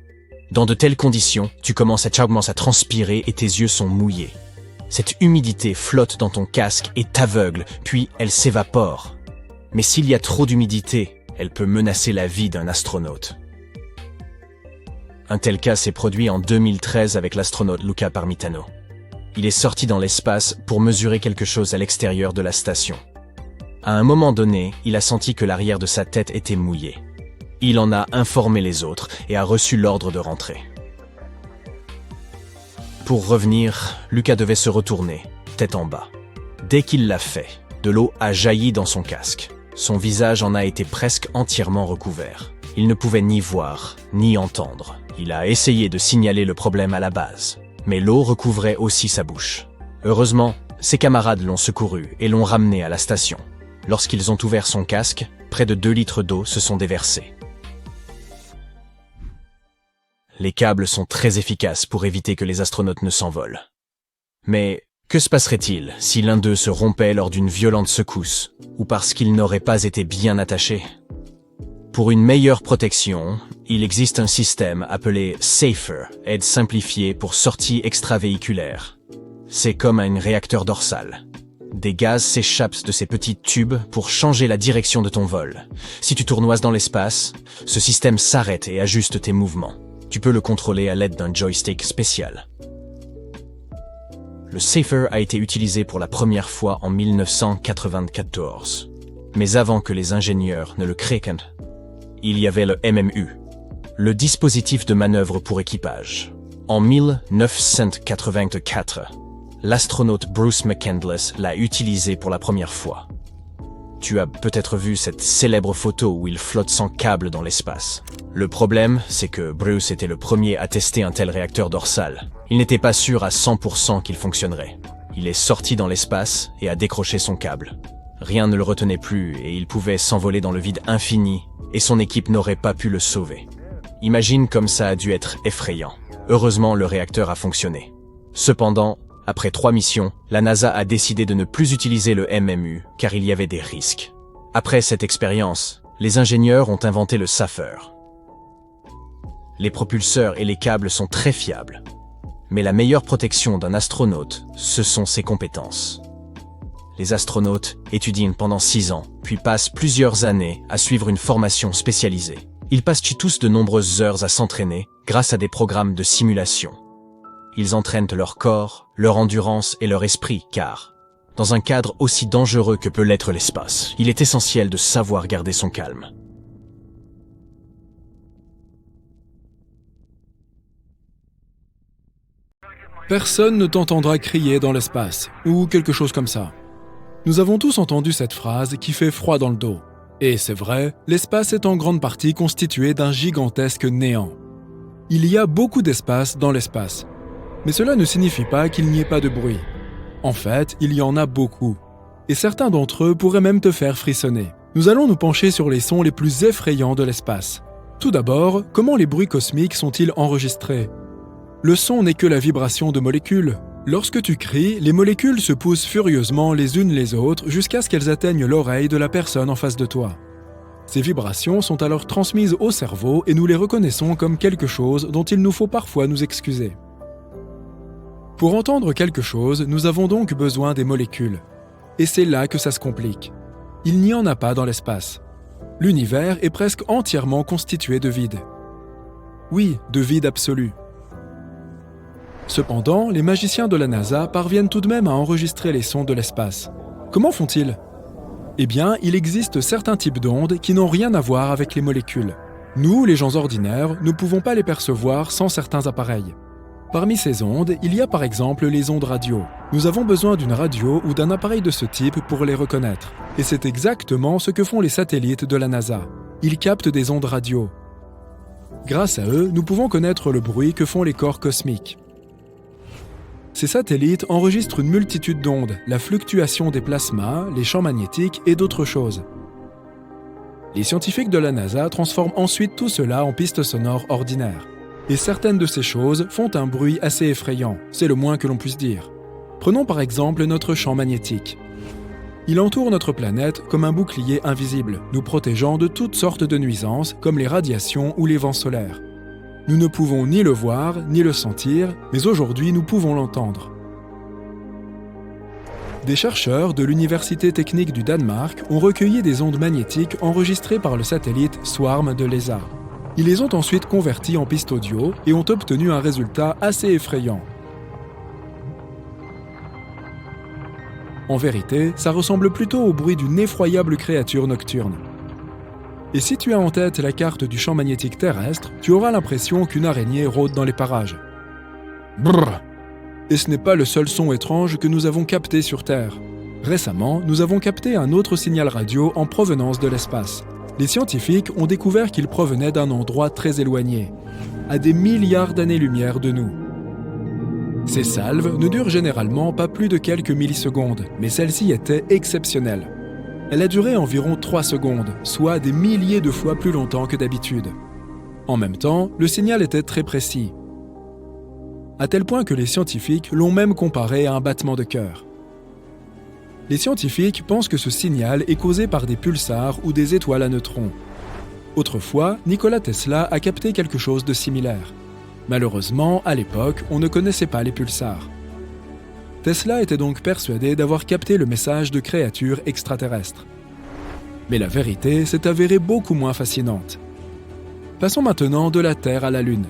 Dans de telles conditions, tu commences à transpirer et tes yeux sont mouillés. Cette humidité flotte dans ton casque et t'aveugle, puis elle s'évapore. Mais s'il y a trop d'humidité, elle peut menacer la vie d'un astronaute. Un tel cas s'est produit en 2013 avec l'astronaute Luca Parmitano. Il est sorti dans l'espace pour mesurer quelque chose à l'extérieur de la station. À un moment donné, il a senti que l'arrière de sa tête était mouillé. Il en a informé les autres et a reçu l'ordre de rentrer. Pour revenir, Luca devait se retourner, tête en bas. Dès qu'il l'a fait, de l'eau a jailli dans son casque. Son visage en a été presque entièrement recouvert. Il ne pouvait ni voir, ni entendre. Il a essayé de signaler le problème à la base, mais l'eau recouvrait aussi sa bouche. Heureusement, ses camarades l'ont secouru et l'ont ramené à la station. Lorsqu'ils ont ouvert son casque, près de 2 litres d'eau se sont déversés. Les câbles sont très efficaces pour éviter que les astronautes ne s'envolent. Mais que se passerait-il si l'un d'eux se rompait lors d'une violente secousse, ou parce qu'il n'aurait pas été bien attaché ? Pour une meilleure protection, il existe un système appelé SAFER, aide simplifiée pour sortie extravéhiculaire. C'est comme un réacteur dorsal. Des gaz s'échappent de ces petits tubes pour changer la direction de ton vol. Si tu tournoises dans l'espace, ce système s'arrête et ajuste tes mouvements. Tu peux le contrôler à l'aide d'un joystick spécial. Le SAFER a été utilisé pour la première fois en 1994. Mais avant que les ingénieurs ne le créent, il y avait le MMU, le dispositif de manœuvre pour équipage. En 1984, l'astronaute Bruce McCandless l'a utilisé pour la première fois. Tu as peut-être vu cette célèbre photo où il flotte sans câble dans l'espace. Le problème, c'est que Bruce était le premier à tester un tel réacteur dorsal. Il n'était pas sûr à 100% qu'il fonctionnerait. Il est sorti dans l'espace et a décroché son câble. Rien ne le retenait plus et il pouvait s'envoler dans le vide infini et son équipe n'aurait pas pu le sauver. Imagine comme ça a dû être effrayant. Heureusement, le réacteur a fonctionné. Cependant, après 3 missions, la NASA a décidé de ne plus utiliser le MMU car il y avait des risques. Après cette expérience, les ingénieurs ont inventé le SAFER. Les propulseurs et les câbles sont très fiables. Mais la meilleure protection d'un astronaute, ce sont ses compétences. Les astronautes étudient pendant 6 ans, puis passent plusieurs années à suivre une formation spécialisée. Ils passent tous de nombreuses heures à s'entraîner grâce à des programmes de simulation. Ils entraînent leur corps, leur endurance et leur esprit, car, dans un cadre aussi dangereux que peut l'être l'espace, il est essentiel de savoir garder son calme. Personne ne t'entendra crier dans l'espace, ou quelque chose comme ça. Nous avons tous entendu cette phrase qui fait froid dans le dos. Et c'est vrai, l'espace est en grande partie constitué d'un gigantesque néant. Il y a beaucoup d'espace dans l'espace. Mais cela ne signifie pas qu'il n'y ait pas de bruit. En fait, il y en a beaucoup. Et certains d'entre eux pourraient même te faire frissonner. Nous allons nous pencher sur les sons les plus effrayants de l'espace. Tout d'abord, comment les bruits cosmiques sont-ils enregistrés ? Le son n'est que la vibration de molécules. Lorsque tu cries, les molécules se poussent furieusement les unes les autres jusqu'à ce qu'elles atteignent l'oreille de la personne en face de toi. Ces vibrations sont alors transmises au cerveau et nous les reconnaissons comme quelque chose dont il nous faut parfois nous excuser. Pour entendre quelque chose, nous avons donc besoin des molécules. Et c'est là que ça se complique. Il n'y en a pas dans l'espace. L'univers est presque entièrement constitué de vide. Oui, de vide absolu. Cependant, les magiciens de la NASA parviennent tout de même à enregistrer les sons de l'espace. Comment font-ils ? Eh bien, il existe certains types d'ondes qui n'ont rien à voir avec les molécules. Nous, les gens ordinaires, ne pouvons pas les percevoir sans certains appareils. Parmi ces ondes, il y a par exemple les ondes radio. Nous avons besoin d'une radio ou d'un appareil de ce type pour les reconnaître. Et c'est exactement ce que font les satellites de la NASA. Ils captent des ondes radio. Grâce à eux, nous pouvons connaître le bruit que font les corps cosmiques. Ces satellites enregistrent une multitude d'ondes, la fluctuation des plasmas, les champs magnétiques et d'autres choses. Les scientifiques de la NASA transforment ensuite tout cela en pistes sonores ordinaires. Et certaines de ces choses font un bruit assez effrayant, c'est le moins que l'on puisse dire. Prenons par exemple notre champ magnétique. Il entoure notre planète comme un bouclier invisible, nous protégeant de toutes sortes de nuisances comme les radiations ou les vents solaires. Nous ne pouvons ni le voir, ni le sentir, mais aujourd'hui nous pouvons l'entendre. Des chercheurs de l'Université technique du Danemark ont recueilli des ondes magnétiques enregistrées par le satellite Swarm de l'ESA. Ils les ont ensuite converties en pistes audio et ont obtenu un résultat assez effrayant. En vérité, ça ressemble plutôt au bruit d'une effroyable créature nocturne. Et si tu as en tête la carte du champ magnétique terrestre, tu auras l'impression qu'une araignée rôde dans les parages. Brrr! Et ce n'est pas le seul son étrange que nous avons capté sur Terre. Récemment, nous avons capté un autre signal radio en provenance de l'espace. Les scientifiques ont découvert qu'il provenait d'un endroit très éloigné, à des milliards d'années-lumière de nous. Ces salves ne durent généralement pas plus de quelques millisecondes, mais celle-ci était exceptionnelle. Elle a duré environ 3 secondes, soit des milliers de fois plus longtemps que d'habitude. En même temps, le signal était très précis, à tel point que les scientifiques l'ont même comparé à un battement de cœur. Les scientifiques pensent que ce signal est causé par des pulsars ou des étoiles à neutrons. Autrefois, Nikola Tesla a capté quelque chose de similaire. Malheureusement, à l'époque, on ne connaissait pas les pulsars. Tesla était donc persuadé d'avoir capté le message de créatures extraterrestres. Mais la vérité s'est avérée beaucoup moins fascinante. Passons maintenant de la Terre à la Lune.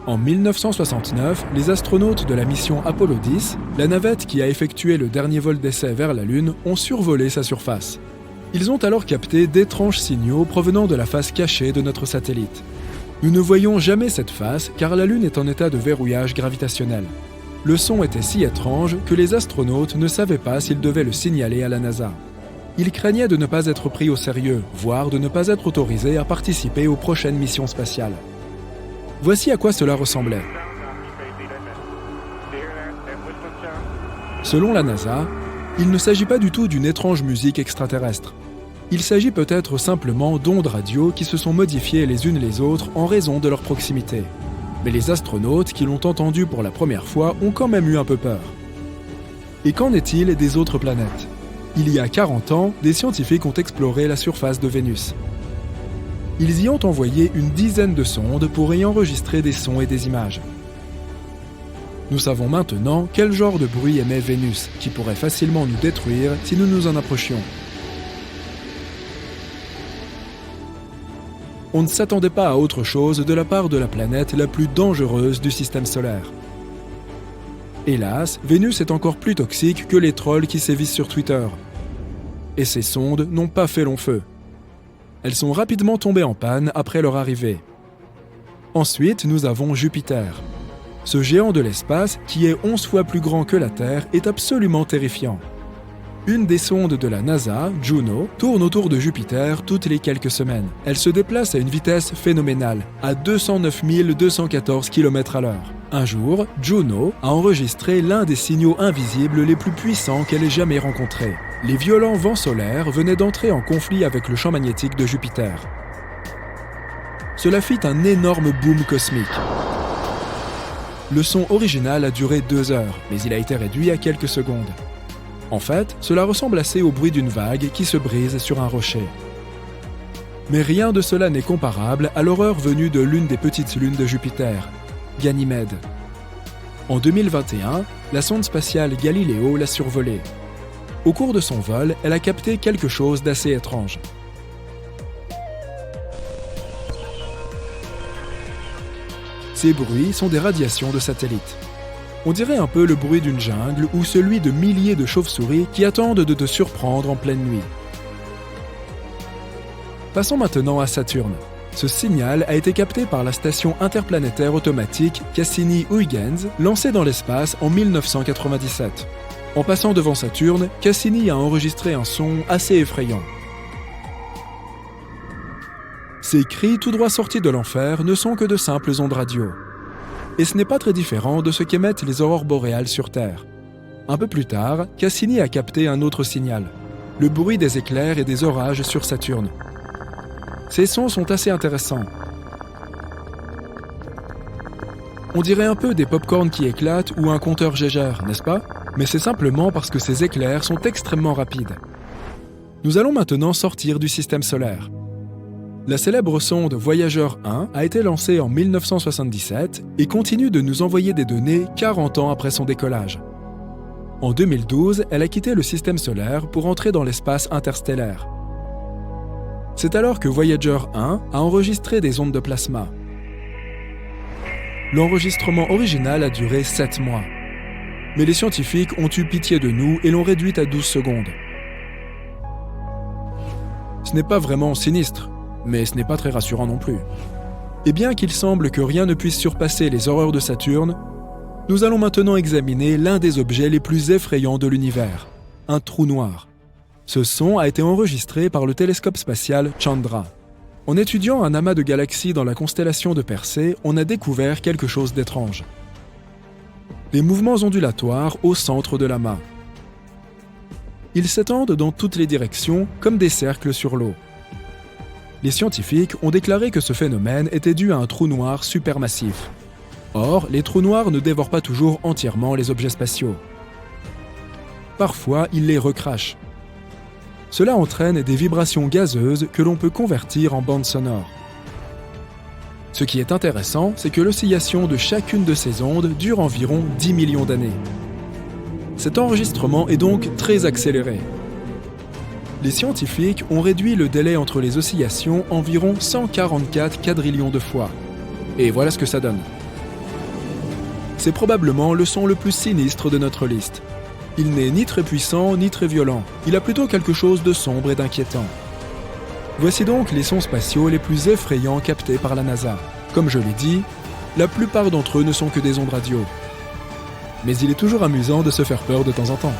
En 1969, les astronautes de la mission Apollo 10, la navette qui a effectué le dernier vol d'essai vers la Lune, ont survolé sa surface. Ils ont alors capté d'étranges signaux provenant de la face cachée de notre satellite. Nous ne voyons jamais cette face car la Lune est en état de verrouillage gravitationnel. Le son était si étrange que les astronautes ne savaient pas s'ils devaient le signaler à la NASA. Ils craignaient de ne pas être pris au sérieux, voire de ne pas être autorisés à participer aux prochaines missions spatiales. Voici à quoi cela ressemblait. Selon la NASA, il ne s'agit pas du tout d'une étrange musique extraterrestre. Il s'agit peut-être simplement d'ondes radio qui se sont modifiées les unes les autres en raison de leur proximité. Mais les astronautes qui l'ont entendu pour la première fois ont quand même eu un peu peur. Et qu'en est-il des autres planètes ? Il y a 40 ans, des scientifiques ont exploré la surface de Vénus. Ils y ont envoyé une dizaine de sondes pour y enregistrer des sons et des images. Nous savons maintenant quel genre de bruit émet Vénus, qui pourrait facilement nous détruire si nous nous en approchions. On ne s'attendait pas à autre chose de la part de la planète la plus dangereuse du système solaire. Hélas, Vénus est encore plus toxique que les trolls qui sévissent sur Twitter. Et ces sondes n'ont pas fait long feu. Elles sont rapidement tombées en panne après leur arrivée. Ensuite, nous avons Jupiter. Ce géant de l'espace, qui est 11 fois plus grand que la Terre, est absolument terrifiant. Une des sondes de la NASA, Juno, tourne autour de Jupiter toutes les quelques semaines. Elle se déplace à une vitesse phénoménale, à 209 214 km/h. Un jour, Juno a enregistré l'un des signaux invisibles les plus puissants qu'elle ait jamais rencontrés. Les violents vents solaires venaient d'entrer en conflit avec le champ magnétique de Jupiter. Cela fit un énorme boom cosmique. Le son original a duré 2 heures, mais il a été réduit à quelques secondes. En fait, cela ressemble assez au bruit d'une vague qui se brise sur un rocher. Mais rien de cela n'est comparable à l'horreur venue de l'une des petites lunes de Jupiter, Ganymède. En 2021, la sonde spatiale Galileo l'a survolée. Au cours de son vol, elle a capté quelque chose d'assez étrange. Ces bruits sont des radiations de satellites. On dirait un peu le bruit d'une jungle ou celui de milliers de chauves-souris qui attendent de te surprendre en pleine nuit. Passons maintenant à Saturne. Ce signal a été capté par la station interplanétaire automatique Cassini-Huygens, lancée dans l'espace en 1997. En passant devant Saturne, Cassini a enregistré un son assez effrayant. Ces cris tout droit sortis de l'enfer ne sont que de simples ondes radio. Et ce n'est pas très différent de ce qu'émettent les aurores boréales sur Terre. Un peu plus tard, Cassini a capté un autre signal, le bruit des éclairs et des orages sur Saturne. Ces sons sont assez intéressants. On dirait un peu des pop-corns qui éclatent ou un compteur Geiger, n'est-ce pas ? Mais c'est simplement parce que ces éclairs sont extrêmement rapides. Nous allons maintenant sortir du système solaire. La célèbre sonde Voyager 1 a été lancée en 1977 et continue de nous envoyer des données 40 ans après son décollage. En 2012, elle a quitté le système solaire pour entrer dans l'espace interstellaire. C'est alors que Voyager 1 a enregistré des ondes de plasma. L'enregistrement original a duré 7 mois. Mais les scientifiques ont eu pitié de nous et l'ont réduite à 12 secondes. Ce n'est pas vraiment sinistre, mais ce n'est pas très rassurant non plus. Et bien qu'il semble que rien ne puisse surpasser les horreurs de Saturne, nous allons maintenant examiner l'un des objets les plus effrayants de l'univers, un trou noir. Ce son a été enregistré par le télescope spatial Chandra. En étudiant un amas de galaxies dans la constellation de Persée, on a découvert quelque chose d'étrange. Les mouvements ondulatoires au centre de l'amas. Ils s'étendent dans toutes les directions comme des cercles sur l'eau. Les scientifiques ont déclaré que ce phénomène était dû à un trou noir supermassif. Or, les trous noirs ne dévorent pas toujours entièrement les objets spatiaux. Parfois, ils les recrachent. Cela entraîne des vibrations gazeuses que l'on peut convertir en bandes sonores. Ce qui est intéressant, c'est que l'oscillation de chacune de ces ondes dure environ 10 millions d'années. Cet enregistrement est donc très accéléré. Les scientifiques ont réduit le délai entre les oscillations environ 144 quadrillions de fois. Et voilà ce que ça donne. C'est probablement le son le plus sinistre de notre liste. Il n'est ni très puissant ni très violent. Il a plutôt quelque chose de sombre et d'inquiétant. Voici donc les sons spatiaux les plus effrayants captés par la NASA. Comme je l'ai dit, la plupart d'entre eux ne sont que des ondes radio. Mais il est toujours amusant de se faire peur de temps en temps.